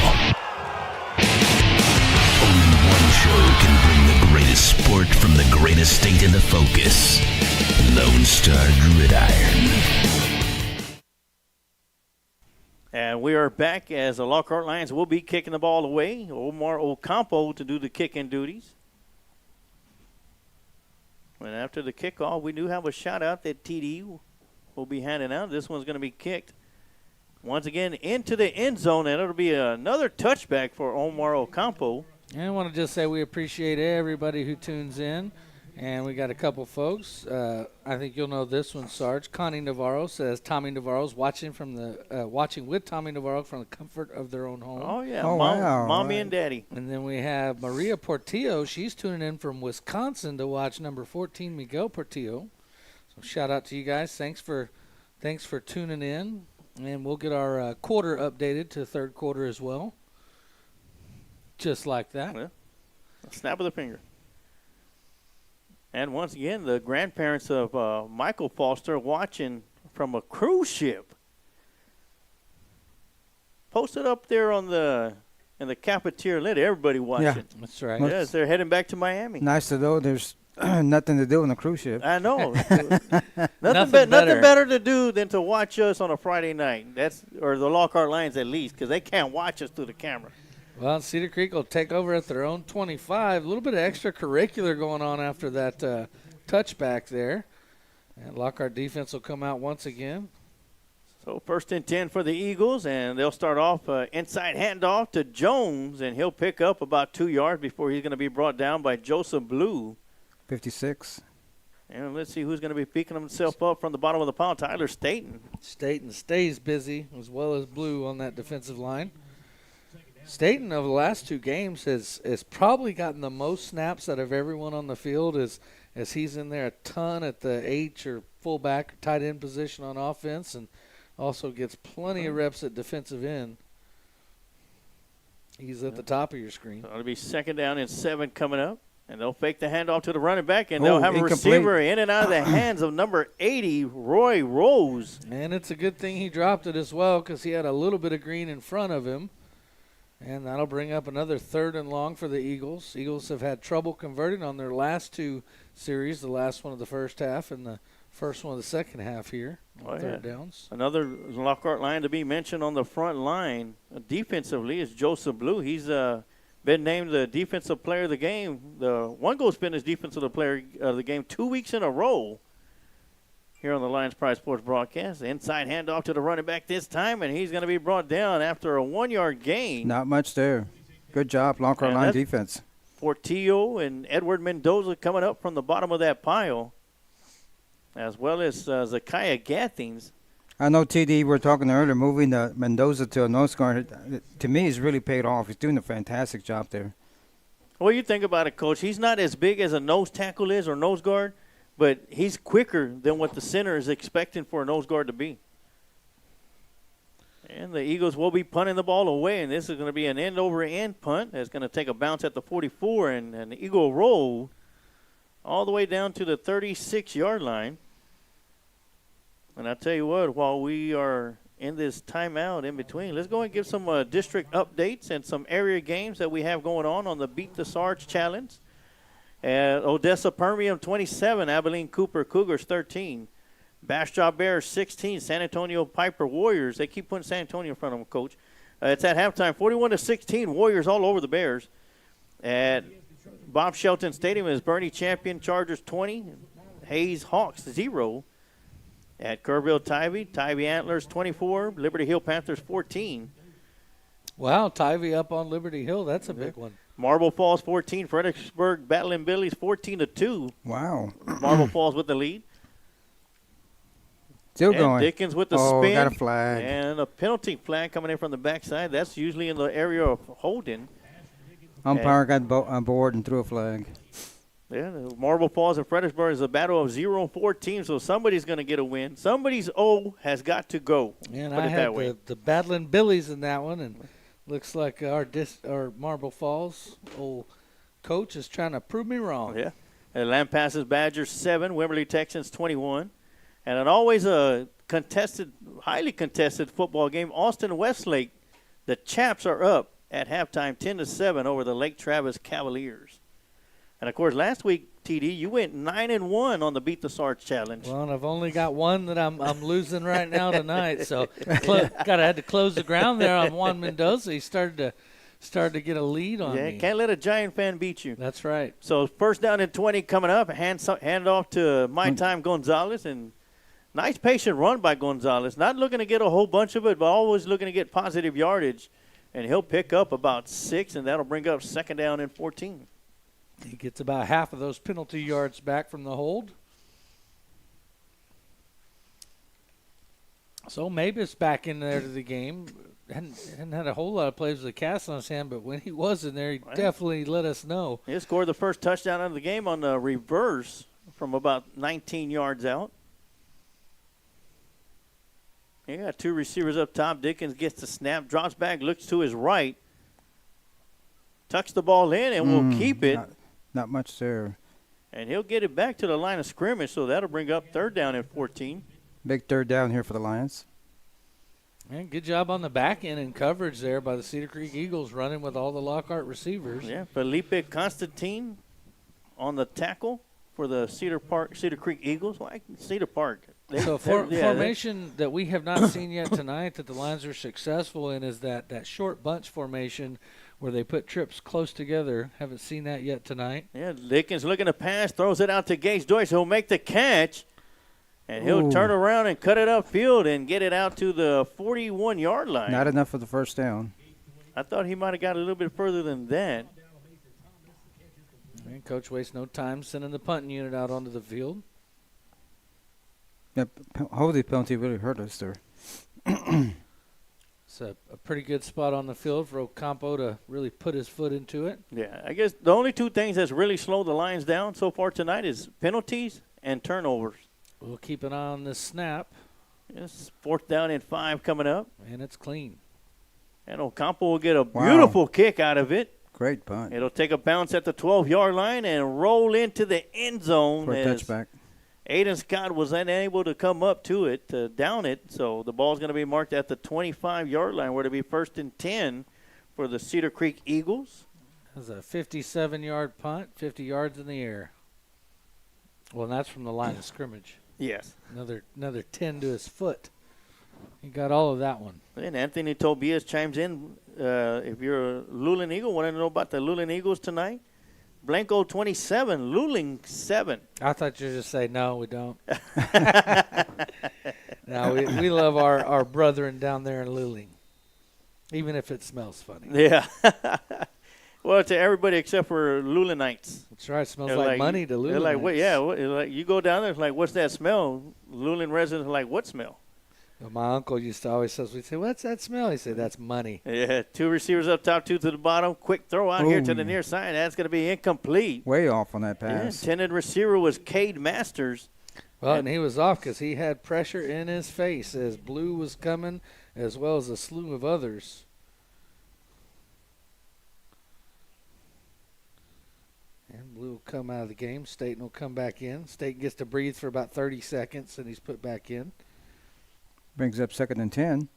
Only one show can bring the greatest sport from the greatest state into focus. Lone Star Gridiron. And we are back as the Lockhart Lions will be kicking the ball away. Omar Ocampo to do the kicking duties. And after the kickoff, we do have a shout out that TD will be handing out. This one's going to be kicked once again into the end zone, and it'll be another touchback for Omar Ocampo. And I want to just say we appreciate everybody who tunes in. And we got a couple folks. I think you'll know this one, Sarge. Connie Navarro says Tommy Navarro's watching with Tommy Navarro from the comfort of their own home. Oh, yeah. Wow. Mommy and Daddy. And then we have Maria Portillo. She's tuning in from Wisconsin to watch number 14, Miguel Portillo. So shout out to you guys. Thanks for tuning in. And we'll get our quarter updated to third quarter as well. Just like that. Yeah. A snap of the finger. And once again, the grandparents of Michael Foster watching from a cruise ship. Posted up there in the cafeteria, let everybody watch Yeah. it. That's right. Yes, they're heading back to Miami. Nice to know there's nothing to do on a cruise ship. I know. Nothing nothing better to do than to watch us on a Friday night. Or the Lockhart Lions at least, because they can't watch us through the camera. Well, Cedar Creek will take over at their own 25. A little bit of extracurricular going on after that touchback there. And Lockhart defense will come out once again. So 1st and 10 for the Eagles, and they'll start off inside handoff to Jones, and he'll pick up about 2 yards before he's going to be brought down by Joseph Blue. 56. And let's see who's going to be picking himself up from the bottom of the pile. Tyler Staten. Staten stays busy as well as Blue on that defensive line. Staten, over the last 2 games, has probably gotten the most snaps out of everyone on the field as he's in there a ton at the H or fullback or tight end position on offense, and also gets plenty of reps at defensive end. He's at the top of your screen. So it'll be 2nd down and 7 coming up. And they'll fake the handoff to the running back, and they'll have incomplete. a receiver in and out of the hands of number 80, Roy Rose. And it's a good thing he dropped it as well because he had a little bit of green in front of him. And that'll bring up another 3rd and long for the Eagles. Eagles have had trouble converting on their last 2 series, the last one of the first half and the first one of the second half here on third downs. Another Lockhart line to be mentioned on the front line defensively is Joseph Blue. He's been named the defensive player of the game. The one goal spin is defensive player of the game 2 weeks in a row here on the Lions Pride Sports broadcast. Inside handoff to the running back this time, and he's going to be brought down after a 1-yard gain. Not much there. Good job, Lockhart line defense. Portillo and Edward Mendoza coming up from the bottom of that pile, as well as Zakiah Gathings. I know, TD, we're talking earlier, moving Mendoza to a nose guard. To me, he's really paid off. He's doing a fantastic job there. What do you think about it, Coach? He's not as big as a nose tackle is or nose guard, but he's quicker than what the center is expecting for a nose guard to be. And the Eagles will be punting the ball away, and this is going to be an end-over-end punt. That's going to take a bounce at the 44, and the Eagle roll all the way down to the 36-yard line. And I tell you what, while we are in this timeout in between, let's go and give some district updates and some area games that we have going on the Beat the Sarge Challenge. Odessa Permian 27, Abilene Cooper Cougars 13. Bastrop Bears 16, San Antonio Piper Warriors. They keep putting San Antonio in front of them, Coach. It's at halftime, 41-16, Warriors all over the Bears. At Bob Shelton Stadium is Bernie Champion Chargers 20, Hayes Hawks 0. At Kerrville Tybee Antlers 24, Liberty Hill Panthers 14. Wow, Tybee up on Liberty Hill. That's a big one. Marble Falls 14, Fredericksburg Battling Billies 14-2. Wow. Marble Falls with the lead. Still and going. Dickens with the spin. spin. Got a flag. And a penalty flag coming in from the backside. That's usually in the area of holding. Umpire got on board and threw a flag. Yeah, the Marble Falls and Fredericksburg is a battle of 0-4 teams, so somebody's going to get a win. Somebody's O has got to go. And put I it that had way. the battling Billies in that one, and looks like our Marble Falls old coach is trying to prove me wrong. Yeah. And Lampasas Badgers 7, Wimberley Texans 21. And an always a contested, highly contested football game. Austin Westlake, the Chaps are up at halftime 10-7 over the Lake Travis Cavaliers. And, of course, last week, TD, you went 9-1 on the Beat the Sarge Challenge. Well, and I've only got one that I'm losing right now tonight, so had to close the ground there on Juan Mendoza. He started to get a lead on me. Yeah, can't let a Giant fan beat you. That's right. So first down and 20 coming up. Hand off to My Time Gonzalez, and nice patient run by Gonzalez. Not looking to get a whole bunch of it, but always looking to get positive yardage. And he'll pick up about 6, and that'll bring up second down and 14. He gets about half of those penalty yards back from the hold. So Mavis back in there to the game. Hadn't had a whole lot of plays with a cast on his hand, but when he was in there, he definitely let us know. He scored the first touchdown of the game on the reverse from about 19 yards out. He got 2 receivers up top. Dickens gets the snap, drops back, looks to his right, tucks the ball in, and will keep it. Not much there. And he'll get it back to the line of scrimmage, so that'll bring up third down and 14. Big third down here for the Lions. And good job on the back end and coverage there by the Cedar Creek Eagles, running with all the Lockhart receivers. Yeah, Felipe Constantine on the tackle for the Cedar Creek Eagles. Like Cedar Park. Formation that we have not seen yet tonight that the Lions are successful in is that short bunch formation where they put trips close together. Haven't seen that yet tonight. Yeah, Dickens looking to pass, throws it out to Gage Joyce. He'll make the catch, and he'll turn around and cut it upfield and get it out to the 41-yard line. Not enough for the first down. I thought he might have got a little bit further than that. And Coach wastes no time sending the punting unit out onto the field. Yep, holding penalty really hurt us there. It's a pretty good spot on the field for Ocampo to really put his foot into it. Yeah, I guess the only 2 things that's really slowed the Lions down so far tonight is penalties and turnovers. We'll keep an eye on this snap. Yes, 4th down and 5 coming up. And it's clean. And Ocampo will get a beautiful kick out of it. Great punt. It'll take a bounce at the 12-yard line and roll into the end zone. For a touchback. Aiden Scott was unable to come up to it, to down it, so the ball's going to be marked at the 25-yard line, where it'll be 1st and 10 for the Cedar Creek Eagles. That's a 57-yard punt, 50 yards in the air. Well, and that's from the line of scrimmage. Yes. Another 10 to his foot. He got all of that one. And Anthony Tobias chimes in. If you're a Luling Eagle, want to know about the Luling Eagles tonight? Blanco 27, Luling 7. I thought you were just say no, we don't. No, we love our brethren down there in Luling, even if it smells funny. Yeah. Well, to everybody except for Lulinites. That's right. It smells like money to Lulinites. They're like, what? Yeah. Like you go down there, it's like, what's that smell? Luling residents are like, what smell? Well, my uncle used to always say, we'd say, what's that smell? He said, that's money. Yeah, 2 receivers up top, 2 to the bottom. Quick throw out here to the near side. That's going to be incomplete. Way off on that pass. Yeah, intended receiver was Cade Masters. Well, and he was off because he had pressure in his face as Blue was coming, as well as a slew of others. And Blue will come out of the game. Staten will come back in. Staten gets to breathe for about 30 seconds, and he's put back in. Brings up 2nd and 10.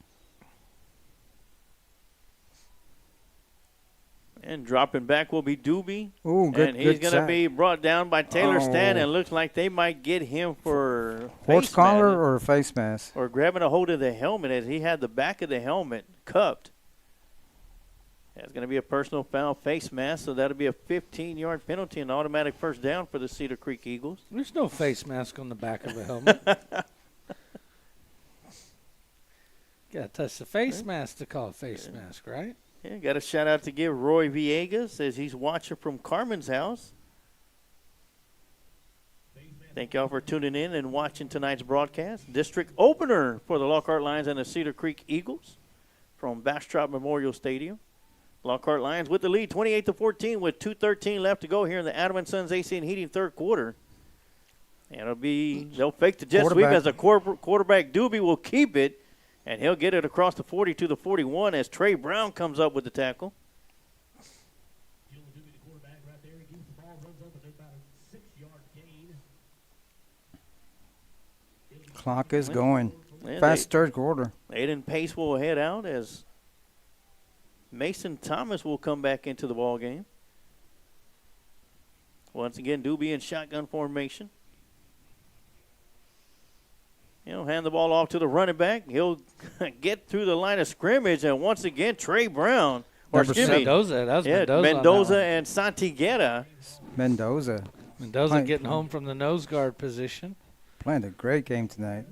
And dropping back will be Doobie. Ooh, good. And he's going to be brought down by Taylor Stan, and looks like they might get him for horse collar or face mask. Or grabbing a hold of the helmet as he had the back of the helmet cupped. That's going to be a personal foul, face mask, so that'll be a 15-yard penalty and automatic first down for the Cedar Creek Eagles. There's no face mask on the back of a helmet. Got to touch the face mask to call it face mask, right? Yeah, got a shout-out to give Roy Villegas as he's watching from Carmen's house. Thank y'all for tuning in and watching tonight's broadcast. District opener for the Lockhart Lions and the Cedar Creek Eagles from Bastrop Memorial Stadium. Lockhart Lions with the lead, 28-14, with 2:13 left to go here in the Adam and Sons AC and Heating third quarter. And they'll fake the jet sweep as the quarterback Doobie will keep it, and he'll get it across the 40 to the 41 as Trey Brown comes up with the tackle. Clock is going. Yeah, Fast third quarter. Aiden Pace will head out as Mason Thomas will come back into the ball game. Once again, Doobie in shotgun formation. He'll hand the ball off to the running back. He'll get through the line of scrimmage, and once again, Trey Brown. Or excuse me, Mendoza and Santiguera. Mendoza getting home from the nose guard position. Playing a great game tonight.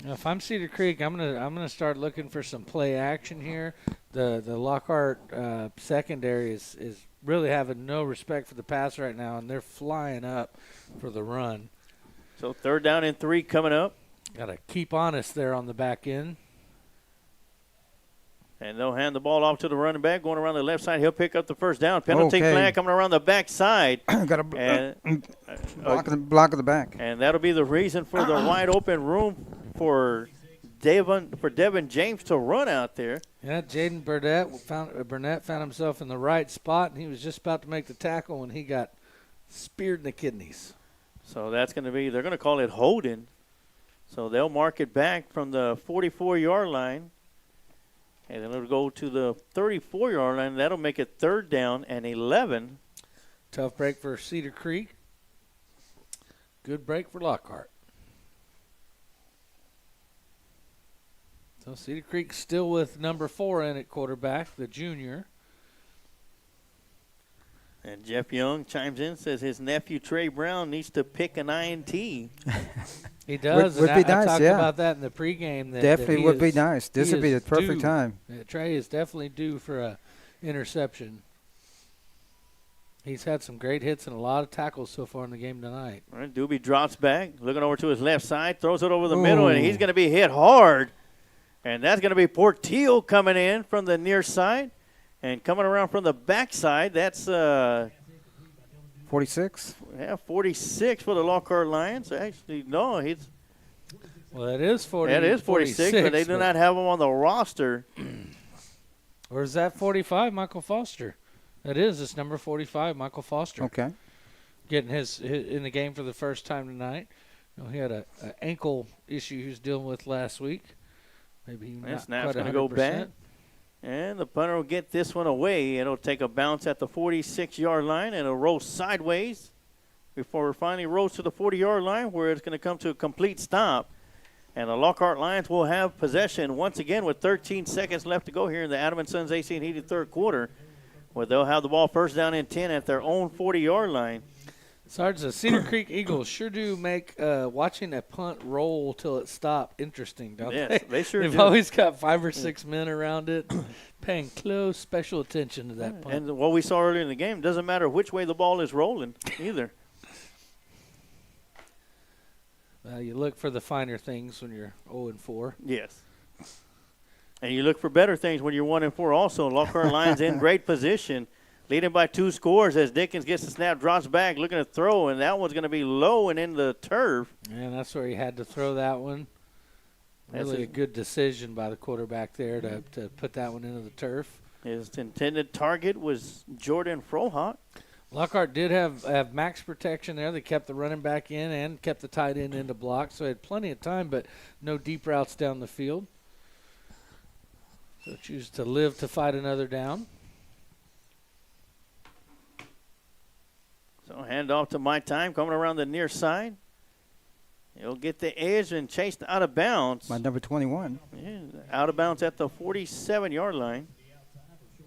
Now, if I'm Cedar Creek, I'm gonna start looking for some play action here. The Lockhart secondary is really having no respect for the pass right now, and they're flying up for the run. So 3rd down and 3 coming up. Got to keep honest there on the back end. And they'll hand the ball off to the running back going around the left side. He'll pick up the first down. Penalty flag coming around the back side. Got a block of the back. And that'll be the reason for the wide open room for Devin James to run out there. Yeah, Jaden Burnett found himself in the right spot, and he was just about to make the tackle when he got speared in the kidneys. So that's going to be, they're going to call it holding. So they'll mark it back from the 44-yard line. And then it'll go to the 34-yard line. That'll make it 3rd down and 11. Tough break for Cedar Creek. Good break for Lockhart. So Cedar Creek still with number 4 in at quarterback, the junior. And Jeff Young chimes in, says his nephew Trey Brown needs to pick an INT. He does. Would be nice, I talked about that in the pregame. Definitely would be nice. This would be the perfect time. Trey is definitely due for a interception. He's had some great hits and a lot of tackles so far in the game tonight. All right, Doobie drops back, looking over to his left side, throws it over the middle, and he's going to be hit hard. And that's going to be Portillo coming in from the near side. And coming around from the backside, that's 46. Yeah, 46 for the Lockhart Lions. Actually, no, he's. Well, it is 40. That is 46, but they do not have him on the roster. Or is that 45, Michael Foster? That is. It's number 45, Michael Foster. Okay. Getting his in the game for the first time tonight. You know, he had an ankle issue he was dealing with last week. Maybe not snap's going to go back. And the punter will get this one away. It'll take a bounce at the 46-yard line, and it'll roll sideways before it finally rolls to the 40-yard line, where it's going to come to a complete stop. And the Lockhart Lions will have possession once again with 13 seconds left to go here in the Adam and Sons AC and Heating third quarter, where they'll have the ball 1st down and 10 at their own 40-yard line. Sarge, the Cedar Creek Eagles sure do make watching a punt roll till it stopped interesting, don't they? Yes, they sure do. They've always got 5 or 6 men around it, paying close special attention to that punt. And what we saw earlier in the game, doesn't matter which way the ball is rolling either. You look for the finer things when you're 0-4. Yes. And you look for better things when you're 1-4 also. Lockhart Lions in great position, leading by 2 scores as Dickens gets the snap, drops back, looking to throw, and that one's going to be low and in the turf. And that's where he had to throw that one. Really a good decision by the quarterback there to put that one into the turf. His intended target was Jordan Frohock. Lockhart did have max protection there. They kept the running back in and kept the tight end into block, so he had plenty of time, but no deep routes down the field. So choose to live to fight another down. So hand off to My Time, coming around the near side. He'll get the edge and chased out of bounds. My number 21. Yeah, out of bounds at the 47-yard line.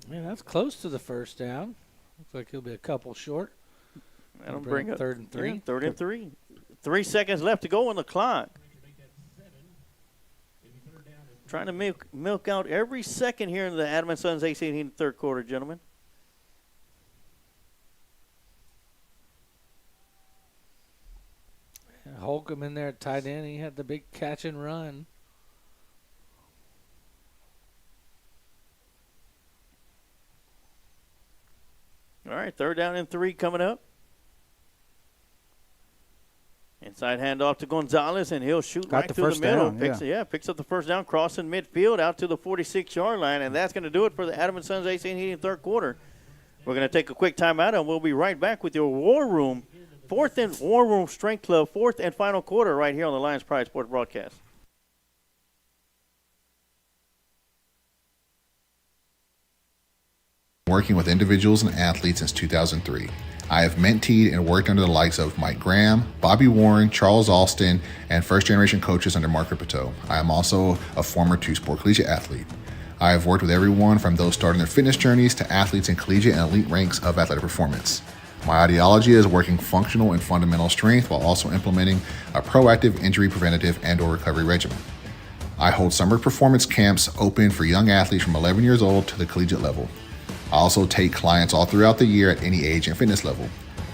Man, that's close to the 1st down. Looks like he'll be a couple short. That'll bring up 3rd and 3. Yeah, 3rd and 3. 3 seconds left to go on the clock. Trying to milk out every second here in the Adam and Sons AC in the third quarter, gentlemen. Holcomb in there at tight end. He had the big catch and run. right, 3rd down and 3 coming up. Inside handoff to Gonzalez, and he'll shoot right through the middle. Picks up the first down, crossing midfield out to the 46-yard line, and that's going to do it for the Adam & Sons AC and Heating 3rd quarter. We're going to take a quick timeout, and we'll be right back with your War Room, War Room Strength Club, 4th and final quarter right here on the Lions Pride Sports broadcast. Working with individuals and athletes since 2003. I have mentored and worked under the likes of Mike Graham, Bobby Warren, Charles Alston, and first-generation coaches under Mark Ripito. I am also a former two-sport collegiate athlete. I have worked with everyone from those starting their fitness journeys to athletes in collegiate and elite ranks of athletic performance. My ideology is working functional and fundamental strength while also implementing a proactive injury preventative and/or recovery regimen. I hold summer performance camps open for young athletes from 11 years old to the collegiate level. I also take clients all throughout the year at any age and fitness level.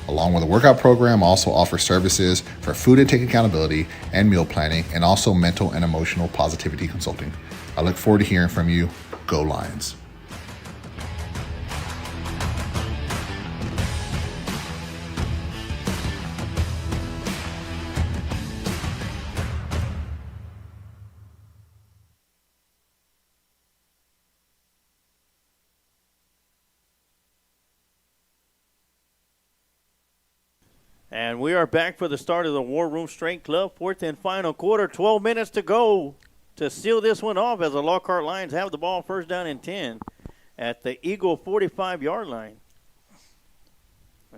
Along with a workout program, I also offer services for food intake accountability and meal planning, and also mental and emotional positivity consulting. I look forward to hearing from you. Go Lions. And we are back for the start of the War Room Strength Club, 4th and final quarter. 12 minutes to go to seal this one off as the Lockhart Lions have the ball, 1st down and 10 at the Eagle 45-yard line.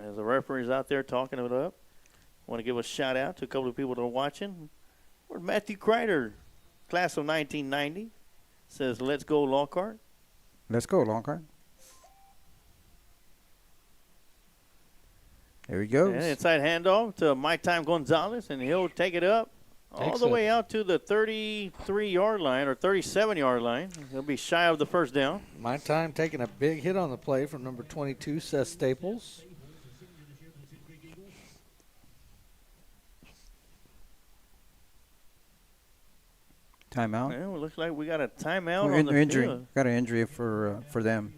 As the referee's out there talking it up, I want to give a shout out to a couple of people that are watching. Where's Matthew Kreider, class of 1990, says, "Let's go Lockhart." Let's go Lockhart. There he goes. And inside handoff to Mike Time Gonzalez, and he'll take it up all the way out to the 33-yard line or 37-yard line. He'll be shy of the first down. Mike Time taking a big hit on the play from number 22, Seth Staples. Timeout. Well, it looks like we got a timeout on the injury. field. Got an injury for them.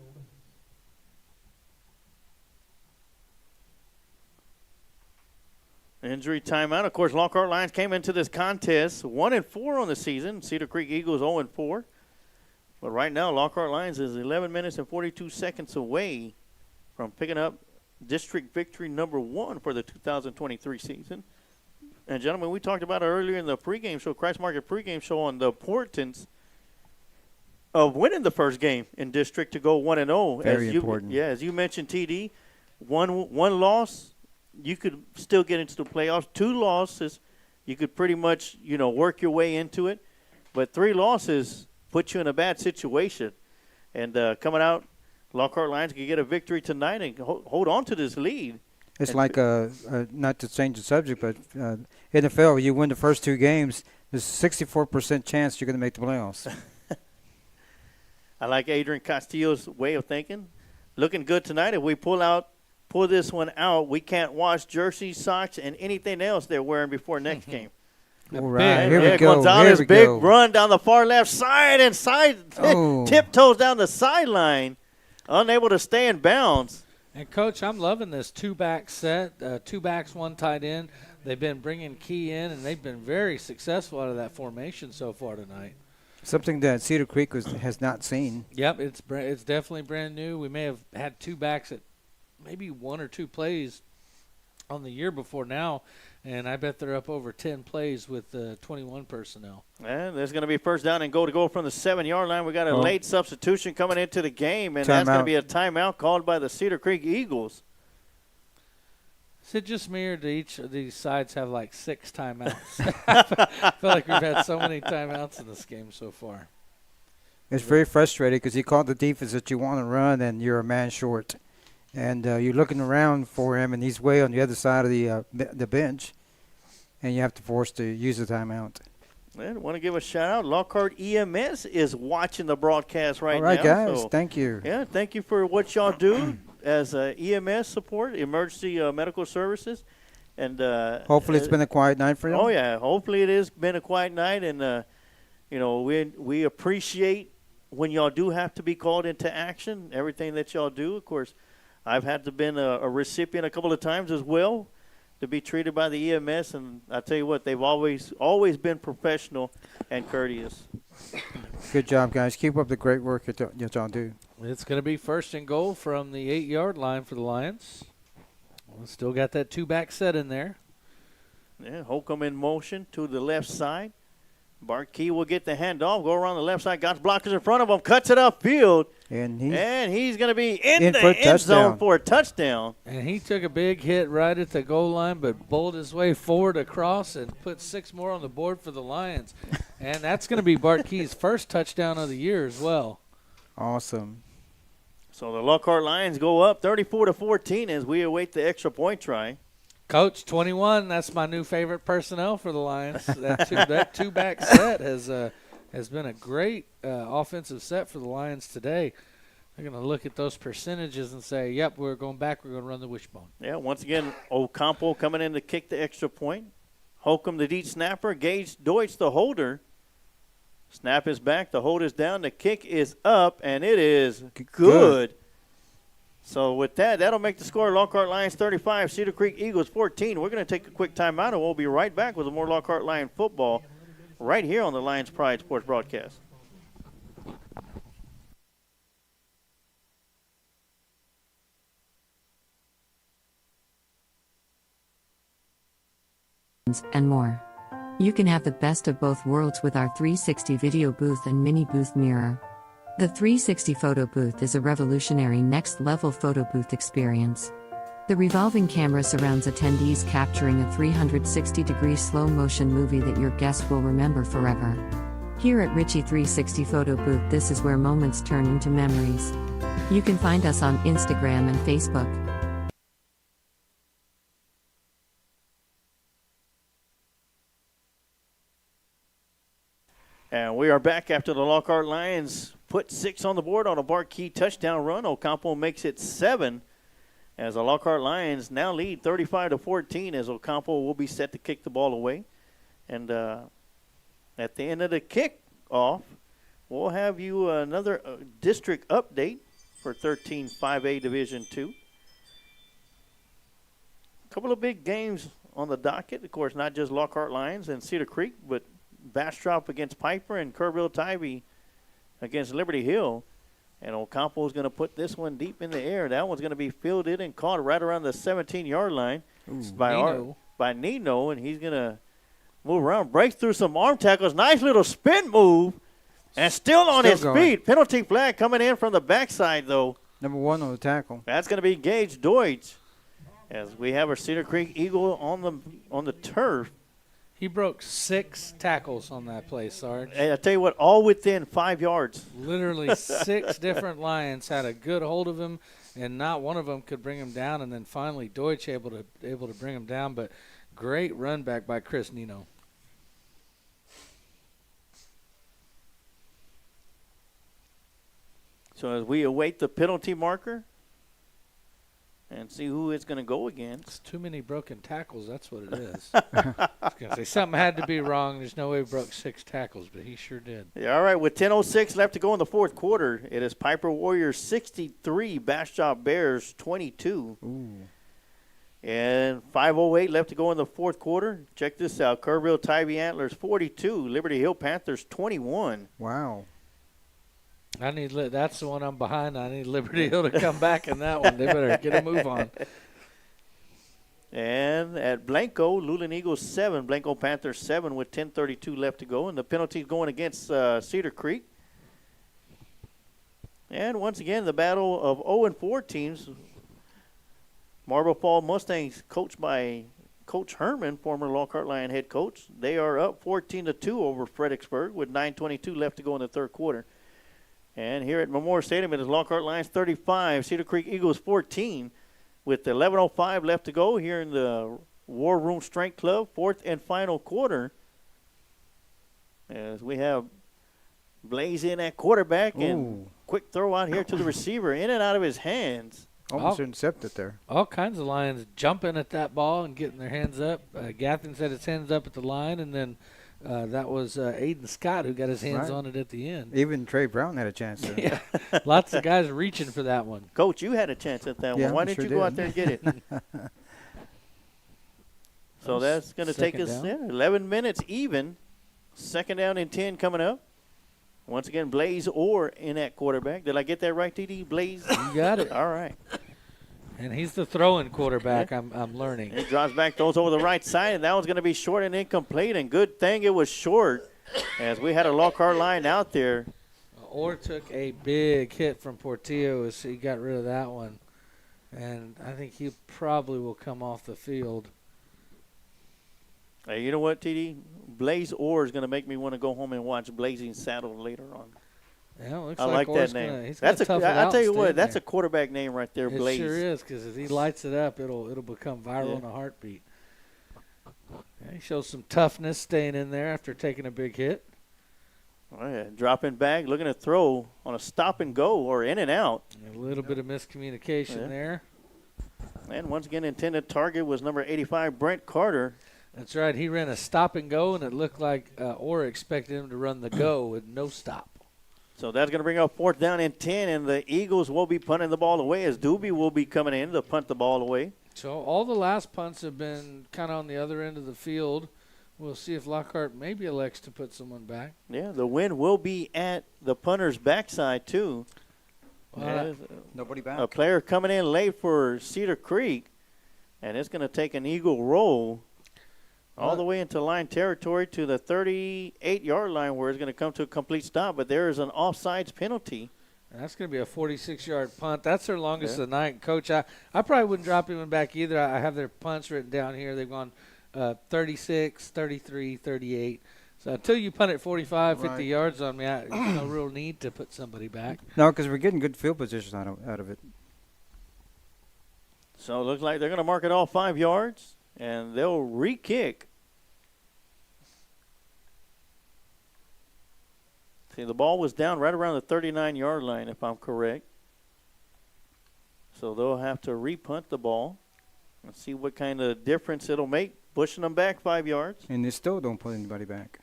Injury timeout. Of course, Lockhart Lions came into this contest 1-4 on the season. Cedar Creek Eagles 0-4. But right now, Lockhart Lions is 11 minutes and 42 seconds away from picking up district victory number 1 for the 2023 season. And, gentlemen, we talked about it earlier in the pregame show, Christ Market pregame show, on the importance of winning the first game in district to go 1-0. Very important. Yeah, as you mentioned, TD, one loss, you could still get into the playoffs. 2 losses, you could pretty much, work your way into it. But 3 losses put you in a bad situation. And coming out, Lockhart Lions can get a victory tonight and hold on to this lead. It's like, not to change the subject, but NFL, you win the first 2 games, there's a 64% chance you're going to make the playoffs. I like Adrian Castillo's way of thinking. Looking good tonight. If we pull this one out, we can't wash jerseys, socks, and anything else they're wearing before next game. All right, here we go. Gonzalez, here we big go. run down the far left side and tiptoes down the sideline, unable to stay in bounds. And, Coach, I'm loving this 2-back set, 2 backs, 1 tight end. They've been bringing Key in, and they've been very successful out of that formation so far tonight. Something that Cedar Creek has not seen. Yep, it's definitely brand new. We may have had 2 backs at maybe 1 or 2 plays on the year before now, and I bet they're up over 10 plays with 21 personnel. And there's going to be 1st down and goal to go from the 7-yard line. We got a late substitution coming into the game, and that's going to be a timeout called by the Cedar Creek Eagles. Is it just me, or do each of these sides have like 6 timeouts? I feel like we've had so many timeouts in this game so far. It's very frustrating because you call the defense that you want to run, and you're a man short. And you're looking around for him, and he's way on the other side of the bench, and you have to force to use the timeout. I want to give a shout-out. Lockhart EMS is watching the broadcast right now. All right, guys, so, thank you. Yeah, thank you for what y'all do as EMS support, emergency medical services. And hopefully it's been a quiet night for you. Oh, yeah, hopefully it has been a quiet night. And, we appreciate when y'all do have to be called into action, everything that y'all do. Of course, I've had to been a recipient a couple of times as well to be treated by the EMS, and I tell you what, they've always been professional and courteous. Good job, guys. Keep up the great work that y'all do. It's going to be 1st and goal from the 8-yard line for the Lions. Still got that 2-back set in there. Yeah, Holcomb in motion to the left side. Bart Key will get the handoff, go around the left side. Got blockers in front of him, cuts it upfield. And he's going to be in the end zone for a touchdown. And he took a big hit right at the goal line, but bowled his way forward across and put 6 more on the board for the Lions. And that's going to be Bart Key's first touchdown of the year as well. Awesome. So the Lockhart Lions go up 34-14 as we await the extra point try. Coach, 21, that's my new favorite personnel for the Lions. That 2-back set has been a great offensive set for the Lions today. They're going to look at those percentages and say, yep, we're going back. We're going to run the wishbone. Yeah, once again, Ocampo coming in to kick the extra point. Holcomb, the deep snapper. Gage Deutsch, the holder. Snap is back. The hold is down. The kick is up, and it is good. So with that, that'll make the score Lockhart Lions 35, Cedar Creek Eagles 14. We're going to take a quick timeout, and we'll be right back with more Lockhart Lion football right here on the Lions Pride Sports Broadcast. And more. You can have the best of both worlds with our 360 video booth and mini booth mirror. The 360 photo booth is a revolutionary next-level photo booth experience. The revolving camera surrounds attendees, capturing a 360-degree slow-motion movie that your guest will remember forever. Here at Ritchie 360 Photo Booth, this is where moments turn into memories. You can find us on Instagram and Facebook. And we are back after the Lockhart Lions put 6 on the board on a Bart Key touchdown run. Ocampo makes it 7 as the Lockhart Lions now lead 35-14 as Ocampo will be set to kick the ball away. And at the end of the kickoff, we'll have you another district update for 13-5A Division II. A couple of big games on the docket. Of course, not just Lockhart Lions and Cedar Creek, but Bastrop against Piper and Kerrville-Tybee against Liberty Hill. And Ocampo is going to put this one deep in the air. That one's going to be fielded and caught right around the 17-yard line by Nino. And he's going to move around, breaks through some arm tackles. Nice little spin move. And still on his feet. Penalty flag coming in from the backside, though. Number 1 on the tackle. That's going to be Gage Deutsch as we have our Cedar Creek Eagle on the turf. He broke 6 tackles on that play, Sarge. Hey, I tell you what, all within 5 yards. Literally 6 different Lions had a good hold of him, and not one of them could bring him down. And then finally, Deutsch able to bring him down. But great run back by Chris Nino. So as we await the penalty marker and see who it's going to go against. It's too many broken tackles. That's what it is. I was going to say something had to be wrong. There's no way he broke 6 tackles, but he sure did. Yeah, all right, with 10:06 left to go in the fourth quarter, it is Piper Warriors 63, Bastrop Bears 22. Ooh. And 5:08 left to go in the fourth quarter. Check this out. Kerrville-Tybee Antlers 42, Liberty Hill Panthers 21. Wow. That's the one I'm behind. I need Liberty Hill to come back in that one. They better get a move on. And at Blanco, Luling Eagles 7, Blanco Panthers 7 with 10:32 left to go. And the penalties going against Cedar Creek. And once again, the battle of 0-4 teams. Marble Fall Mustangs, coached by Coach Herman, former Lockhart Lion head coach. They are up 14-2 over Fredericksburg with 9:22 left to go in the third quarter. And here at Memorial Stadium, it is Lockhart Lions 35, Cedar Creek Eagles 14, with 11:05 left to go here in the War Room Strength Club, fourth and final quarter. As we have Blaze in at quarterback and quick throw out here to the receiver, in and out of his hands. Almost intercepted there. All kinds of Lions jumping at that ball and getting their hands up. Gathens had his hands up at the line, and then that was Aiden Scott who got his hands Right. on it at the end. Even Trey Brown had a chance to. Yeah, lots of guys reaching for that one. Coach, you had a chance at that Yeah, one. Why I didn't sure you go out did. there and get it? So that's going to take Second us down. 11 minutes even. Second down and 10 coming up. Once again, Blaze Orr in at quarterback. Did I get that right, TD? Blaze? You got it. All right. And he's the throwing quarterback. I'm learning. He drops back, throws over the right side, and that one's going to be short and incomplete. And good thing it was short, as we had a Lockhart line out there. Orr took a big hit from Portillo as he got rid of that one. And I think he probably will come off the field. Hey, you know what, TD? Blaze Orr is going to make me want to go home and watch Blazing Saddle later on. Yeah, looks I like like Orr's that name. Gonna, he's That's gonna tough it I'll out tell you and stay what, in that's there. a quarterback name right there, Blaze. It sure is, because if he lights it up, it'll become viral Yeah. in a heartbeat. Yeah, he shows some toughness staying in there after taking a big hit. Oh, yeah. Dropping back, looking to throw on a stop and go or in and out. A little bit of miscommunication Yeah. there. And once again, intended target was number 85, Brent Carter. That's right. He ran a stop and go, and it looked like Orr expected him to run the go with no stop. So that's going to bring up fourth down and 10, and the Eagles will be punting the ball away as Doobie will be coming in to punt the ball away. So all the last punts have been kind of on the other end of the field. We'll see if Lockhart maybe elects to put someone back. Yeah, the wind will be at the punter's backside, too. Well, Nobody back. A player coming in late for Cedar Creek, and it's going to take an Eagle roll all the way into line territory to the 38-yard line where it's going to come to a complete stop, but there is an offsides penalty. And that's going to be a 46-yard punt. That's their longest of the night. Coach, I probably wouldn't drop him back either. I have their punts written down here. They've gone 36, 33, 38. So until you punt it 45, 50 Right. yards on me, there's no real need to put somebody back. No, because we're getting good field position out of it. So it looks like they're going to mark it all 5 yards, and they'll re-kick. See, the ball was down right around the 39-yard line, if I'm correct. So they'll have to re-punt the ball and see what kind of difference it'll make, pushing them back 5 yards. And they still don't put anybody back.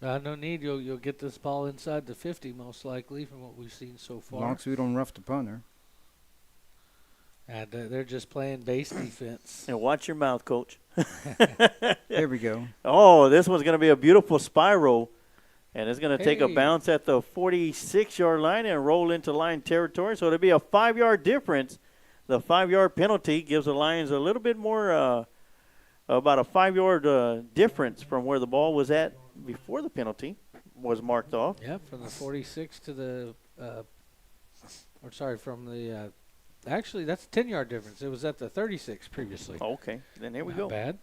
No need. You'll get this ball inside the 50 most likely from what we've seen so As far. long as we don't rough the punter. And they're just playing base defense. And watch your mouth, Coach. There we go. Oh, this one's going to be a beautiful spiral. And it's going to take a Hey. bounce at the 46-yard line and roll into line territory. So it'll be a 5-yard difference. The 5-yard penalty gives the Lions a little bit more, about a 5-yard difference from where the ball was at before the penalty was marked off. Yeah, from the 46 to the, from the, actually that's a 10-yard difference. It was at the 36 previously. Okay, then there we Not go. bad.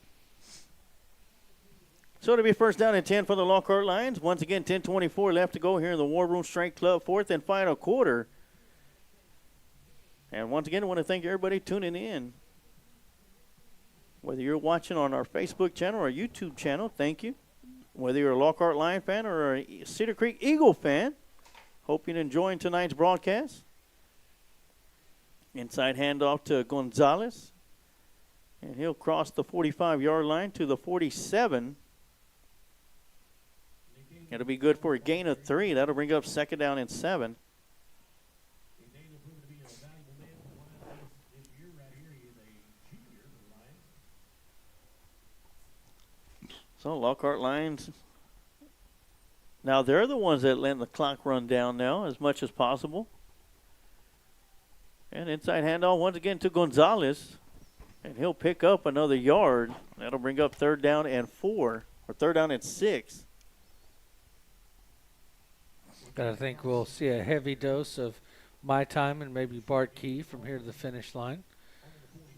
So it'll be first down and 10 for the Lockhart Lions. Once again, 10:24 left to go here in the War Room Strength Club, fourth and final quarter. And once again, I want to thank everybody tuning in. Whether you're watching on our Facebook channel or YouTube channel, thank you. Whether you're a Lockhart Lion fan or a Cedar Creek Eagle fan, hope you're enjoying tonight's broadcast. Inside handoff to Gonzalez. And he'll cross the 45-yard line to the 47. It'll be good for a gain of 3. That'll bring up second down and 7. So Lockhart Lions, now they're the ones that let the clock run down now as much as possible. And inside handoff once again to Gonzalez. And he'll pick up another yard. That'll bring up third down and 4, or third down and 6. But I think we'll see a heavy dose of my time and maybe Bart Key from here to the finish line.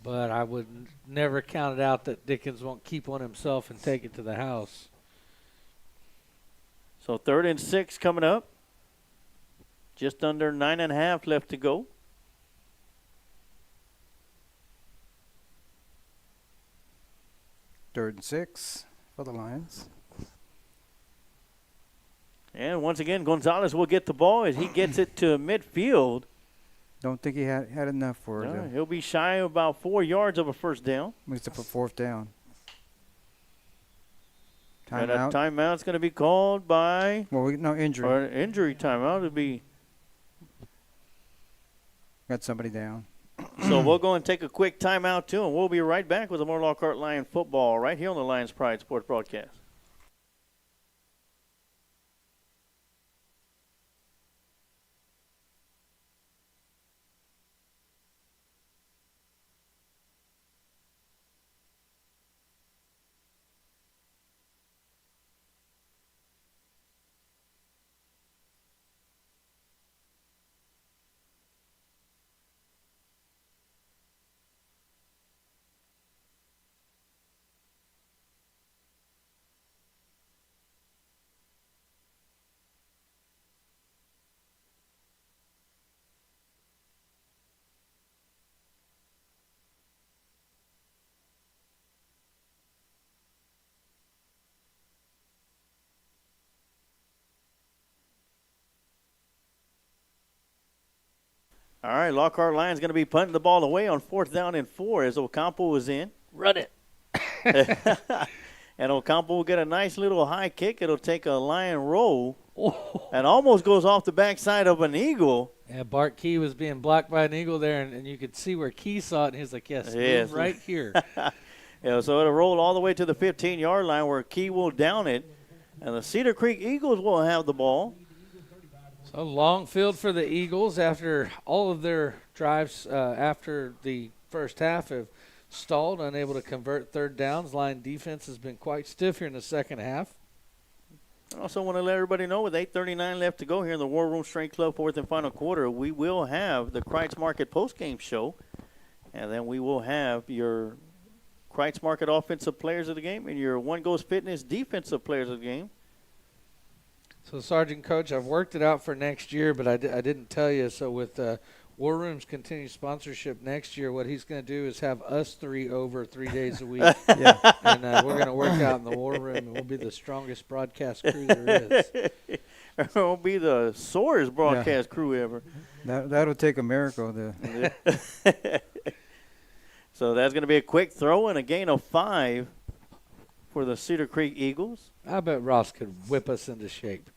But I would never count it out that Dickens won't keep one himself and take it to the house. So third and 6 coming up. Just under 9.5 left to go. Third and 6 for the Lions. And once again, Gonzalez will get the ball as he gets it to midfield. Don't think he had enough for it. He'll be shy of about 4 yards of a first down. It's up a fourth down. And a Timeout. timeout's going to be called by, Well, no injury. or an injury timeout would be. Got somebody down. So we'll go and take a quick timeout too, and we'll be right back with more Lockhart Lion football right here on the Lions Pride Sports Broadcast. All right, Lockhart Lions going to be punting the ball away on 4th down and 4 as Ocampo was in. Run it. And Ocampo will get a nice little high kick. It'll take a Lion roll and almost goes off the backside of an Eagle. Yeah, Bart Key was being blocked by an Eagle there, and you could see where Key saw it, and he was like, yes. Move right here. Yeah, so it'll roll all the way to the 15-yard line where Key will down it. And the Cedar Creek Eagles will have the ball. So long field for the Eagles after all of their drives after the first half have stalled, unable to convert third downs. Line defense has been quite stiff here in the second half. I also want to let everybody know with 8:39 left to go here in the War Room Strength Club fourth and final quarter, we will have the Kreitz Market postgame show, and then we will have your Kreitz Market offensive players of the game and your One Goes Fitness defensive players of the game. So, Sergeant Coach, I've worked it out for next year, but I didn't tell you. So, with War Room's continued sponsorship next year, what he's going to do is have us three over 3 days a week. Yeah. And we're going to work out in the War Room, and we'll be the strongest broadcast crew there is. It will be the sorest broadcast crew ever. That'll take a miracle. So that's going to be a quick throw and a gain of 5 for the Cedar Creek Eagles. I bet Ross could whip us into shape.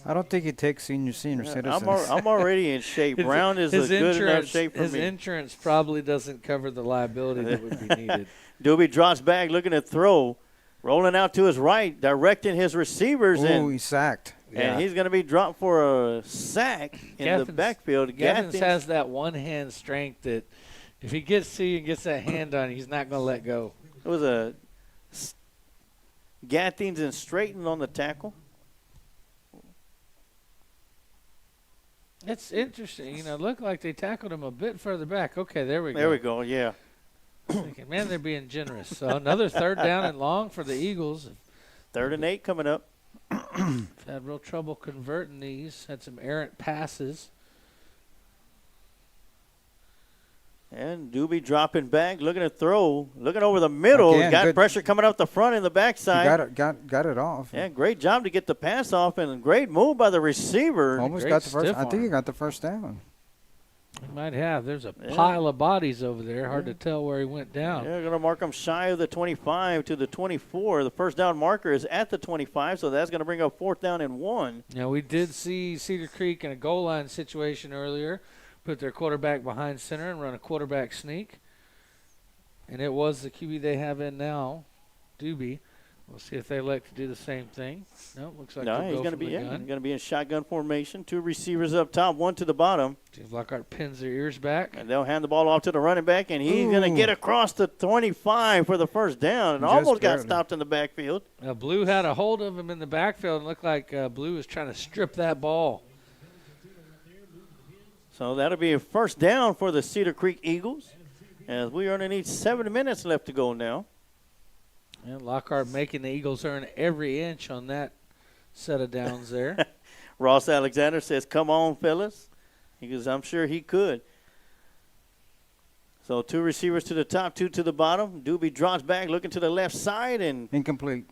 I don't think he takes senior citizens. I'm already in shape. Brown is a good enough shape for his me. His insurance probably doesn't cover the liability that would be needed. Doobie drops back, looking to throw, rolling out to his right, directing his receivers. Oh, he's sacked. And he's going to be dropped for a sack in the backfield. Gathens has that one-hand strength that if he gets to you and gets that hand on you, he's not going to let go. It was a Gathens and Straighten on the tackle. It's interesting. You know, looked like they tackled him a bit further back. Okay, there we go. There we go, yeah. Thinking, man, they're being generous. So another third down and long for the Eagles. 3rd and 8 coming up. Had real trouble converting these. Had some errant passes. And Doobie dropping back, looking to throw, looking over the middle. Again, got good. pressure coming up the front and the backside. Got it off. Yeah, great job to get the pass off, and great move by the receiver. Almost Great got the first. stiff I think arm. he got the first down. He might have. There's a pile of bodies over there. Hard to tell where he went down. Yeah, going to mark him shy of the 25 to the 24. The first down marker is at the 25, so that's going to bring up 4th down and 1. Now, we did see Cedar Creek in a goal line situation earlier, put their quarterback behind center and run a quarterback sneak. And it was the QB they have in now, Doobie. We'll see if they elect to do the same thing. No, looks like No, they'll he's go going to from be the gun. going to be in shotgun formation. 2 receivers up top, 1 to the bottom, See if Lockhart pins their ears back. and they'll hand the ball off to the running back, and he's going to get across the 25 for the first down, and Just almost got barely. stopped in the backfield. Blue had a hold of him in the backfield and looked like Blue was trying to strip that ball. So that'll be a first down for the Cedar Creek Eagles, as we only need 7 minutes left to go now. And Lockhart making the Eagles earn every inch on that set of downs there. Ross Alexander says, "Come on, fellas." He goes, "I'm sure he could." So 2 receivers to the top, 2 to the bottom. Doobie drops back, looking to the left side, and Incomplete.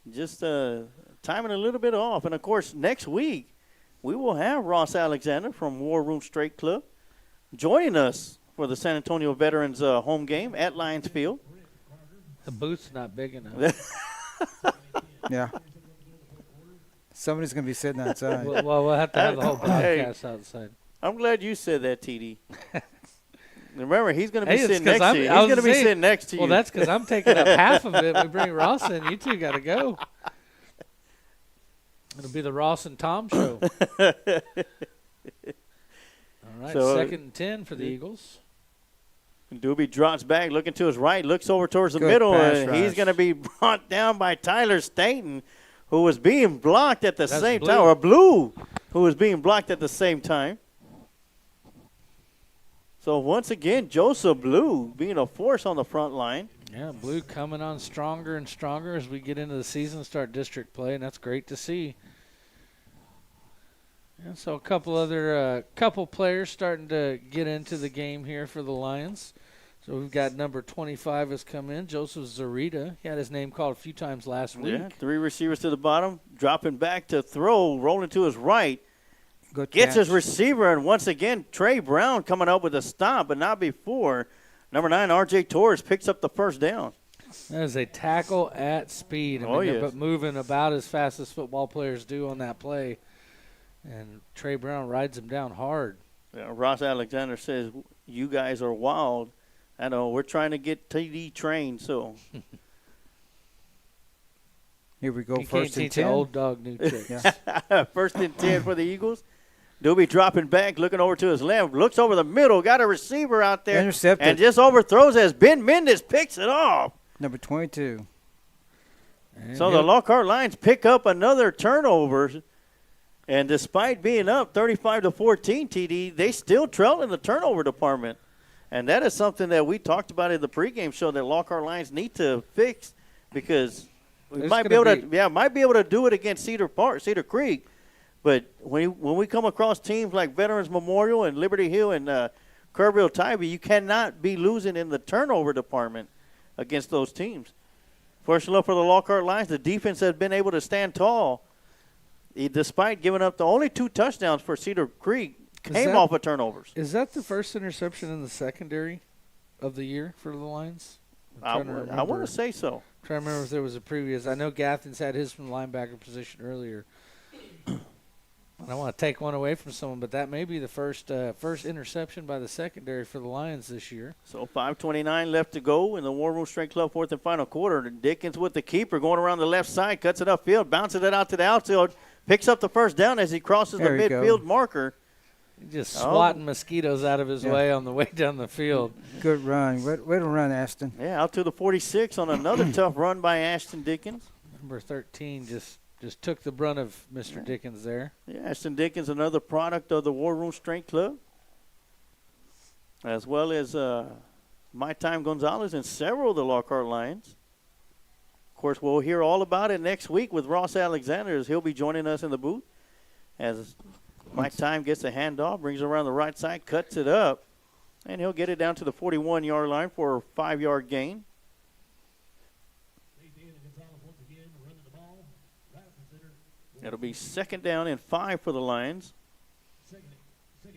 just timing a little bit off. And, of course, next week we will have Ross Alexander from War Room Straight Club joining us for the San Antonio Veterans home game at Lions Field. The booth's not big enough. Yeah. Somebody's going to be sitting outside. Well, we'll have to have the whole broadcast outside. I'm glad you said that, TD. Remember, he's going to be Hey, it's sitting next 'cause to you. He's I was going to be saying- sitting next to you. Well, that's because I'm taking up half of it. We bring Ross in. You two got to go. It'll be the Ross and Tom show. All right, So, 2nd and 10 for the Eagles. Doobie drops back, looking to his right, looks over towards the Good middle, pass and he's rush. going to be brought down by Tyler Staten, who was being blocked at the That's same Blue. time, or Blue, who was being blocked at the same time. So once again, Joseph Blue being a force on the front line. Yeah, Blue coming on stronger and stronger as we get into the season, start district play, and that's great to see. And so a couple players starting to get into the game here for the Lions. So we've got number 25 has come in, Joseph Zarita. He had his name called a few times last week. Yeah, 3 receivers to the bottom, dropping back to throw, rolling to his right. Good Gets catch. his receiver, and once again, Trey Brown coming up with a stop, but not before. Number 9, R.J. Torres, picks up the first down. That is a tackle at speed. Oh, yes. But moving about as fast as football players do on that play. And Trey Brown rides him down hard. Yeah, Ross Alexander says, you guys are wild. I know, we're trying to get TD trained, so. Here we go, You can't first and teach an 10. old dog new tricks. Yeah. First and 10 for the Eagles. Doobie dropping back, looking over to his left, looks over the middle, got a receiver out there. Intercepted. And just overthrows as Ben Mendes picks it off. Number 22. And So the Lockhart Lions pick up another turnover. And despite being up 35-14, TD, they still trail in the turnover department. And that is something that we talked about in the pregame show that Lockhart Lions need to fix, because we There's might be able gonna to might be able to do it against Cedar Creek. But when we come across teams like Veterans Memorial and Liberty Hill and Kerrville Tybee, you cannot be losing in the turnover department against those teams. Fortunately for the Lockhart Lions, the defense has been able to stand tall, despite giving up the only 2 touchdowns for Cedar Creek came off of turnovers. Is that the first interception in the secondary of the year for the Lions? I want to say so. I'm trying to remember if there was a previous. I know Gathens had his from the linebacker position earlier. I don't want to take one away from someone, but that may be the first interception by the secondary for the Lions this year. So 5:29 left to go in the War Room Strength Club fourth and final quarter. Dickens with the keeper going around the left side, cuts it upfield, bounces it out to the outfield, picks up the first down as he crosses the midfield marker. Just swatting mosquitoes out of his way on the way down the field. Good run. Way to run, Ashton. Yeah, out to the 46 on another tough run by Ashton Dickens. Number 13 just took the brunt of Mr. Dickens there. Yeah, Ashton Dickens, another product of the War Room Strength Club, as well as My Time Gonzalez and several of the Lockhart Lions. Of course, we'll hear all about it next week with Ross Alexander, as he'll be joining us in the booth. As My Time gets a handoff, brings it around the right side, cuts it up, and he'll get it down to the 41-yard line for a 5-yard gain. It'll be 2nd down and 5 for the Lions. Second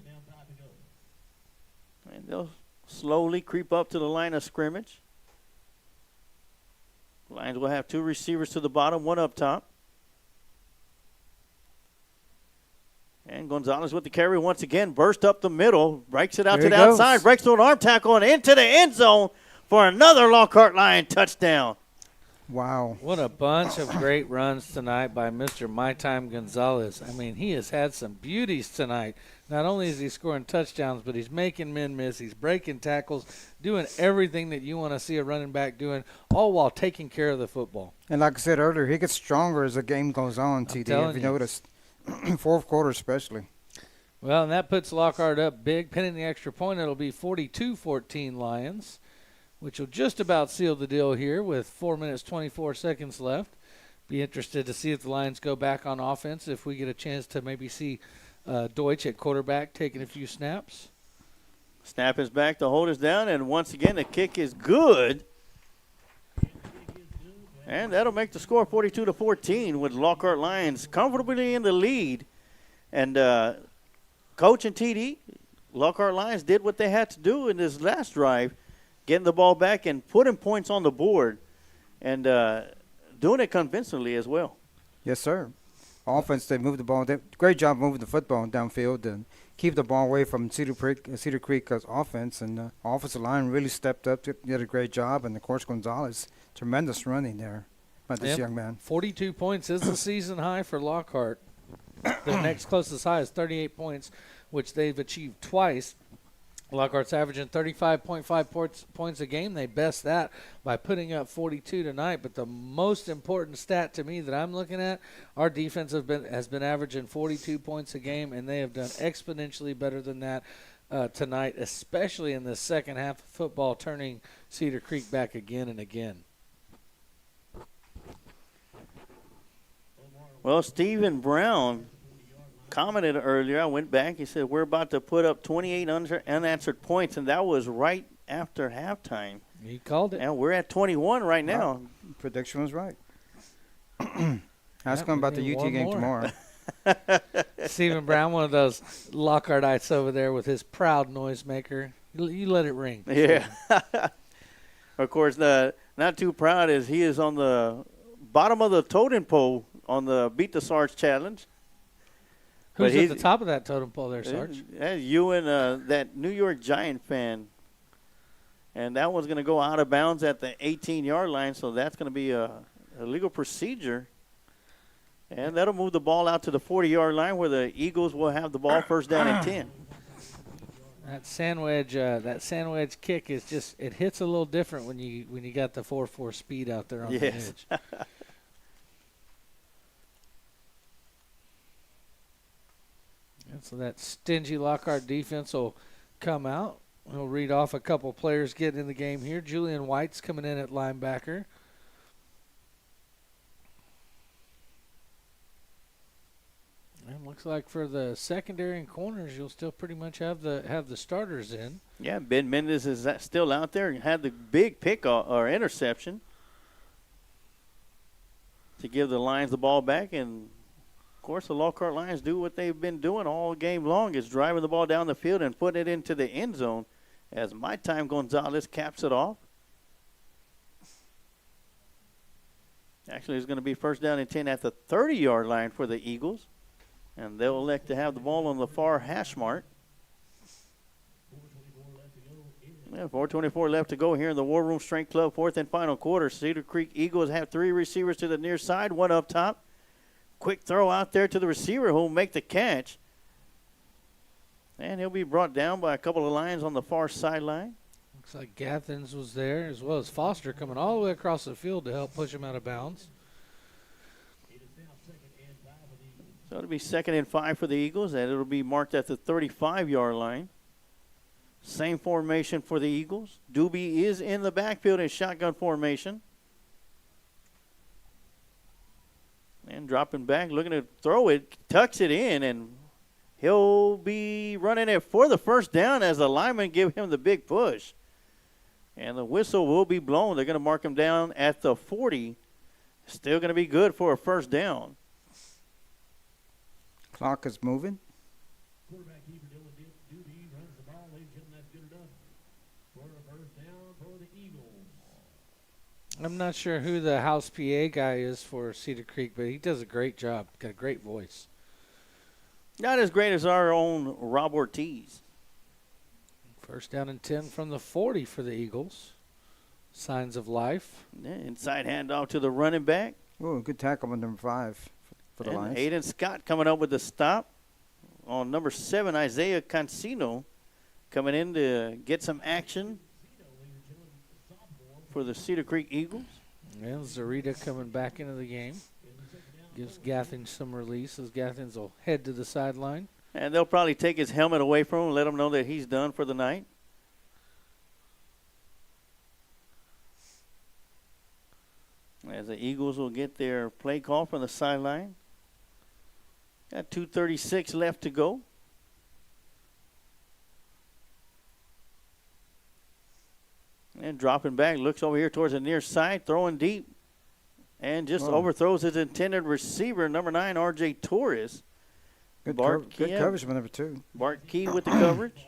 down, 5 to go. And they'll slowly creep up to the line of scrimmage. Lions will have 2 receivers to the bottom, 1 up top. And Gonzalez with the carry once again, burst up the middle, breaks it out to the outside, breaks through an arm tackle and into the end zone for another Lockhart Lion touchdown. Wow. What a bunch of great runs tonight by Mr. My Time Gonzalez. I mean, he has had some beauties tonight. Not only is he scoring touchdowns, but he's making men miss. He's breaking tackles, doing everything that you want to see a running back doing, all while taking care of the football. And like I said earlier, he gets stronger as the game goes on, TD, if you notice. Fourth quarter especially. Well, and that puts Lockhart up big. Pinning the extra point, it'll be 42-14 Lions, which will just about seal the deal here with 4 minutes, 24 seconds left. Be interested to see if the Lions go back on offense, if we get a chance to maybe see Deutsch at quarterback taking a few snaps. Snap is back to hold us down, and once again the kick is good. And that'll make the score 42-14 with Lockhart Lions comfortably in the lead. And Coach and TD, Lockhart Lions did what they had to do in this last drive, getting the ball back and putting points on the board. And doing it convincingly as well. Yes, sir. Offense, they moved the ball. Great job moving the football downfield and keep the ball away from Cedar Creek's offense. And the offensive line really stepped up, did a great job. And, of course, Gonzalez, tremendous running there by this young man. 42 points is the season high for Lockhart. The next closest high is 38 points, which they've achieved twice. Lockhart's averaging 35.5 points a game. They best that by putting up 42 tonight. But the most important stat to me that I'm looking at, our defense has been averaging 42 points a game, and they have done exponentially better than that tonight, especially in the second half of football, turning Cedar Creek back again and again. Well, Stephen Brown commented earlier. I went back. He said, we're about to put up 28 unanswered points, and that was right after halftime. He called it. And we're at 21 right now. Prediction was right. Ask him about the UT game tomorrow. Stephen Brown, one of those Lockhartites over there with his proud noisemaker. You let it ring. Yeah. Of course, not too proud as he is on the bottom of the totem pole on the Beat the Sarge Challenge. Who's at the top of that totem pole there, Sarge? That's you and that New York Giant fan. And that one's going to go out of bounds at the 18-yard line, so that's going to be a legal procedure. And that'll move the ball out to the 40-yard line where the Eagles will have the ball first down and 10. That sandwich kick is just, it hits a little different when you got the 4.4 speed out there on the edge. And so that stingy Lockhart defense will come out. We'll read off a couple players getting in the game here. Julian White's coming in at linebacker. And looks like for the secondary and corners, you'll still pretty much have the starters in. Yeah, Ben Mendez is still out there and had the big pick or interception to give the Lions the ball back. And, of course, the Lockhart Lions do what they've been doing all game long, is driving the ball down the field and putting it into the end zone as My Time Gonzalez caps it off. Actually, it's going to be first down and 10 at the 30-yard line for the Eagles. And they'll elect to have the ball on the far hash mark. 4:24 left to go here in the War Room Strength Club, fourth and final quarter. Cedar Creek Eagles have three receivers to the near side, one up top. Quick throw out there to the receiver who will make the catch. And he'll be brought down by a couple of Lions on the far sideline. Looks like Gathens was there, as well as Foster coming all the way across the field to help push him out of bounds. So it'll be 2nd and 5 for the Eagles, and it'll be marked at the 35-yard line. Same formation for the Eagles. Doobie is in the backfield in shotgun formation. And dropping back, looking to throw it, tucks it in, and he'll be running it for the first down as the linemen give him the big push. And the whistle will be blown. They're going to mark him down at the 40. Still going to be good for a first down. Clock is moving. Quarterback keeper Dylan Doobie runs the ball. Ladies and gentlemen, that's good enough for a first down for the Eagles. I'm not sure who the house PA guy is for Cedar Creek, but he does a great job. Got a great voice. Not as great as our own Rob Ortiz. First down and 10 from the 40 for the Eagles. Signs of life. Yeah, inside handoff to the running back. Oh, good tackle on number 5 for the And Lions. Aiden Scott coming up with the stop on number 7, Isaiah Cancino, coming in to get some action for the Cedar Creek Eagles. And Zarita coming back into the game. Gives Gathens some release as Gathens will head to the sideline. And they'll probably take his helmet away from him and let him know that he's done for the night. As the Eagles will get their play call from the sideline. Got 2:36 left to go. And dropping back, looks over here towards the near side, throwing deep. And just overthrows his intended receiver, number 9, R.J. Torres. Good coverage by number 2. Bart Key with the coverage.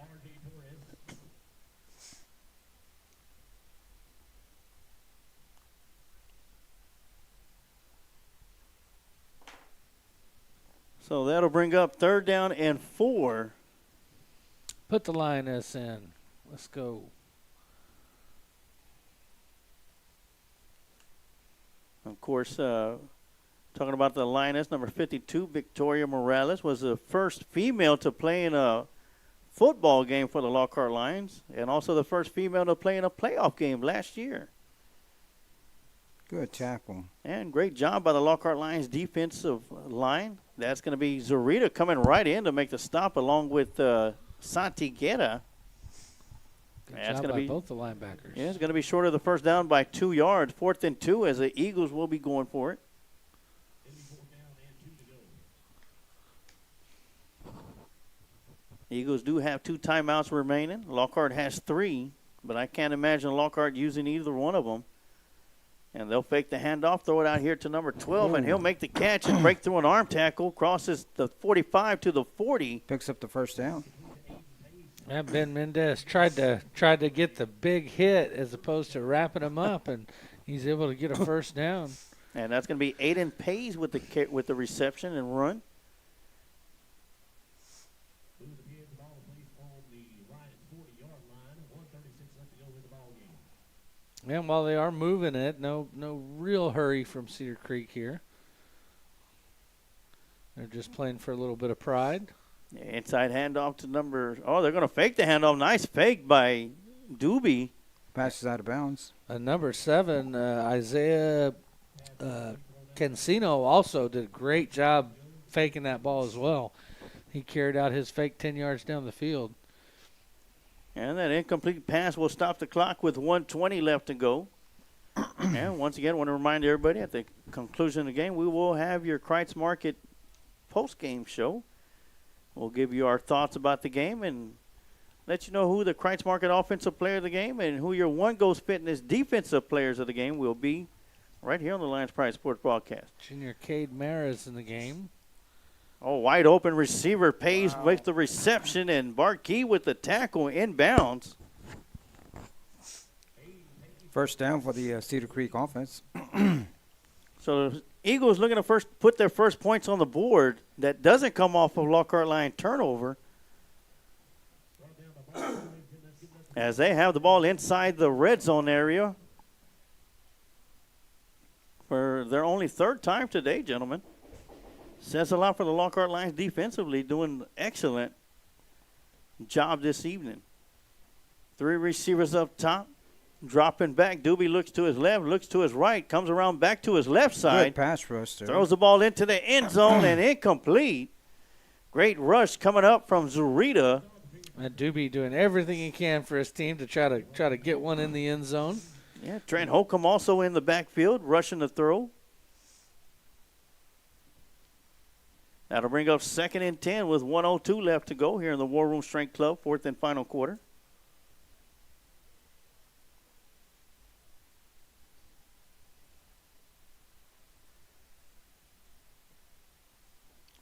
So that'll bring up 3rd down and 4. Put the lioness in. Let's go. Of course, talking about the lioness, number 52, Victoria Morales, was the first female to play in a football game for the Lockhart Lions, and also the first female to play in a playoff game last year. Good tackle. And great job by the Lockhart Lions defensive line. That's going to be Zurita coming right in to make the stop along with Santi Guerra. Good That's job gonna by be both the linebackers. Yeah, it's going to be short of the first down by 2 yards. 4th and 2 as the Eagles will be going for it. Eagles do have 2 timeouts remaining. Lockhart has 3, but I can't imagine Lockhart using either one of them. And they'll fake the handoff, throw it out here to number 12, and he'll make the catch and break through an arm tackle, crosses the 45 to the 40. Picks up the first down. Yeah, Ben Mendez tried to get the big hit as opposed to wrapping him up, and he's able to get a first down. And that's going to be Aiden Pays with the reception and run. And while they are moving it, no real hurry from Cedar Creek here. They're just playing for a little bit of pride. Inside handoff to they're going to fake the handoff. Nice fake by Doobie. Passes out of bounds. Number 7, Isaiah Cancino also did a great job faking that ball as well. He carried out his fake 10 yards down the field. And that incomplete pass will stop the clock with 1:20 left to go. And once again, I want to remind everybody at the conclusion of the game, we will have your Kreitz Market post-game show. We'll give you our thoughts about the game and let you know who the Kreitz Market offensive player of the game and who your One Goes Fitness defensive players of the game will be right here on the Lions Pride Sports broadcast. Junior Cade Maris in the game. Oh, wide open receiver. Pays with the reception, and Barkey with the tackle inbounds. First down for the Cedar Creek offense. So the Eagles looking to put their first points on the board. That doesn't come off of Lockhart Lion turnover. As they have the ball inside the red zone area for their only 3rd time today, gentlemen. Says a lot for the Lockhart Lions defensively, doing an excellent job this evening. 3 receivers up top, dropping back. Doobie looks to his left, looks to his right, comes around back to his left side. Good pass rush there. Throws the ball into the end zone and incomplete. Great rush coming up from Zurita. And Doobie doing everything he can for his team to try to get one in the end zone. Yeah, Trent Holcomb also in the backfield, rushing the throw. That'll bring up 2nd and 10 with 1:02 left to go here in the War Room Strength Club, 4th and final quarter.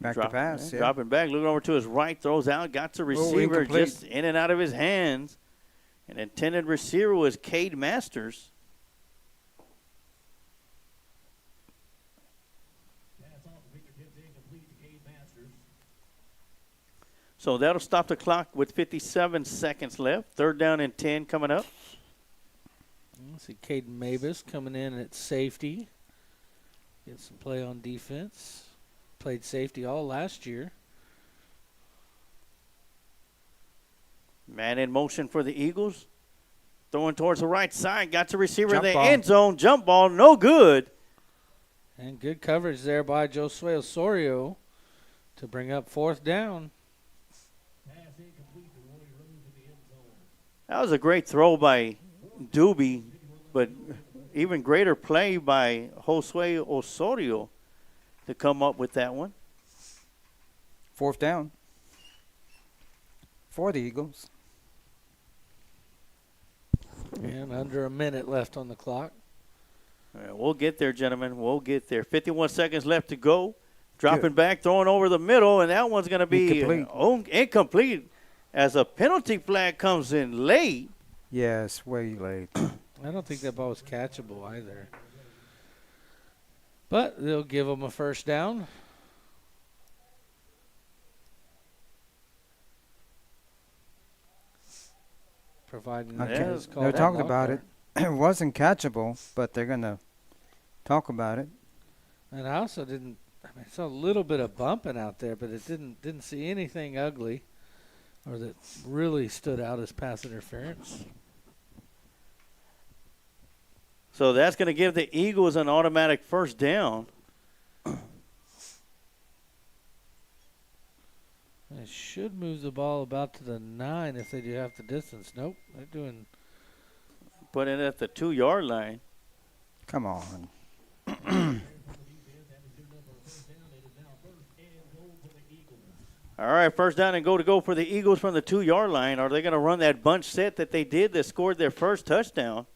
Back to pass. Yeah. Dropping back, looking over to his right, throws out, got the receiver just in and out of his hands. An intended receiver was Cade Masters. So that'll stop the clock with 57 seconds left. 3rd down and 10 coming up. Let's see Caden Mavis coming in at safety. Get some play on defense. Played safety all last year. Man in motion for the Eagles. Throwing towards the right side. Got the receiver in the ball. end zone. Jump ball, no good. And good coverage there by Josue Osorio to bring up 4th down. That was a great throw by Doobie, but even greater play by Josue Osorio to come up with that one. 4th down for the Eagles. And under a minute left on the clock. All right, we'll get there, gentlemen. We'll get there. 51 seconds left to go. Dropping back, throwing over the middle, and that one's going to be incomplete as a penalty flag comes in late. Yes, way late. I don't think that ball was catchable either. But they'll give them a first down. providing Okay. that is called They're talking about Lockhart. it. It wasn't catchable, but they're going to talk about it. And I also didn't. I mean, I saw a little bit of bumping out there, but it didn't see anything ugly, or that really stood out as pass interference. So that's going to give the Eagles an automatic first down. They should move the ball about to the 9 if they do have the distance. Nope, they're doing. Put it at the 2-yard line. Come on. All right, first down and go for the Eagles from the 2-yard line. Are they going to run that bunch set that they did that scored their first touchdown?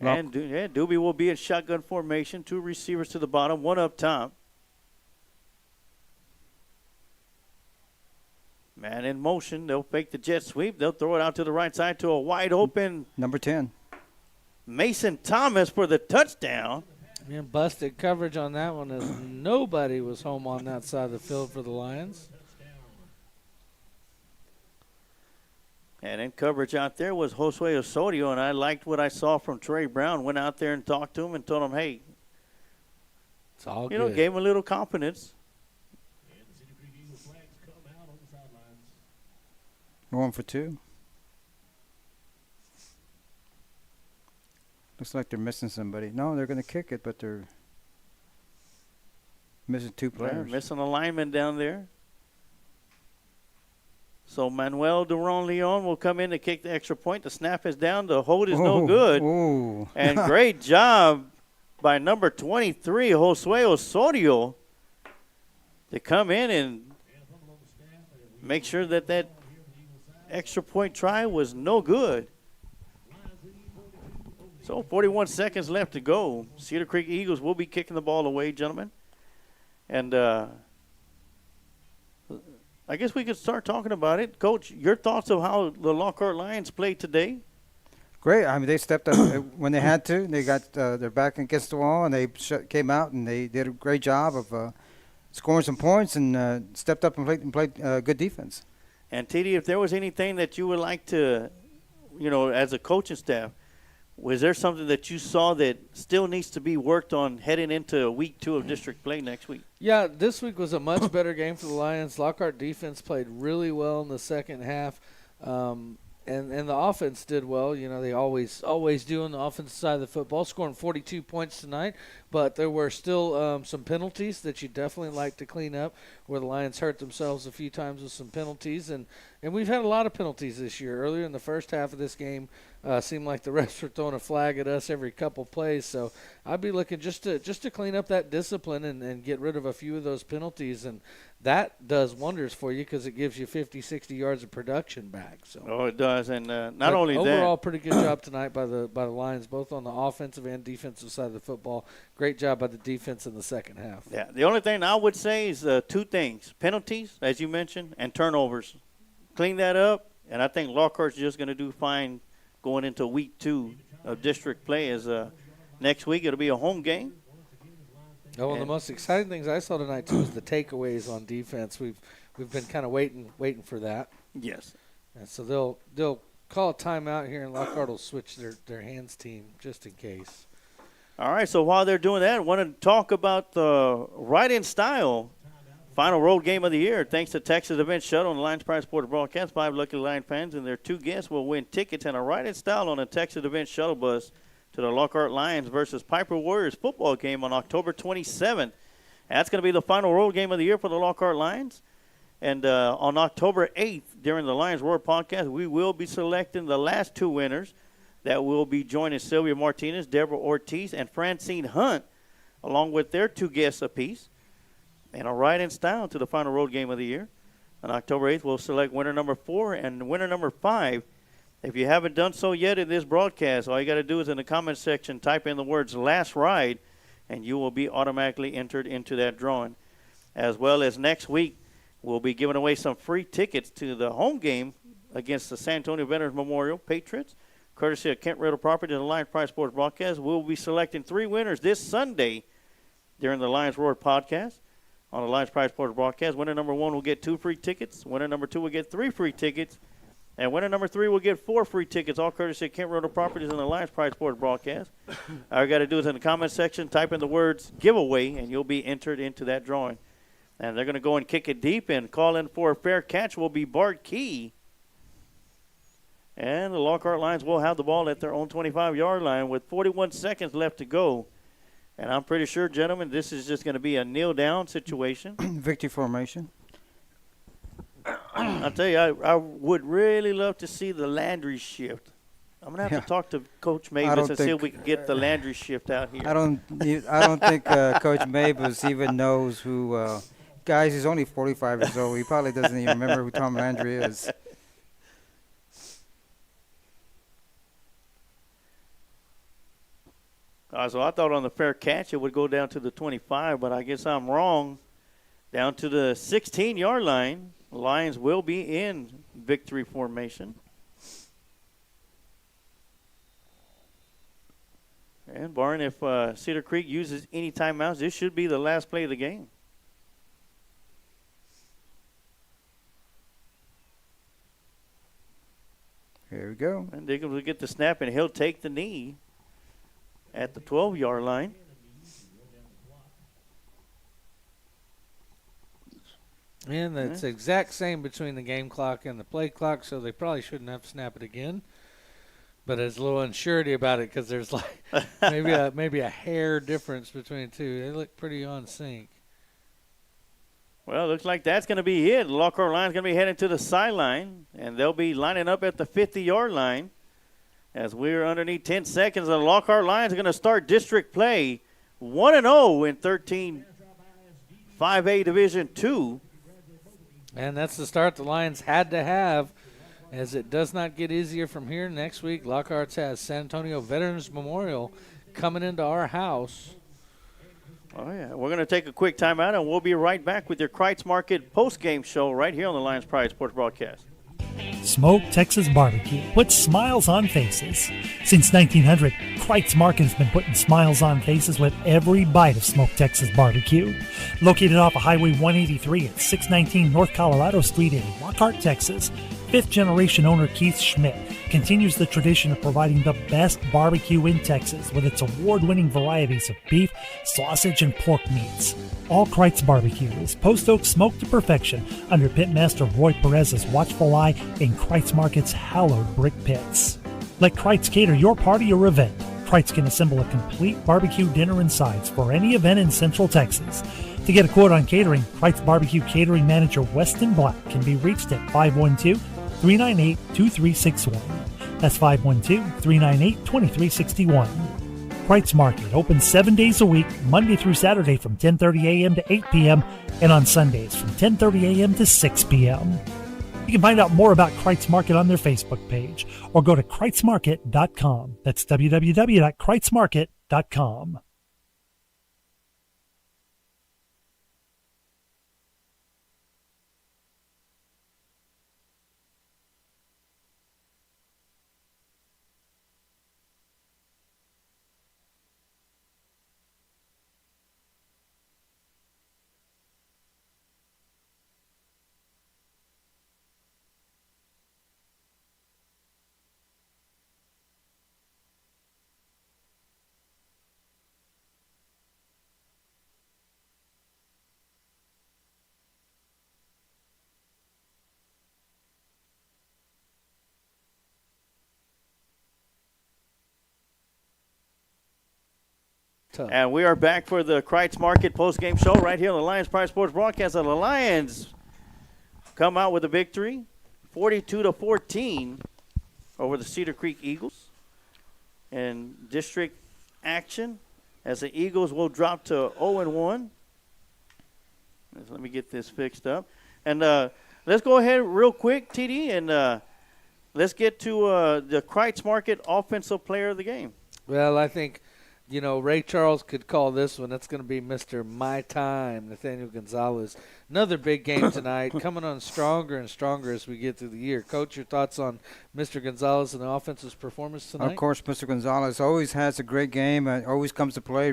And Doobie will be in shotgun formation. 2 receivers to the bottom, 1 up top. Man in motion. They'll fake the jet sweep. They'll throw it out to the right side to a wide open Number 10. Mason Thomas for the touchdown. Man, busted coverage on that one as nobody was home on that side of the field for the Lions. And in coverage out there was Josue Osorio, and I liked what I saw from Trey Brown. Went out there and talked to him and told him, hey, it's all good. Gave him a little confidence. Going for 2. Looks like they're missing somebody. No, they're going to kick it, but they're missing 2 players. Yeah, missing a lineman down there. So Manuel Duron-Leon will come in to kick the extra point. The snap is down. The hold is no good. Ooh. And great job by number 23, Josue Osorio, to come in and make sure that that extra point try was no good. So 41 seconds left to go. Cedar Creek Eagles will be kicking the ball away, gentlemen. And I guess we could start talking about it. Coach, your thoughts of how the Lockhart Lions played today? Great. I mean, they stepped up when they had to. They got their back against the wall, and they came out, and they did a great job of scoring some points and stepped up and played good defense. And, TD, if there was anything that you would like to, as a coaching staff, was there something that you saw that still needs to be worked on heading into week 2 of district play next week? Yeah, this week was a much better game for the Lions. Lockhart defense played really well in the second half, and the offense did well. They always do on the offensive side of the football, scoring 42 points tonight. But there were still some penalties that you definitely like to clean up, where the Lions hurt themselves a few times with some penalties. And we've had a lot of penalties this year. Earlier in the first half of this game, seemed like the refs were throwing a flag at us every couple plays. So I'd be looking just to clean up that discipline and get rid of a few of those penalties. And that does wonders for you because it gives you 50, 60 yards of production back. So. Oh, it does. And not only that. Overall, pretty good job tonight by the Lions, both on the offensive and defensive side of the football. Great job by the defense in the second half. Yeah, the only thing I would say is 2 things. Penalties, as you mentioned, and turnovers. Clean that up, and I think Lockhart's just going to do fine going into week 2 of district play. As next week it'll be a home game. Oh, and the most exciting things I saw tonight, too, is the takeaways on defense. We've been kind of waiting for that. Yes. And so they'll call a timeout here, and Lockhart will switch their hands team just in case. All right, so while they're doing that, I want to talk about the Ride in Style final road game of the year. Thanks to Texas Event Shuttle and the Lions Pride Sports Broadcast, 5 lucky Lion fans and their 2 guests will win tickets and a Ride in Style on a Texas Event Shuttle bus to the Lockhart Lions versus Piper Warriors football game on October 27th. That's going to be the final road game of the year for the Lockhart Lions. And on October 8th, during the Lions Roar podcast, we will be selecting the last 2 winners that will be joining Sylvia Martinez, Deborah Ortiz, and Francine Hunt, along with their 2 guests apiece, and a ride in style to the final road game of the year. On October 8th, we'll select winner number 4 and winner number 5. If you haven't done so yet in this broadcast, all you got to do is in the comments section type in the words last ride, and you will be automatically entered into that drawing. As well as next week, we'll be giving away some free tickets to the home game against the San Antonio Veterans Memorial Patriots, courtesy of Kent Rental Property and the Lions Pride Sports Broadcast. We'll be selecting 3 winners this Sunday during the Lions Roar podcast on the Lions Pride Sports Broadcast. Winner number 1 will get 2 free tickets. Winner number 2 will get 3 free tickets. And winner number 3 will get 4 free tickets, all courtesy of Kent Rental Properties and the Alliance Pride Sports broadcast. All you got to do is in the comment section, type in the words giveaway, and you'll be entered into that drawing. And they're going to go and kick it deep, and call in for a fair catch will be Bart Key. And the Lockhart Lions will have the ball at their own 25-yard line with 41 seconds left to go. And I'm pretty sure, gentlemen, this is just going to be a kneel-down situation. Victory formation. I'll tell you, I would really love to see the Landry shift. I'm going to have to talk to Coach Mavis and see if we can get the Landry shift out here. I don't think Coach Mavis even knows who guys, he's only 45 years old. He probably doesn't even remember who Tom Landry is. So I thought on the fair catch it would go down to the 25, but I guess I'm wrong. Down to the 16-yard line. The Lions will be in victory formation. And barring if Cedar Creek uses any timeouts, this should be the last play of the game. Here we go. And Diggins will get the snap, and he'll take the knee at the 12-yard line. And that's the exact same between the game clock and the play clock, so they probably shouldn't have to snap it again. But there's a little unsurety about it because there's like maybe a hair difference between the two. They look pretty on sync. Well, it looks like that's going to be it. The Lockhart Lions going to be heading to the sideline, and they'll be lining up at the 50-yard line. As we're underneath 10 seconds, the Lockhart Lions are going to start district play 1-0 in 13 5A Division II. And that's the start the Lions had to have, as it does not get easier from here. Next week, Lockhart has San Antonio Veterans Memorial coming into our house. Oh, yeah. We're going to take a quick timeout, and we'll be right back with your Kreitz Market post-game show right here on the Lions Pride Sports Broadcast. Smoke Texas Barbecue puts smiles on faces. Since 1900, Kreitz Market has been putting smiles on faces with every bite of Smoke Texas Barbecue. Located off of Highway 183 at 619 North Colorado Street in Lockhart, Texas, fifth-generation owner Keith Schmidt continues the tradition of providing the best barbecue in Texas with its award-winning varieties of beef, sausage, and pork meats. All Kreitz Barbecue is post oak smoked to perfection under Pitmaster Roy Perez's watchful eye in Kreitz Market's hallowed brick pits. Let Kreitz cater your party or event. Kreitz can assemble a complete barbecue dinner and sides for any event in Central Texas. To get a quote on catering, Kreitz Barbecue Catering Manager Weston Black can be reached at 512-398-2361. That's 512-398-2361. Kreitz Market opens 7 days a week, Monday through Saturday from 10:30 a.m. to 8 p.m. and on Sundays from 10:30 a.m. to 6 p.m. You can find out more about Kreitz Market on their Facebook page or go to kreitzmarket.com. That's www.kreitzmarket.com. And we are back for the Kreitz Market post-game show right here on the Lions Pride Sports broadcast. And the Lions come out with a victory, 42-14 over the Cedar Creek Eagles. And district action as the Eagles will drop to 0-1. Let me get this fixed up. And let's go ahead real quick, TD, and let's get to the Kreitz Market Offensive Player of the Game. Well, I think, Ray Charles could call this one. That's going to be Mr. My Time, Nathaniel Gonzalez. Another big game tonight, coming on stronger and stronger as we get through the year. Coach, your thoughts on Mr. Gonzalez and the offense's performance tonight? Of course, Mr. Gonzalez always has a great game. Always comes to play,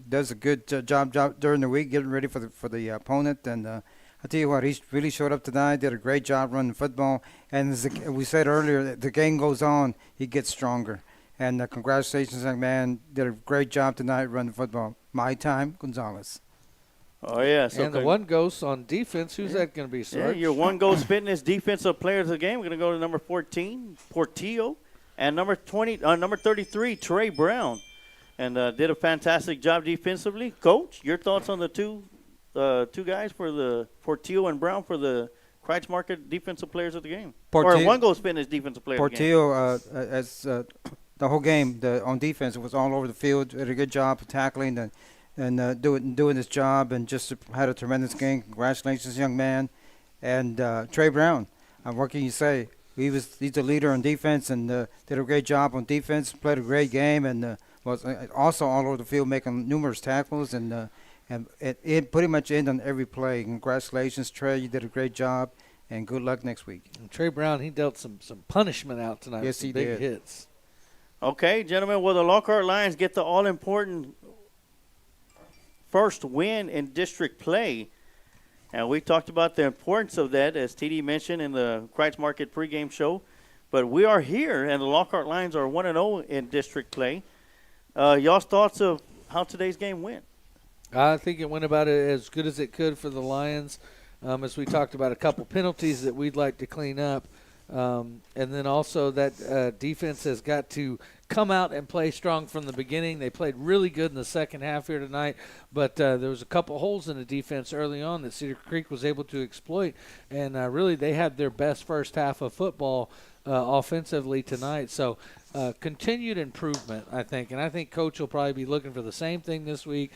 does a good job during the week, getting ready for the opponent. And I tell you what, he really showed up tonight, did a great job running football. And as we said earlier, the game goes on, he gets stronger. And congratulations, young man. Did a great job tonight running football. My time, Gonzalez. Oh, yeah. So and the one ghost on defense, who's that going to be, Sarge? Yeah, your one ghost fitness defensive player of the game. We're going to go to number 14, Portillo, and number 33, Trey Brown. And did a fantastic job defensively. Coach, your thoughts on the two guys for the Portillo and Brown for the Kreitz Market defensive players of the game? Or one ghost fitness defensive player of the game. Portillo, as the whole game on defense, it was all over the field. Did a good job of tackling and doing his job, and just had a tremendous game. Congratulations, young man. And Trey Brown, what can you say? He's a leader on defense and did a great job on defense. Played a great game and was also all over the field making numerous tackles and it pretty much ended on every play. Congratulations, Trey. You did a great job, and good luck next week. And Trey Brown, he dealt some punishment out tonight. Yes, he big did. Hits. Okay, gentlemen, will the Lockhart Lions get the all-important first win in district play? And we talked about the importance of that, as TD mentioned in the Kreitz Market pregame show. But we are here, and the Lockhart Lions are 1-0 in district play. Y'all's thoughts of how today's game went? I think it went about as good as it could for the Lions. As we talked about, a couple penalties that we'd like to clean up. And then also that defense has got to come out and play strong from the beginning. They played really good in the second half here tonight, but there was a couple holes in the defense early on that Cedar Creek was able to exploit, and really they had their best first half of football offensively tonight. So continued improvement, I think, and I think Coach will probably be looking for the same thing this week.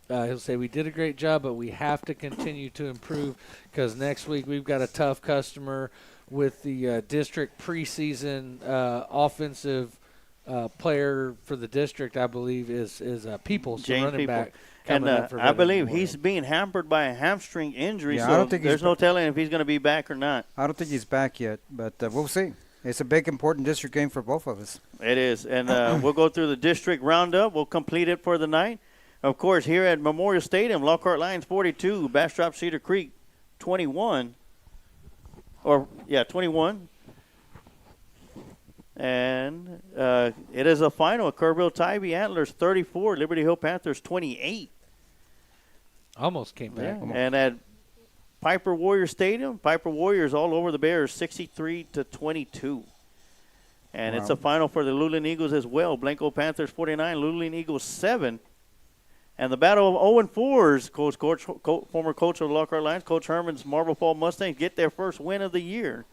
He'll say we did a great job, but we have to continue to improve because next week we've got a tough customer with the district preseason offensive player for the district, I believe, is Peoples, the running back. And I believe he's being hampered by a hamstring injury, Yeah, so I don't think there's no telling if he's going to be back or not. I don't think he's back yet, but we'll see. It's a big, important district game for both of us. It is, and we'll go through the district roundup. We'll complete it for the night. Of course, here at Memorial Stadium, Lockhart Lions 42, Bastrop Cedar Creek 21. 21. And it is a final. Kerrville Tybee Antlers 34, Liberty Hill Panthers 28. Almost came back. Yeah. And at Piper Warrior Stadium, Piper Warriors all over the Bears 63-22. And it's a final for the Luling Eagles as well. Blanco Panthers 49, Luling Eagles 7. And the battle of 0-4s, former coach of the Lockhart Lions, Coach Herman's Marble Fall Mustangs get their first win of the year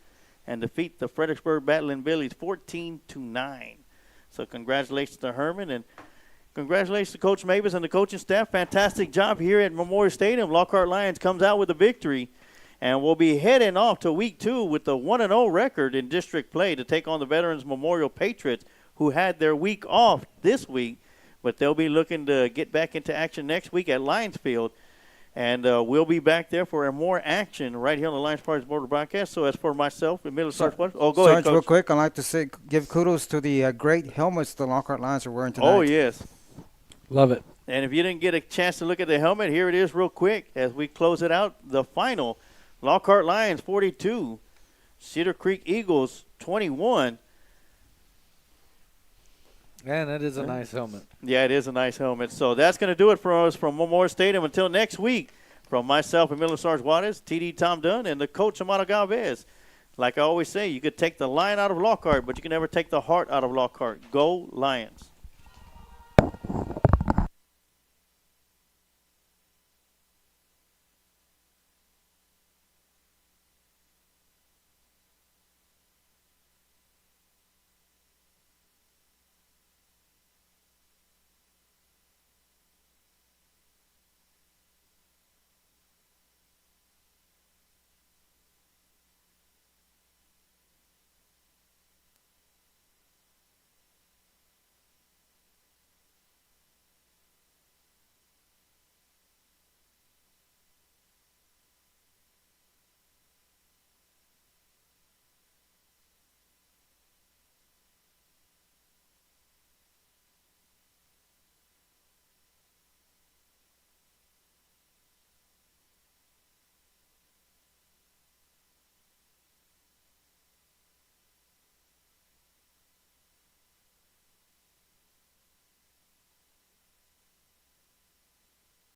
and defeat the Fredericksburg Battling Billies 14-9. So congratulations to Herman, and congratulations to Coach Mavis and the coaching staff. Fantastic job here at Memorial Stadium. Lockhart Lions comes out with a victory, and we'll be heading off to week 2 with the 1-0 record in district play to take on the Veterans Memorial Patriots, who had their week off this week. But they'll be looking to get back into action next week at Lions Field. And we'll be back there for more action right here on the Lions Parties Border broadcast. So as for myself, in middle Sarge, go ahead, Coach. Real quick, I'd like to give kudos to the great helmets the Lockhart Lions are wearing tonight. Oh, yes. Love it. And if you didn't get a chance to look at the helmet, here it is real quick as we close it out. The final, Lockhart Lions 42, Cedar Creek Eagles 21. Man, that is a nice helmet. Yeah, it is a nice helmet. So that's going to do it for us from Memorial Stadium. Until next week, from myself and Miller Sarge Waters, TD Tom Dunn, and the coach Amado Galvez. Like I always say, you could take the lion out of Lockhart, but you can never take the heart out of Lockhart. Go Lions.